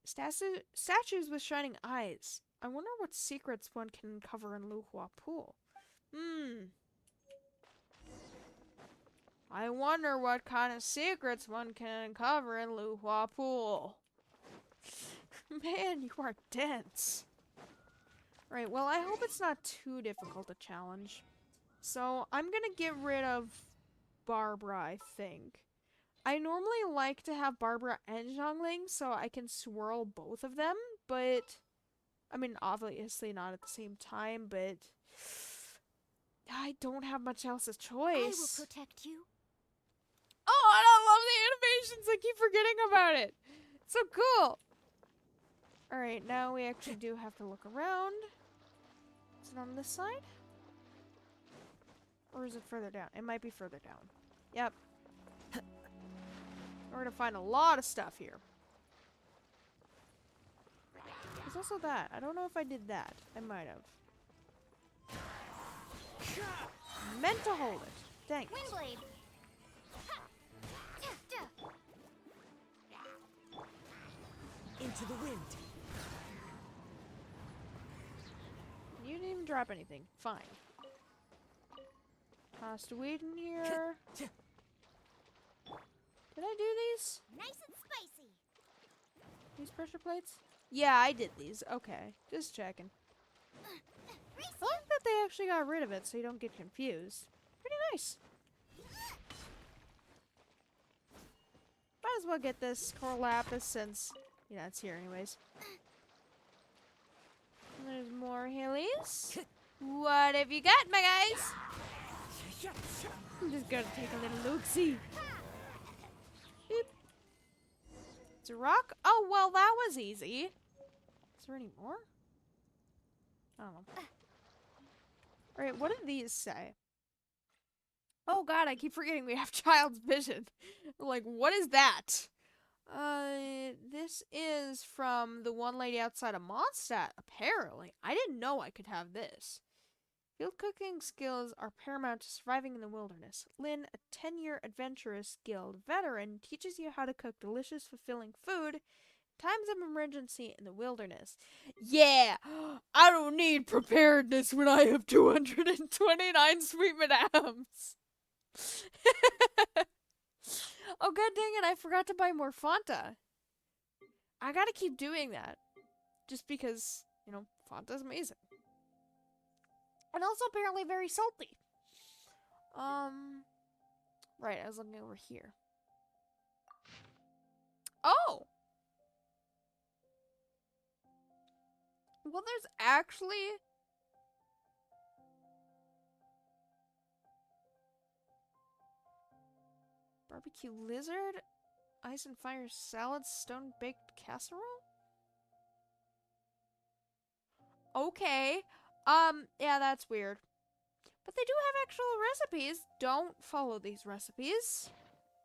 Statues with shining eyes. I wonder what secrets one can uncover in Luhua Pool. I wonder what kind of secrets one can uncover in Luhua Pool. Man, you are dense. Right, well, I hope it's not too difficult a challenge. So, I'm gonna get rid of Barbara, I think. I normally like to have Barbara and Zhongling so I can swirl both of them, but... I mean, obviously not at the same time, but... I don't have much else of choice. I will protect you. Oh, I love the animations! I keep forgetting about it! It's so cool! Alright, now we actually do have to look around. Is it on this side? Or is it further down? It might be further down. Yep. We're gonna find a lot of stuff here. There's also that. I don't know if I did that. I might have. Meant to hold it. Thanks. Windblade. Into the wind. You didn't even drop anything. Fine. Tossed weed in here. Did I do these? Nice and spicy. These pressure plates? Yeah, I did these. Okay. Just checking. I like that they actually got rid of it so you don't get confused. Pretty nice. Might as well get this Coral Lapis since, you know, it's here anyways. And there's more Hillies. What have you got, my guys? I'm just gonna take a little look-see. Beep. It's a rock? Oh, well, that was easy. Is there any more? I don't know. Alright, what did these say? Oh god, I keep forgetting we have child's vision. Like, what is that? This is from the one lady outside of Mondstadt, apparently. I didn't know I could have this. Field cooking skills are paramount to surviving in the wilderness. Lynn, a 10-year adventurous guild veteran, teaches you how to cook delicious, fulfilling food in times of emergency in the wilderness. Yeah! I don't need preparedness when I have 229 sweet madams. Oh god dang it, I forgot to buy more Fanta. I gotta keep doing that. Just because, you know, Fanta's amazing. And also apparently very salty. Right, I was looking over here. Oh! Well, there's actually... Barbecue lizard? Ice and fire salad? Stone-baked casserole? Okay. Yeah, that's weird. But they do have actual recipes. Don't follow these recipes.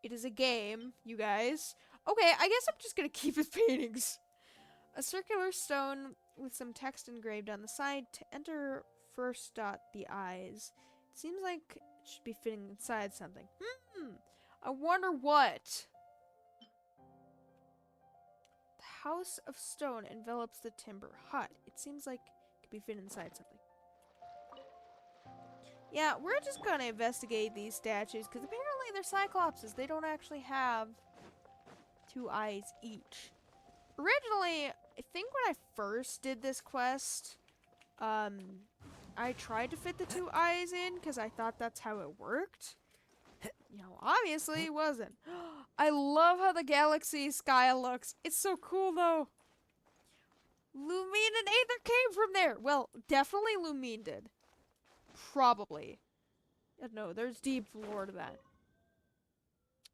It is a game, you guys. Okay, I guess I'm just gonna keep his paintings. A circular stone with some text engraved on the side. To enter, first dot the eyes. It seems like it should be fitting inside something. I wonder what. The house of stone envelops the timber hut. It seems like it could be fit inside something. Yeah, we're just gonna investigate these statues because apparently they're cyclopses. They don't actually have 2 eyes each. Originally, I think when I first did this quest, I tried to fit the 2 eyes in because I thought that's how it worked. You know, obviously it wasn't. I love how the galaxy sky looks. It's so cool though. Lumine and Aether came from there. Well, definitely Lumine did. Probably. No, there's deep lore to that.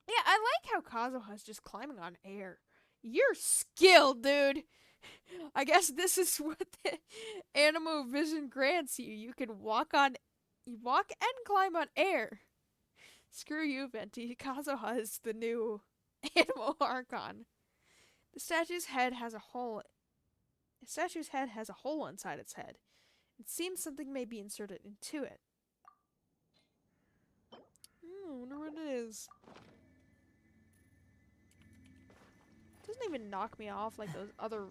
Yeah, I like how Kazuha's just climbing on air. You're skilled, dude. I guess this is what the Animo Vision grants you. You can walk and climb on air. Screw you, Venti. Kazuha is the new animal Archon. The statue's head has a hole. The statue's head has a hole inside its head. It seems something may be inserted into it. I wonder what it is. Doesn't even knock me off like those other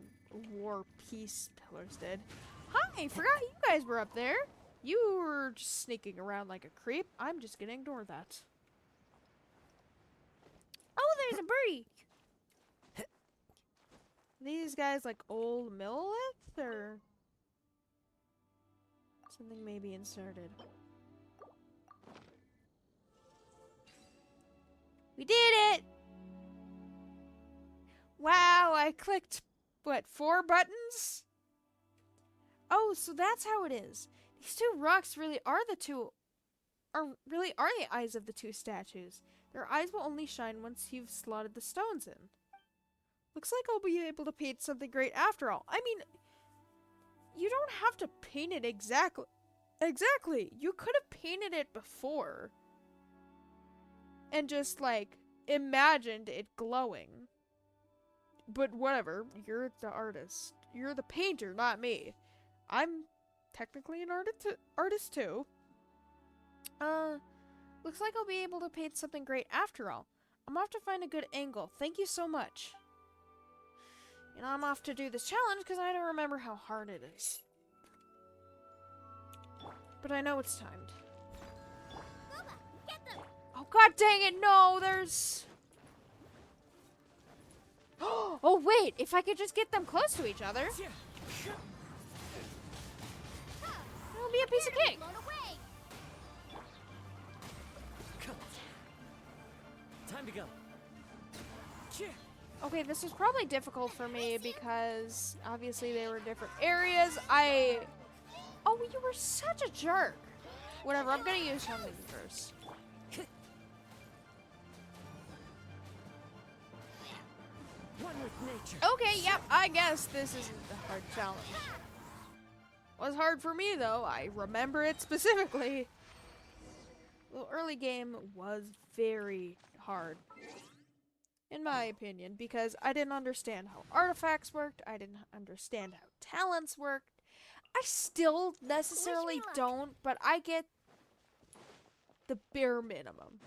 war peace pillars did. Hi, forgot you guys were up there. You were just sneaking around like a creep. I'm just gonna ignore that. Oh, there's a birdie. These guys like old Millith or something may be inserted. We did it! Wow, I clicked, what, 4 buttons? Oh, so that's how it is. These two rocks really are the eyes of the two statues. Their eyes will only shine once you've slotted the stones in. Looks like I'll be able to paint something great after all. I mean, you don't have to paint it exactly. Exactly. You could have painted it before. And just, like, imagined it glowing. But whatever. You're the artist. You're the painter, not me. I'm technically an artist too. Looks like I'll be able to paint something great after all. I'm off to find a good angle. Thank you so much. And I'm off to do this challenge because I don't remember how hard it is. But I know it's timed. Oh, god dang it, no, there's... Oh, wait, if I could just get them close to each other. It'll be a piece of cake. Time to go. Okay, this was probably difficult for me because obviously they were different areas. Oh, you were such a jerk. Whatever, I'm gonna use something first. One with nature. Okay, yep, I guess this isn't a hard challenge. Was hard for me though, I remember it specifically. The early game was very hard. In my opinion, because I didn't understand how artifacts worked, I didn't understand how talents worked. I still necessarily don't, but I get the bare minimum.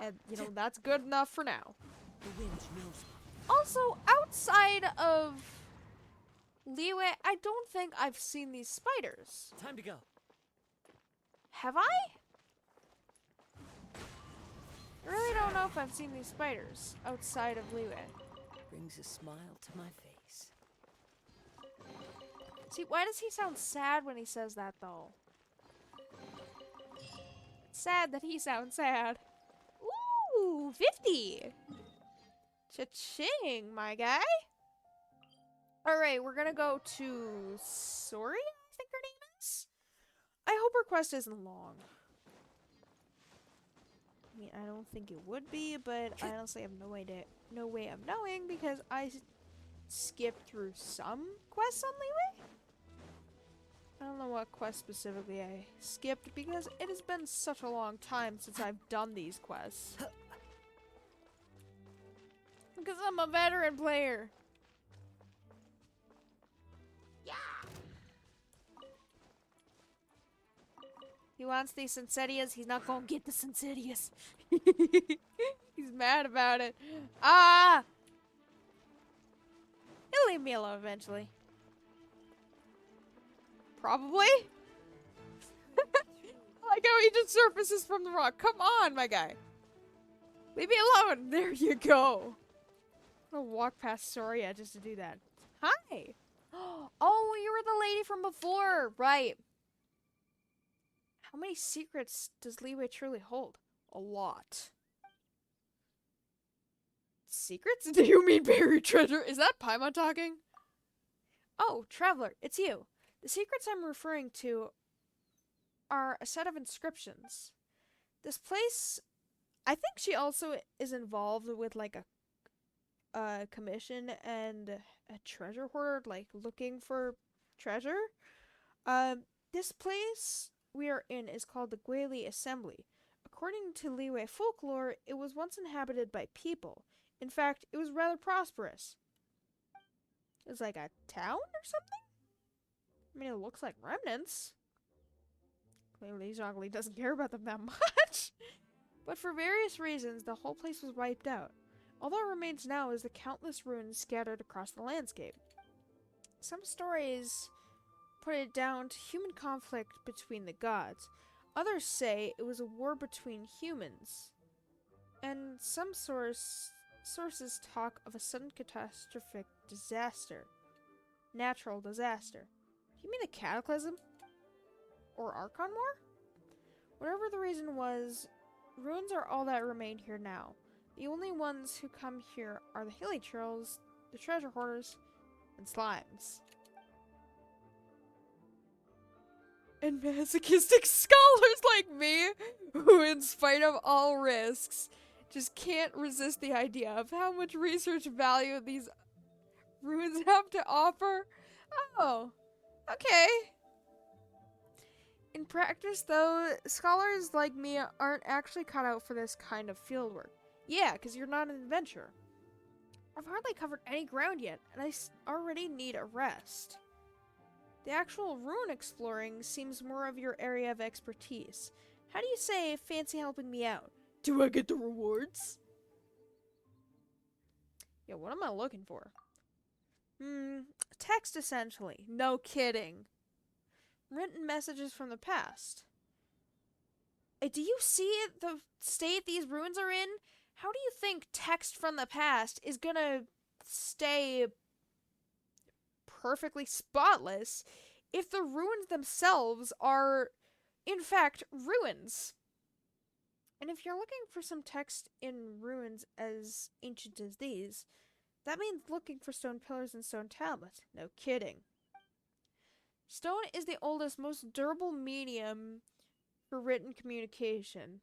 And, you know, that's good enough for now. The wind knows. Also, outside of Liyue, I don't think I've seen these spiders. Time to go. Have I? I really don't know if I've seen these spiders outside of Liyue. Brings a smile to my face. See, why does he sound sad when he says that, though? It's sad that he sounds sad. Ooh, 50! Cha-ching, my guy! Alright, we're gonna go to Sori, I think her name is? I hope her quest isn't long. I mean, I don't think it would be, but I honestly have no way of knowing because I skipped through some quests on Liyue. I don't know what quest specifically I skipped because it has been such a long time since I've done these quests. Because I'm a veteran player. Yeah. He wants these Sensetias. He's not gonna get the Sensetias. He's mad about it. Ah! He'll leave me alone eventually. Probably. Like how he just surfaces from the rock. Come on, my guy. Leave me alone. There you go. I'm gonna walk past Soria just to do that. Hi. Oh, you were the lady from before. Right. How many secrets does Liyue truly hold? A lot. Secrets? Do you mean buried treasure? Is that Paimon talking? Oh, Traveler, it's you. The secrets I'm referring to are a set of inscriptions. This place, I think she also is involved with like a commission and a treasure hoarder, like looking for treasure. This place we are in is called the Guili Assembly. According to Liyue folklore, it was once inhabited by people. In fact, it was rather prosperous. It was like a town or something? I mean, it looks like remnants. Clearly, Zhongli doesn't care about them that much. But for various reasons, the whole place was wiped out. All that remains now is the countless ruins scattered across the landscape. Some stories put it down to human conflict between the gods. Others say it was a war between humans. And some sources talk of a sudden catastrophic disaster. Natural disaster. Do you mean the Cataclysm? Or Archon War? Whatever the reason was, ruins are all that remain here now. The only ones who come here are the hilly trolls, the treasure hoarders, and slimes. And masochistic scholars like me, who in spite of all risks, just can't resist the idea of how much research value these ruins have to offer. Oh, okay. In practice, though, scholars like me aren't actually cut out for this kind of fieldwork. Yeah, because you're not an adventurer. I've hardly covered any ground yet, and I already need a rest. The actual ruin exploring seems more of your area of expertise. How do you say fancy helping me out? Do I get the rewards? Yeah, what am I looking for? Text essentially. No kidding. Written messages from the past. Do you see the state these ruins are in? How do you think text from the past is gonna stay perfectly spotless if the ruins themselves are, in fact, ruins? And if you're looking for some text in ruins as ancient as these, that means looking for stone pillars and stone tablets. No kidding. Stone is the oldest, most durable medium for written communication.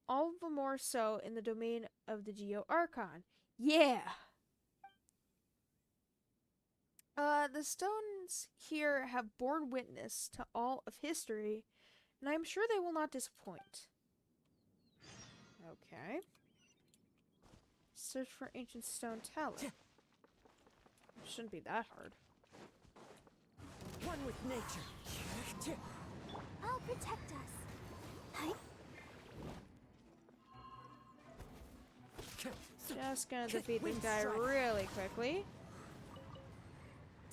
All the more so in the domain of the Geo-Archon. Yeah! The stones here have borne witness to all of history, and I'm sure they will not disappoint. Okay. Search for ancient stone tablet. Shouldn't be that hard. One with nature. I'll protect us. Hi. Just gonna defeat this guy really quickly.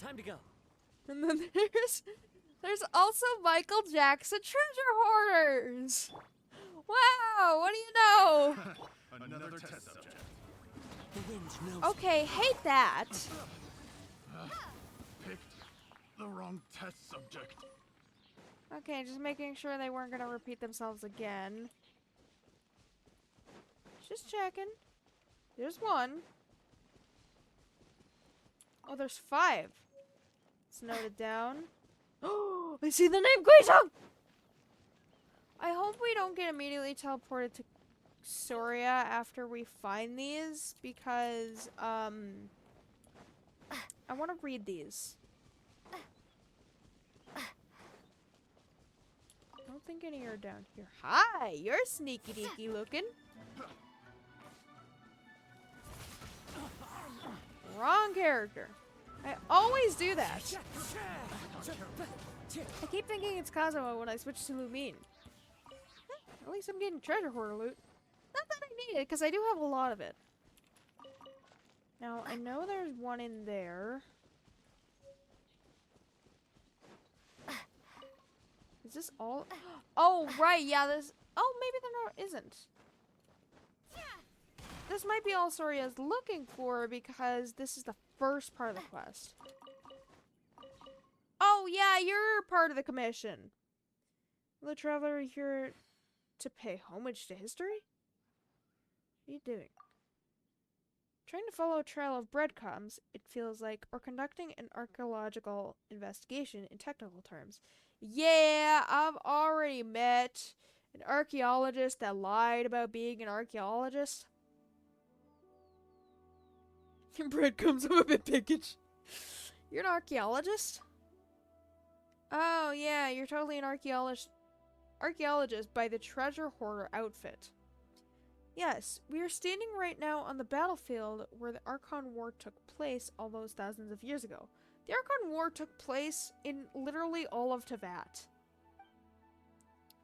Time to go. And then there's also Michael Jackson treasure hoarders. Wow, what do you know? Another test subject. The wind knows. Okay, hate that. Picked the wrong test subject. Okay, just making sure they weren't gonna repeat themselves again. Just checking. There's one. Oh, there's 5. Let's note it down. Oh, I see the name Guizhong! I hope we don't get immediately teleported to Soria after we find these, because, I want to read these. I don't think any are down here. Hi, you're sneaky deaky looking. Wrong character. I always do that. I keep thinking it's Kazuma when I switch to Lumine. At least I'm getting treasure hoarder loot. Not that I need it, because I do have a lot of it. Now, I know there's one in there. Is this all? Oh, right, yeah, this... Oh, maybe there isn't. This might be all Soria's looking for, because this is the first part of the quest. Oh, yeah, you're part of the commission. The traveler here to pay homage to history? What are you doing? Trying to follow a trail of breadcrumbs, it feels like, or conducting an archaeological investigation in technical terms. Yeah, I've already met an archaeologist that lied about being an archaeologist. Your breadcrumbs, I'm a bit pickish. You're an archaeologist? Oh, yeah, you're totally an archaeologist. archaeologist by the treasure hoarder outfit. Yes, we are standing right now on the battlefield where the Archon War took place all those thousands of years ago. The Archon War took place in literally all of Tevat.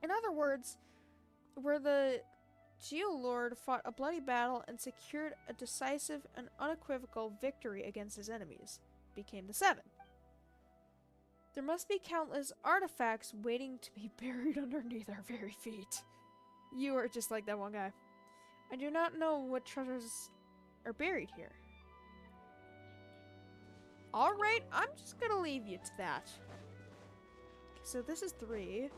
In other words, where the Geolord fought a bloody battle and secured a decisive and unequivocal victory against his enemies, became the Seven. There must be countless artifacts waiting to be buried underneath our very feet. You are just like that one guy. I do not know what treasures are buried here. Alright, I'm just gonna leave you to that. So this is 3.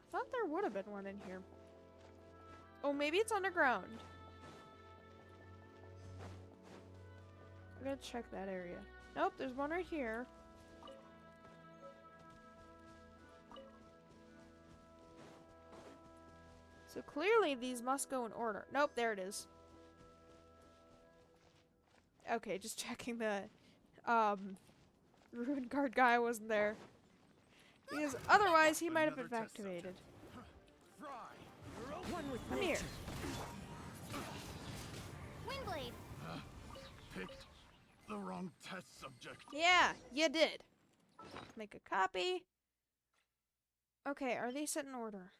I thought there would have been one in here. Oh, maybe it's underground. I'm gonna check that area. Nope, there's one right here. So clearly these must go in order. Nope, there it is. Okay, just checking the ruin guard guy wasn't there. Because otherwise he might have been activated. Come here. Windblade! Picked the wrong test subject. Yeah, you did. Let's make a copy. Okay, are they set in order?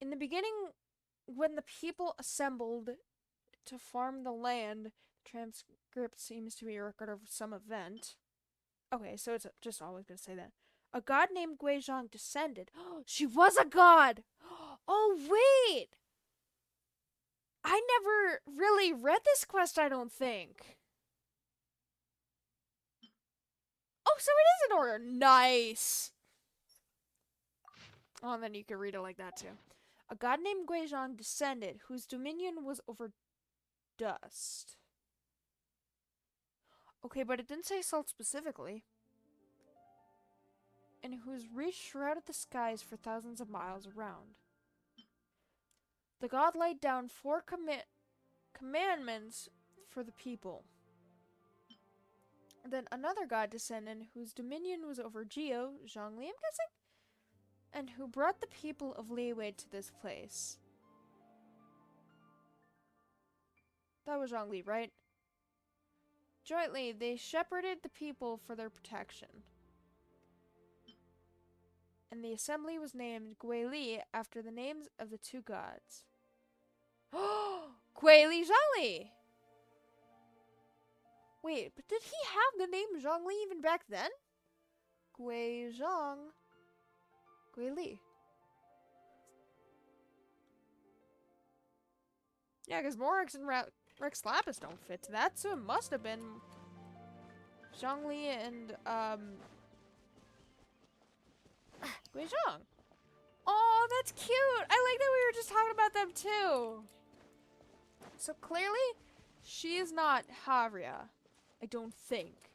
In the beginning, when the people assembled to farm the land, the transcript seems to be a record of some event. Okay, so it's just always going to say that. A god named Guizhong descended. She was a god! Oh, wait! I never really read this quest, I don't think. Oh, so it is in order. Nice! Oh, and then you can read it like that, too. A god named Guizhong descended, whose dominion was over dust. Okay, but it didn't say salt specifically. And whose reach shrouded the skies for thousands of miles around. The god laid down 4 commandments for the people. Then another god descended, whose dominion was over Geo, Zhongli, I'm guessing? And who brought the people of Liyue to this place. That was Zhongli, right? Jointly, they shepherded the people for their protection. And the assembly was named Guili after the names of the 2 gods. Guili Zhongli! Wait, but did he have the name Zhongli even back then? Guizhong. Guili. Yeah, because Morax and Rex Lapis don't fit to that, so it must have been Zhongli and, Guizhong. Oh, that's cute! I like that we were just talking about them too! So clearly, she is not Havria. I don't think.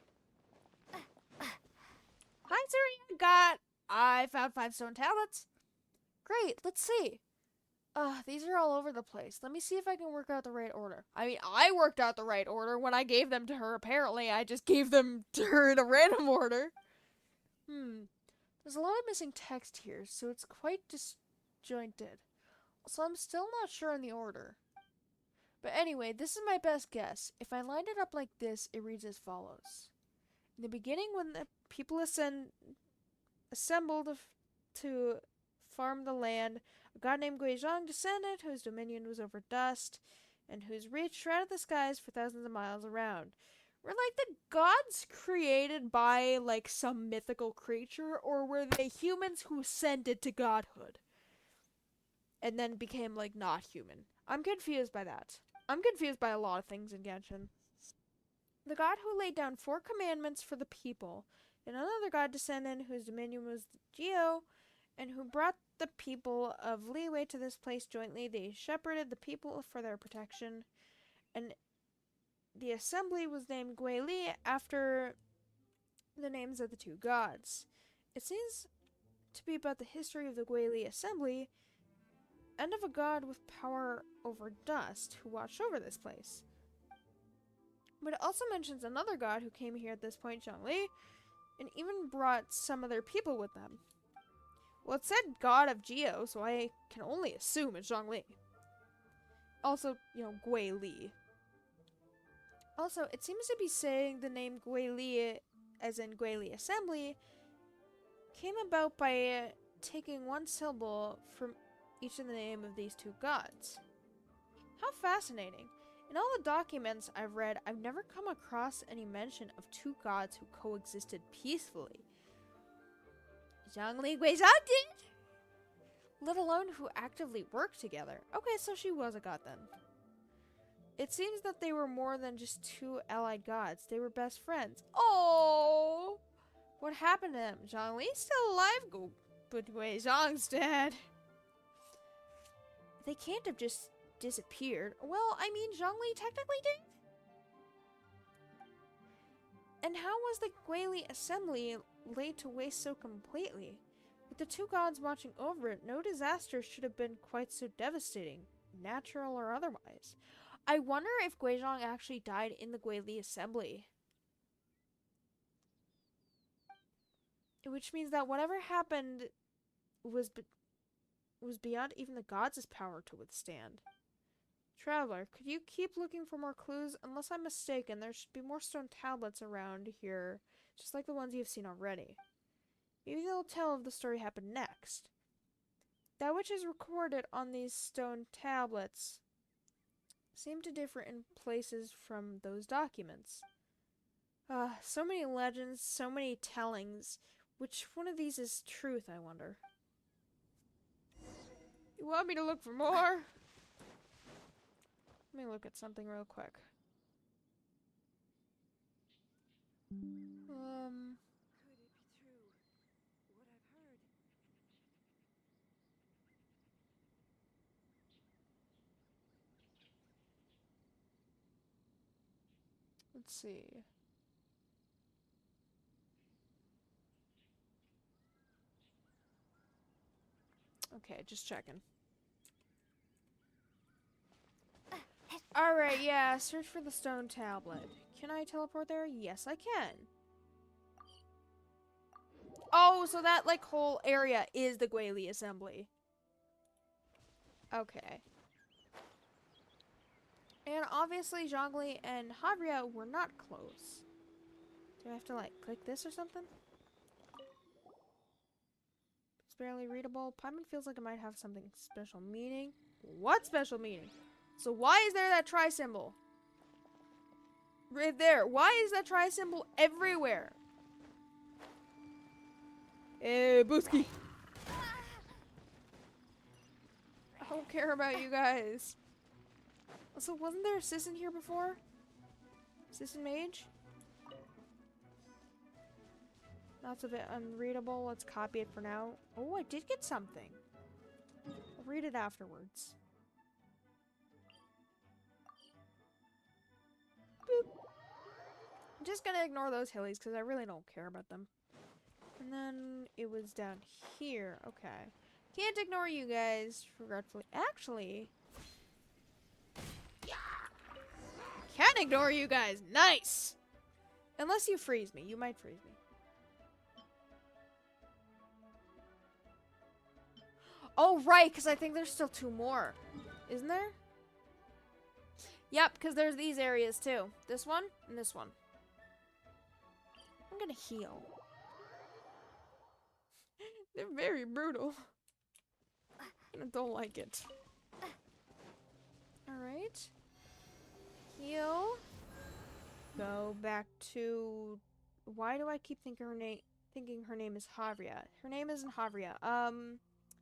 Hi, Siri! I found 5 stone tablets. Great, let's see. These are all over the place. Let me see if I can work out the right order. I mean, I worked out the right order when I gave them to her. Apparently, I just gave them to her in a random order. There's a lot of missing text here, so it's quite disjointed. So I'm still not sure on the order. But anyway, this is my best guess. If I lined it up like this, it reads as follows. In the beginning, when the people assembled to farm the land, a god named Guizhong descended, whose dominion was over dust, and whose reach shrouded the skies for thousands of miles around. Were, like, the gods created by, like, some mythical creature, or were they humans who ascended to godhood? And then became, like, not human? I'm confused by that. I'm confused by a lot of things in Genshin. The god who laid down 4 commandments for the people, and another god descended whose dominion was Geo, and who brought the people of Liyue to this place jointly. They shepherded the people for their protection, and the assembly was named Guili after the names of the 2 gods. It seems to be about the history of the Guili assembly and of a god with power over dust who watched over this place. But it also mentions another god who came here at this point, Zhongli. and even brought some of their people with them. Well, it said God of Geo, so I can only assume it's Zhongli. Also, you know, Gui Li. Also, it seems to be saying the name Gui Li, as in Gui Li Assembly, came about by taking one syllable from each of the name of these two gods. How fascinating. In all the documents I've read, I've never come across any mention of two gods who coexisted peacefully. Zhongli Guizhang did, let alone who actively worked together. Okay, so she was a god then. It seems that they were more than just two allied gods. They were best friends. Oh! What happened to them? Zhongli's still alive, but Guizhang's dead. They can't have just disappeared. Well, I mean, Zhongli technically did. And how was the Guili assembly laid to waste so completely? With the two gods watching over it, no disaster should have been quite so devastating, natural or otherwise. I wonder if Guizhang actually died in the Guili assembly. Which means that whatever happened was beyond even the gods' power to withstand. Traveler, could you keep looking for more clues? Unless I'm mistaken, there should be more stone tablets around here, just like the ones you've seen already. Maybe they'll tell if the story happened next. That which is recorded on these stone tablets seem to differ in places from those documents. So many legends, so many tellings. Which one of these is truth, I wonder? You want me to look for more? Let me look at something real quick. Could it be true? What I've heard? Let's see. Okay, just checking. Alright, yeah, search for the stone tablet. Can I teleport there? Yes, I can. Oh, so that, like, whole area is the Guili assembly. Okay. And obviously, Zhongli and Havria were not close. Do I have to, like, click this or something? It's barely readable. Paimon feels like it might have something special meaning. What special meaning? So why is there that try symbol? Right there. Why is that try symbol everywhere? Hey, Booski. I don't care about you guys. Also, wasn't there a Sisson here before? Sisson Mage? That's a bit unreadable. Let's copy it for now. Oh, I did get something. I'll read it afterwards. Boop. I'm just gonna ignore those hillies because I really don't care about them. And then it was down here. Okay. Can't ignore you guys, regretfully. Actually, can't ignore you guys. Nice! Unless you freeze me. You might freeze me. Oh, right, because I think there's still two more. Isn't there? Yep, because there's these areas too. This one and this one. I'm gonna heal. They're very brutal. I don't like it. Alright. Heal. Go back to... Why do I keep thinking her name is Havria? Her name isn't Havria.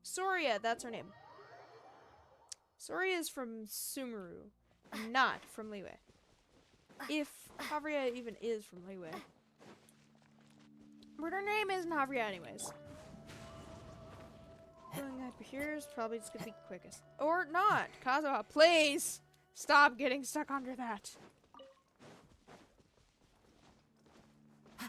Soria, that's her name. Soria is from Sumeru, not from Liyue. If Havria even is from Liyue. But her name isn't Havria anyways. Going up here is probably just gonna be quickest. Or not! Kazuha, please! Stop getting stuck under that.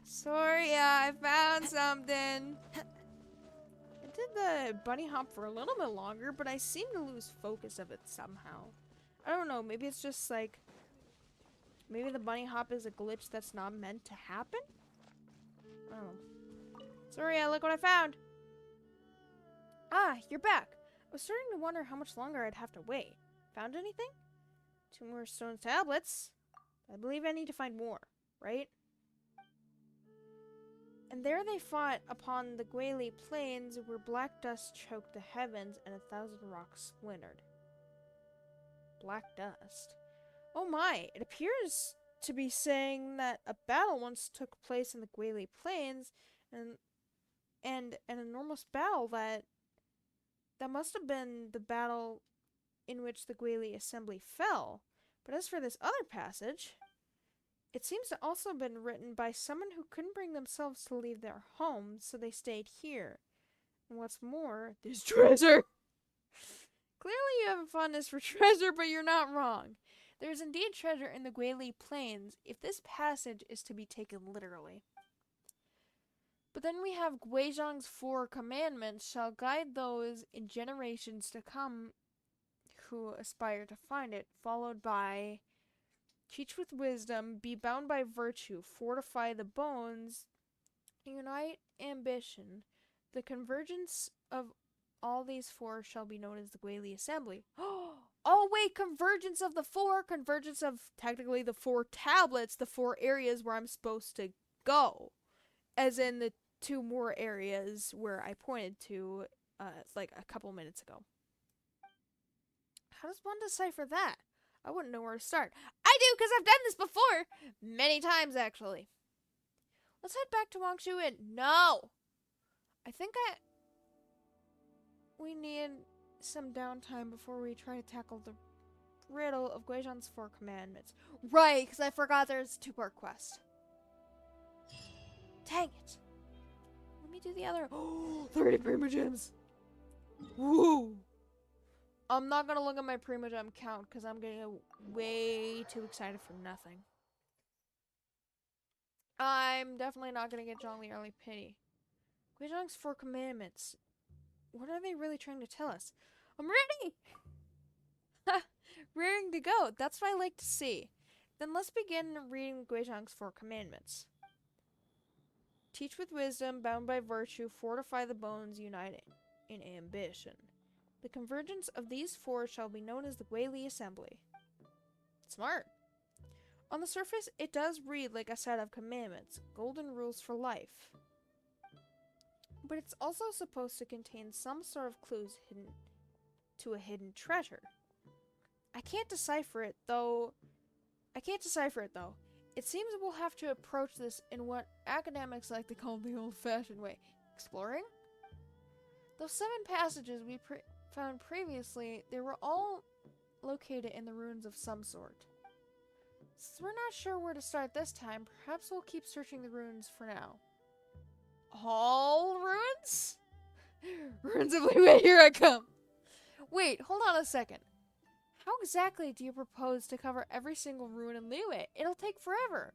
Soria, I found something! I did the bunny hop for a little bit longer, but I seem to lose focus of it somehow. I don't know, maybe it's just like... Maybe the bunny hop is a glitch that's not meant to happen? Oh. Sorry, look what I found. Ah, you're back. I was starting to wonder how much longer I'd have to wait. Found anything? 2 more stone tablets. I believe I need to find more, right? And there they fought upon the Legality plains where black dust choked the heavens and 1,000 rocks splintered. Black dust? Oh my, it appears to be saying that a battle once took place in the Legality plains and an enormous battle that must have been the battle in which the Legality assembly fell. But as for this other passage, it seems to also have been written by someone who couldn't bring themselves to leave their homes, so they stayed here. And what's more, there's treasure! Clearly you have a fondness for treasure, but you're not wrong. There is indeed treasure in the Legality plains, if this passage is to be taken literally. But then we have Guizhong's 4 commandments shall guide those in generations to come who aspire to find it, followed by teach with wisdom, be bound by virtue, fortify the bones, unite ambition. The convergence of all these 4 shall be known as the Legality Assembly. Oh wait, convergence of the 4, convergence of technically the 4 tablets, the 4 areas where I'm supposed to go. As in the 2 more areas where I pointed to like a couple minutes ago. How does one decipher that? I wouldn't know where to start. I do, because I've done this before! Many times, actually. Let's head back to Wangshu Inn. No! I think we need some downtime before we try to tackle the riddle of Guizhong's 4 commandments. Right, because I forgot there's a 2-part quest. Dang it. Let me do the other. 30 Prima Gems! Woo! I'm not gonna look at my Prima Gem count because I'm getting way too excited for nothing. I'm definitely not gonna get Zhongli Early Pity. Guizhong's 4 commandments. What are they really trying to tell us? I'm ready! Raring to go. That's what I like to see. Then let's begin reading Guizhong's 4 commandments. Teach with wisdom, bound by virtue, fortify the bones, unite in ambition. The convergence of these 4 shall be known as the Legality Assembly. Smart. On the surface, it does read like a set of commandments, golden rules for life. But it's also supposed to contain some sort of clues hidden to a hidden treasure. I can't decipher it though. It seems we'll have to approach this in what academics like to call the old-fashioned way. Exploring? Those 7 passages we found previously, they were all located in the ruins of some sort. Since we're not sure where to start this time, perhaps we'll keep searching the ruins for now. All ruins? Ruins of Liyue, here I come! Wait, hold on a second. How exactly do you propose to cover every single ruin in Liyue? It'll take forever.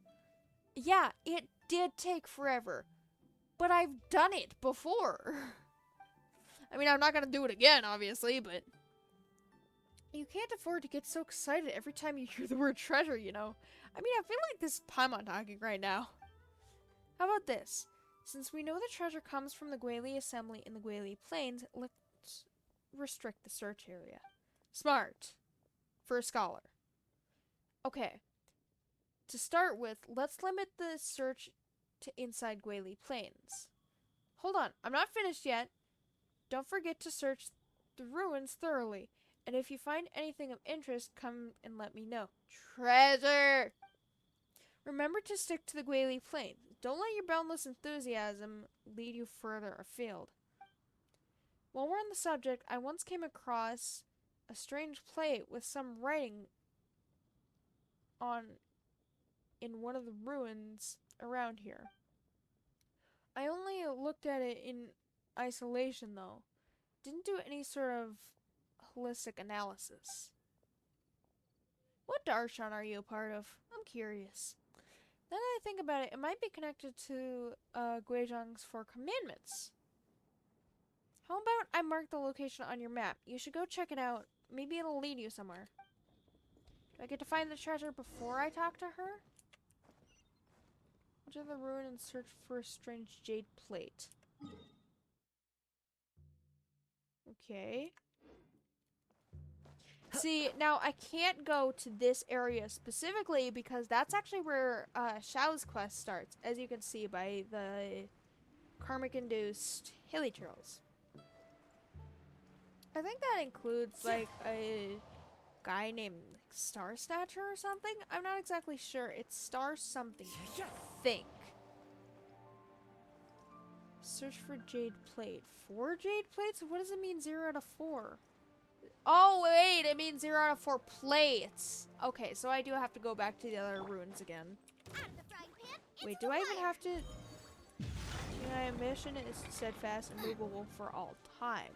Yeah, it did take forever. But I've done it before. I mean, I'm not gonna do it again, obviously, but you can't afford to get so excited every time you hear the word treasure, you know? I mean, I feel like this is Paimon talking right now. How about this? Since we know the treasure comes from the Legality Assembly in the Legality Plains, let's restrict the search area. Smart. For a scholar. Okay. To start with, let's limit the search to inside Legality Plains. Hold on, I'm not finished yet. Don't forget to search the ruins thoroughly. And if you find anything of interest, come and let me know. Treasure! Remember to stick to the Legality Plains. Don't let your boundless enthusiasm lead you further afield. While we're on the subject, I once came across a strange plate with some writing in one of the ruins around here. I only looked at it in isolation, though. Didn't do any sort of holistic analysis. What darshan are you a part of? I'm curious. Now that I think about it, it might be connected to Guizhong's 4 commandments. How about I mark the location on your map? You should go check it out. Maybe it'll lead you somewhere. Do I get to find the treasure before I talk to her? I'll Enter the ruin and search for a strange jade plate. Okay. See, now I can't go to this area specifically because that's actually where Xiao's quest starts, as you can see by the karmic-induced hilly trails. I think that includes like a guy named like, Star Snatcher or something. I'm not exactly sure. It's Star something. I think. Search for jade plate. 4 jade plates? What does it mean 0 out of 4? Oh wait, it means 0 out of 4 plates. Okay, so I do have to go back to the other ruins again. Wait, do I even have to? My mission is steadfast and movable for all time.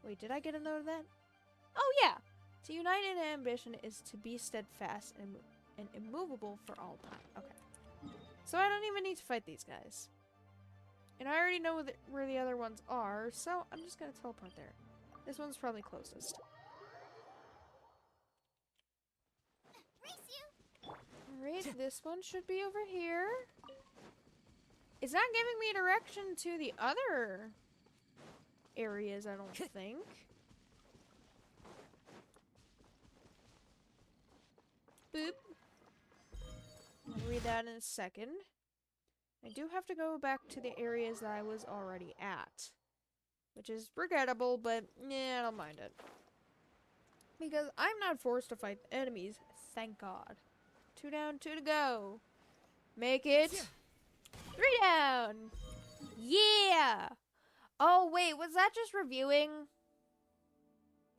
Wait, did I get a note of that? Oh yeah! To unite in ambition is to be steadfast and immovable for all time. Okay. So I don't even need to fight these guys. And I already know where the other ones are, so I'm just gonna teleport there. This one's probably closest. Alright, this one should be over here. It's not giving me direction to the other areas, I don't think. Boop. I'll read that in a second. I do have to go back to the areas that I was already at. Which is regrettable, but yeah, I don't mind it. Because I'm not forced to fight enemies, thank God. 2 down, 2 to go. Make it 3 down! Yeah! Oh, wait, was that just reviewing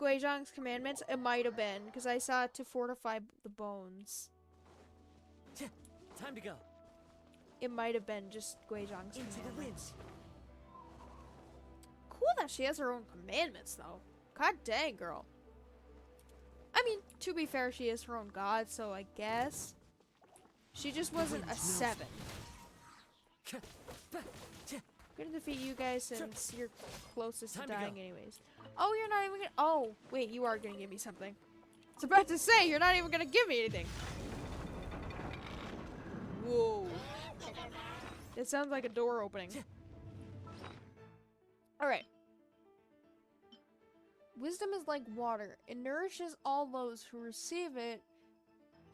Guizhong's commandments? It might have been, because I saw it to fortify the bones. Time to go. It might have been just Guizhong's Into the wind. Cool that she has her own commandments, though. God dang, girl. I mean, to be fair, she is her own god, so I guess. She just wasn't a 7. I'm gonna defeat you guys since you're closest to dying anyways. Oh, you're not even gonna— oh, wait, you are gonna give me something. I was about to say, you're not even gonna give me anything. Whoa. It sounds like a door opening. Alright. Wisdom is like water. It nourishes all those who receive it,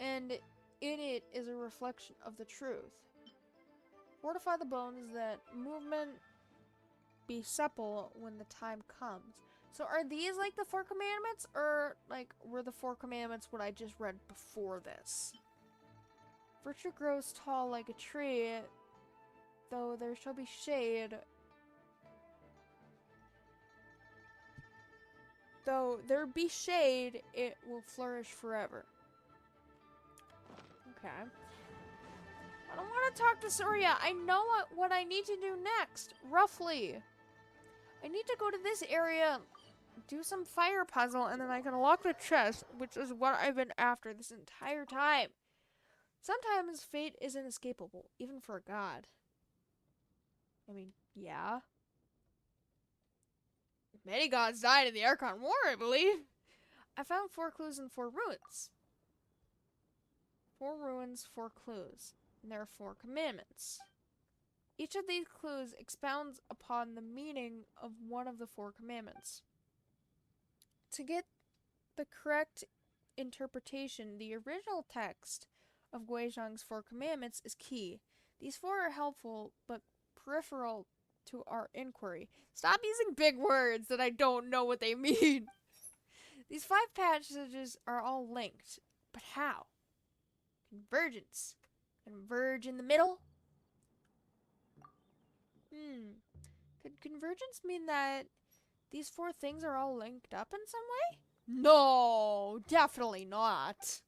and in it is a reflection of the truth. Fortify the bones that movement be supple when the time comes. So are these like the 4 commandments, or like were the 4 commandments what I just read before this? Virtue grows tall like a tree, though there shall be shade. Though there be shade, it will flourish forever. Okay. I don't want to talk to Surya. I know what I need to do next, roughly. I need to go to this area, do some fire puzzle, and then I can unlock the chest, which is what I've been after this entire time. Sometimes fate is inescapable, even for a god. I mean, yeah. Many gods died in the Archon War, I believe. I found 4 clues and 4 ruins. 4 ruins, 4 clues. And there are 4 commandments. Each of these clues expounds upon the meaning of one of the 4 commandments. To get the correct interpretation, the original text of Guizhong's 4 commandments is key. These 4 are helpful, but peripheral to our inquiry. Stop using big words that I don't know what they mean. These 5 passages are all linked, but how? Convergence. Converge in the middle? Could convergence mean that these 4 things are all linked up in some way? No, definitely not.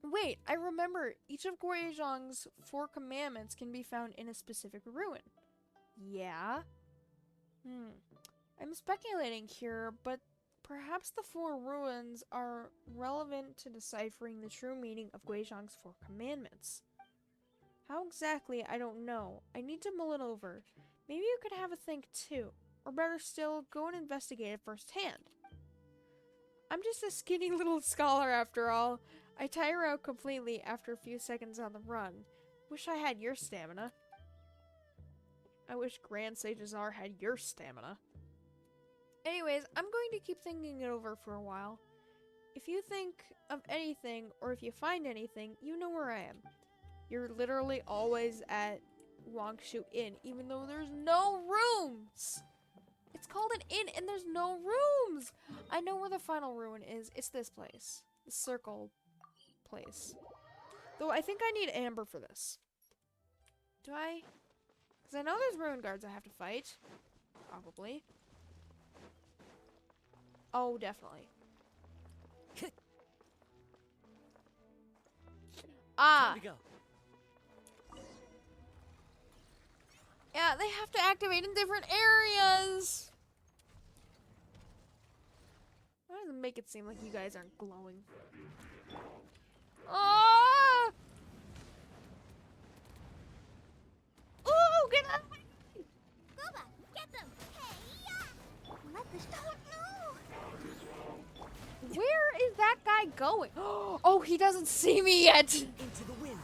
Wait, I remember each of Guizhong's 4 commandments can be found in a specific ruin. Yeah? I'm speculating here, but perhaps the 4 ruins are relevant to deciphering the true meaning of Guizhong's 4 commandments. How exactly, I don't know. I need to mull it over. Maybe you could have a think too. Or better still, go and investigate it firsthand. I'm just a skinny little scholar after all. I tire out completely after a few seconds on the run. Wish I had your stamina. I wish Grand Sage Azar had your stamina. Anyways, I'm going to keep thinking it over for a while. If you think of anything, or if you find anything, you know where I am. You're literally always at Wangshu Inn, even though there's no rooms! It's called an inn, and there's no rooms! I know where the final ruin is. It's this place. The circle place. Though I think I need Amber for this. Do I? Because I know there's ruin guards I have to fight. Probably. Oh, definitely. Time to go. Yeah, they have to activate in different areas. Why does it make it seem like you guys aren't glowing? Oh! Ooh, get out of my way! Gooba, get them! Hey, let the no! Where is that guy going? Oh, he doesn't see me yet! Into the wind.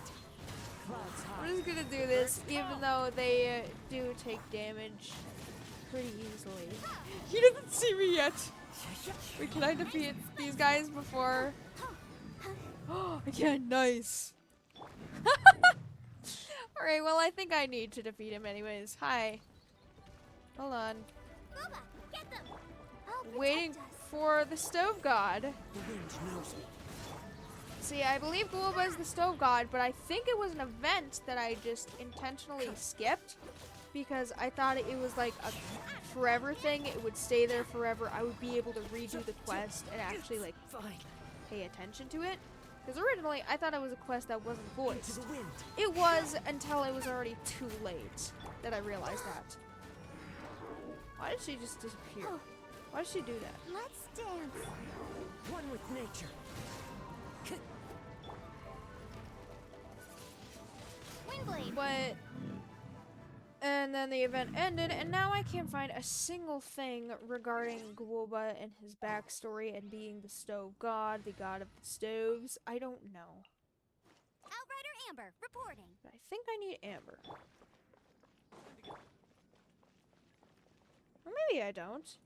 I'm just gonna do this, even though they do take damage pretty easily. He doesn't see me yet! Wait, can I defeat these guys before? Oh, I can, nice! Alright, well, I think I need to defeat him anyways. Hi. Hold on. Gooba, get them! Waiting for the stove god. The wind knows me. See, I believe Gulba is the stove god, but I think it was an event that I just intentionally skipped because I thought it was like a forever thing. It would stay there forever. I would be able to redo the quest and actually like pay attention to it. Because originally I thought it was a quest that wasn't voiced. It was until it was already too late that I realized that. Why did she just disappear? Why did she do that? Let's dance. One with nature. Windblade. But and then the event ended, and now I can't find a single thing regarding Gwoba and his backstory and being the stove god, the god of the stoves. I don't know. Outrider Amber, reporting. But I think I need Amber. Or maybe I don't.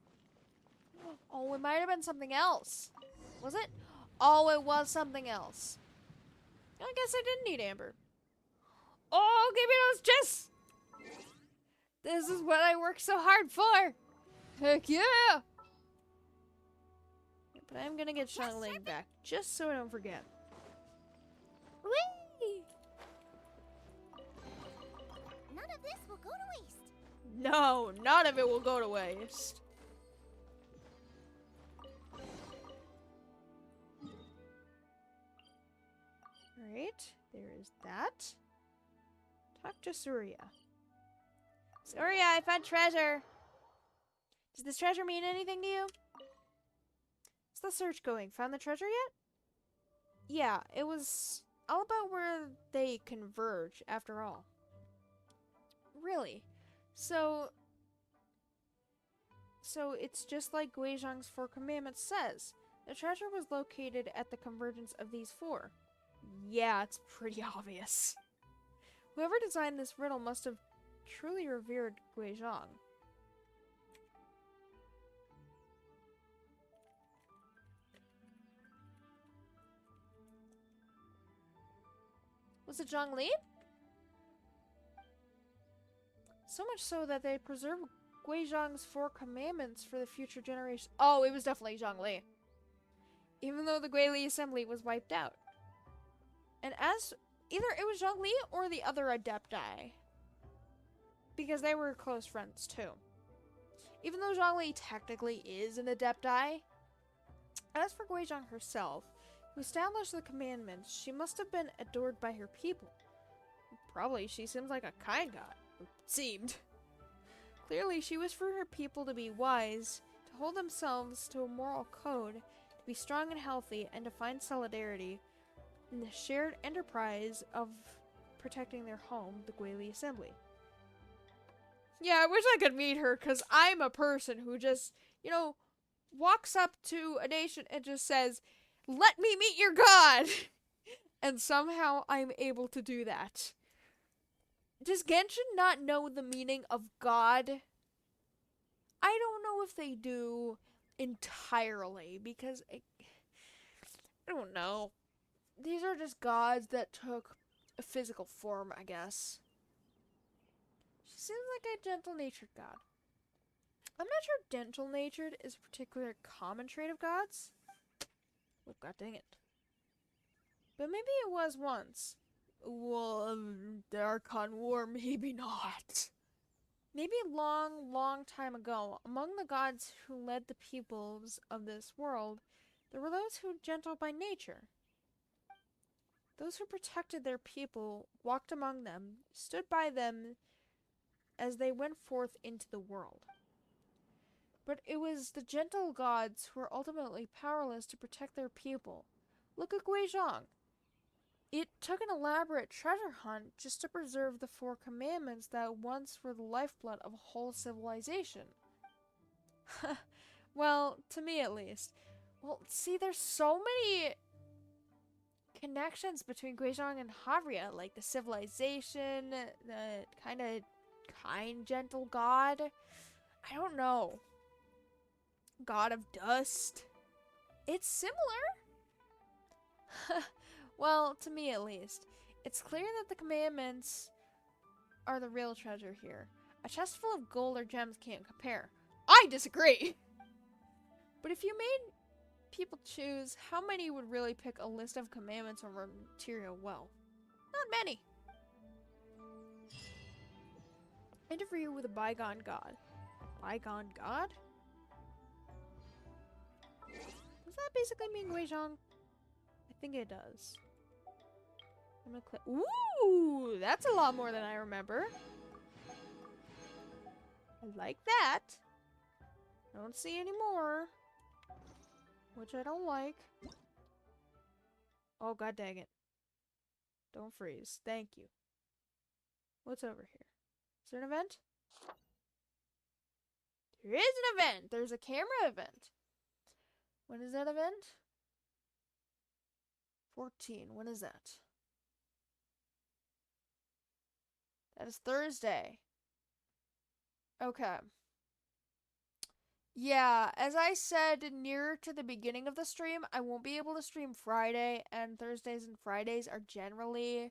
Oh, it might have been something else. Was it? Oh, it was something else. I guess I didn't need Amber. Oh, give me those chests! This is what I worked so hard for! Heck yeah! But I'm gonna get Shangling back, just so I don't forget. Whee! None of this will go to waste. No, none of it will go to waste. Alright, there is that. Talk to Surya. Surya, I found treasure. Does this treasure mean anything to you? How's the search going? Found the treasure yet? Yeah, it was all about where they converge, after all. Really? So it's just like Guizhong's Four Commandments says. The treasure was located at the convergence of these four. Yeah, it's pretty obvious. Whoever designed this riddle must have truly revered Guizhong. Was it Zhongli? So much so that they preserved Guizhong's Four Commandments for the future generation. Oh, it was definitely Zhongli. Even though the Guili Assembly was wiped out. And as either it was Zhongli or the other Adepti. Because they were close friends too. Even though Zhongli technically is an Adepti. As for Guizhong herself, who established the commandments, she must have been adored by her people. Probably she seems like a kind god. Or seemed. Clearly she wished for her people to be wise, to hold themselves to a moral code, to be strong and healthy, and to find solidarity in the shared enterprise of protecting their home, the Guili Assembly. Yeah, I wish I could meet her, because I'm a person who just, you know, walks up to a nation and just says, Let me meet your god! And somehow I'm able to do that. Does Genshin not know the meaning of God? I don't know if they do entirely, because I don't know. These are just gods that took a physical form, I guess. She seems like a gentle-natured god. I'm not sure gentle-natured is a particular common trait of gods. Oh, god dang it. But maybe it was once. Well, the Archon War, maybe not. Maybe a long, long time ago, among the gods who led the peoples of this world, there were those who were gentle by nature. Those who protected their people, walked among them, stood by them as they went forth into the world. But it was the gentle gods who were ultimately powerless to protect their people. Look at Guizhong. It took an elaborate treasure hunt just to preserve the 4 commandments that once were the lifeblood of a whole civilization. Well, to me at least. Well, see, there's so many connections between Guizhong and Havria, like the civilization, the kind, gentle god. I don't know. God of dust. It's similar. Well, to me at least. It's clear that the commandments are the real treasure here. A chest full of gold or gems can't compare. I disagree! But if you made people choose, how many would really pick a list of commandments over material wealth? Not many. Interview with a bygone god. Bygone god? Does that basically mean Guizhong? I think it does. I'm gonna click. Ooh, that's a lot more than I remember. I like that. I don't see any more, which I don't like. Oh, god dang it. Don't freeze. Thank you. What's over here? Is there an event? There is an event! There's a camera event. When is that event? 14. When is that? That is Thursday. Okay. Yeah, as I said near to the beginning of the stream, I won't be able to stream Friday, and Thursdays and Fridays are generally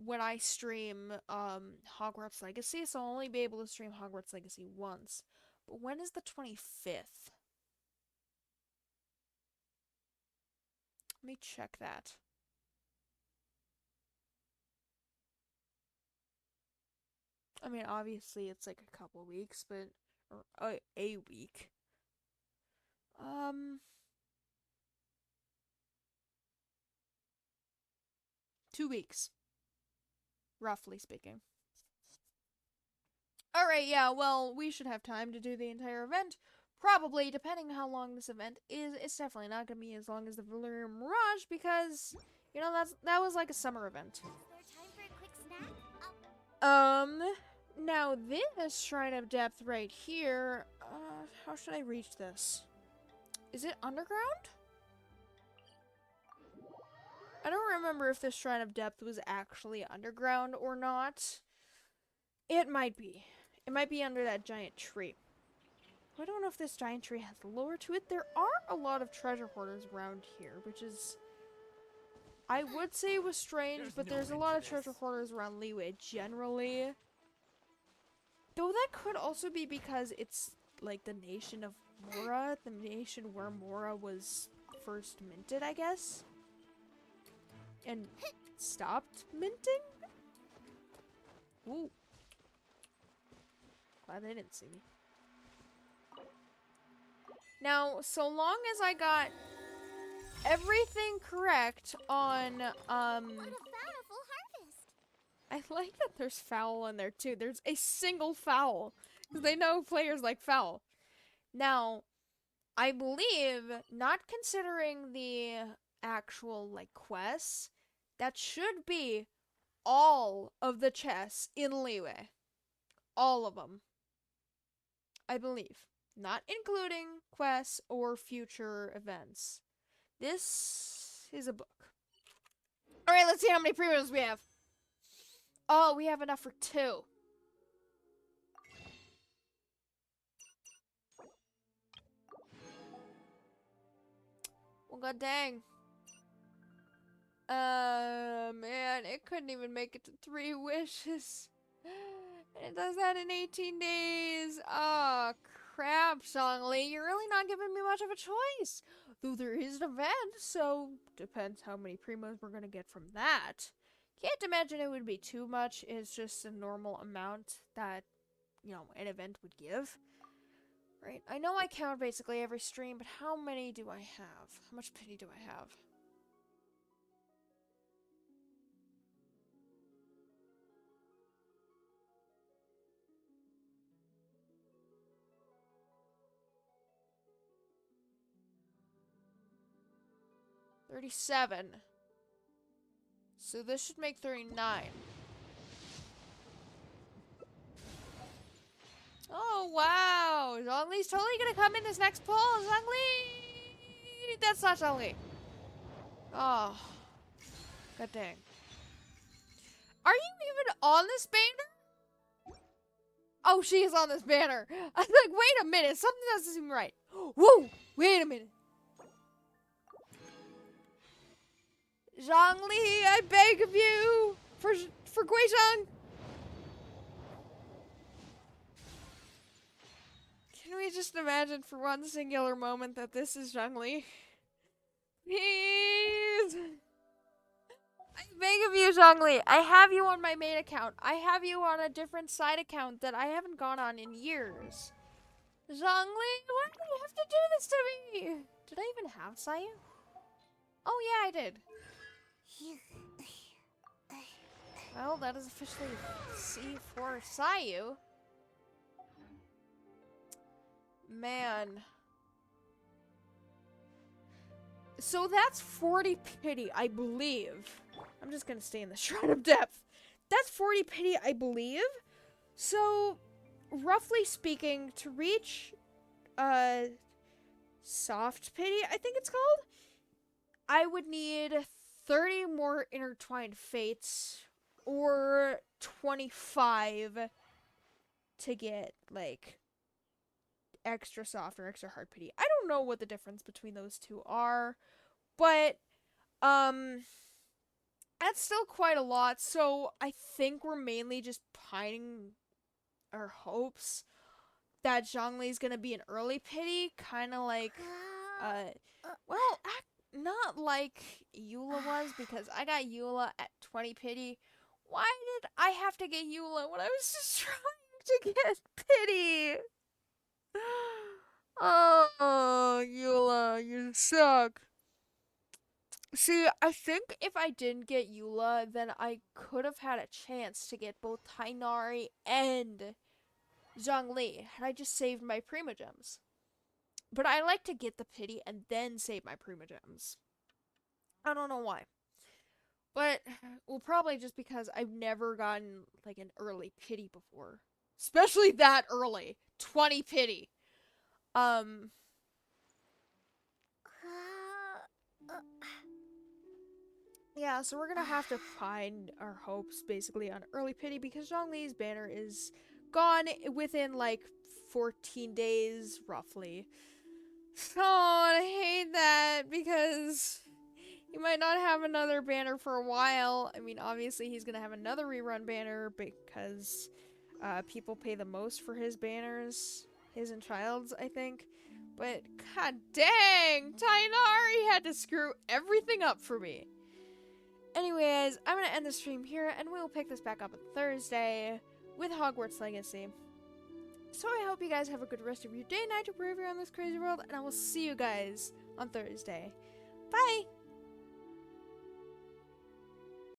when I stream Hogwarts Legacy, so I'll only be able to stream Hogwarts Legacy once. But when is the 25th? Let me check that. I mean, obviously it's like a couple weeks, but or a week. 2 weeks, roughly speaking. Alright, yeah, well, we should have time to do the entire event. Probably, depending how long this event is. It's definitely not going to be as long as the Valyrian Mirage, because, you know, that was like a summer event. Is there time for a quick snack? Now this Shrine of Depth right here, how should I reach this? Is it underground? I don't remember if this Shrine of Depth was actually underground or not. It might be. It might be under that giant tree. I don't know if this giant tree has lore to it. There are a lot of treasure hoarders around here, which is... I would say it was strange, but there's a lot of treasure hoarders around Liyue generally. Though that could also be because it's, like, the nation of Mora, the nation where Mora was first minted, I guess. And stopped minting? Ooh. Glad they didn't see me. Now, so long as I got everything correct on, What a bountiful harvest! I like that there's fowl in there too. There's a single fowl. Because they know players like fowl. Now, I believe, not considering the actual, like, quests, that should be all of the chests in Liyue. All of them. I believe. Not including quests or future events. This is a book. Alright, let's see how many premiums we have. Oh, we have enough for 2. Well, god dang. Man, it couldn't even make it to 3 wishes. And it does that in 18 days. Oh, crap, Zhongli. You're really not giving me much of a choice. Though there is an event, so depends how many primos we're gonna get from that. Can't imagine it would be too much. It's just a normal amount that, you know, an event would give. Right? I know I count basically every stream, but how many do I have? How much pity do I have? $37. So this should make 39. Oh, wow. Zhongli's totally gonna come in this next poll. Zhongli! That's not Zhongli. Oh. God dang. Are you even on this banner? Oh, she is on this banner. I was like, wait a minute. Something doesn't seem right. Whoa! Wait a minute. Zhongli, I beg of you. For Guizhong. Can we just imagine for one singular moment that this is Zhongli? Please! I beg of you, Zhongli. I have you on my main account. I have you on a different side account that I haven't gone on in years. Zhongli, why do you have to do this to me? Did I even have Sayu? Oh yeah, I did. Well, that is officially C for Sayu. Man. So that's 40 pity, I believe. I'm just gonna stay in the Shrine of Depth. That's 40 pity, I believe. So, roughly speaking, to reach soft pity, I think it's called, I would need 30 more intertwined fates or 25 to get, like, extra soft or extra hard pity. I don't know what the difference between those two are, but that's still quite a lot. So I think we're mainly just pining our hopes that Zhongli's gonna be an early pity, kind of like well, not like Eula was, because I got Eula at 20 pity. Why did I have to get Eula when I was just trying to get pity? Oh, Eula, you suck. See, I think if I didn't get Eula, then I could have had a chance to get both Tainari and Zhongli had I just saved my Primogems. But I like to get the pity and then save my Primogems. I don't know why. But, well, probably just because I've never gotten, like, an early pity before. Especially that early. 20 pity. Yeah, so we're gonna have to find our hopes, basically, on early pity, because Zhongli's banner is gone within, like, 14 days, roughly. Oh, I hate that, because he might not have another banner for a while. I mean, obviously, he's gonna have another rerun banner, because people pay the most for his banners. His and Child's, I think. But, god dang! Tainari had to screw everything up for me. Anyways, I'm gonna end the stream here, and we will pick this back up on Thursday with Hogwarts Legacy. So I hope you guys have a good rest of your day, night, or wherever you're on this crazy world, and I will see you guys on Thursday. Bye!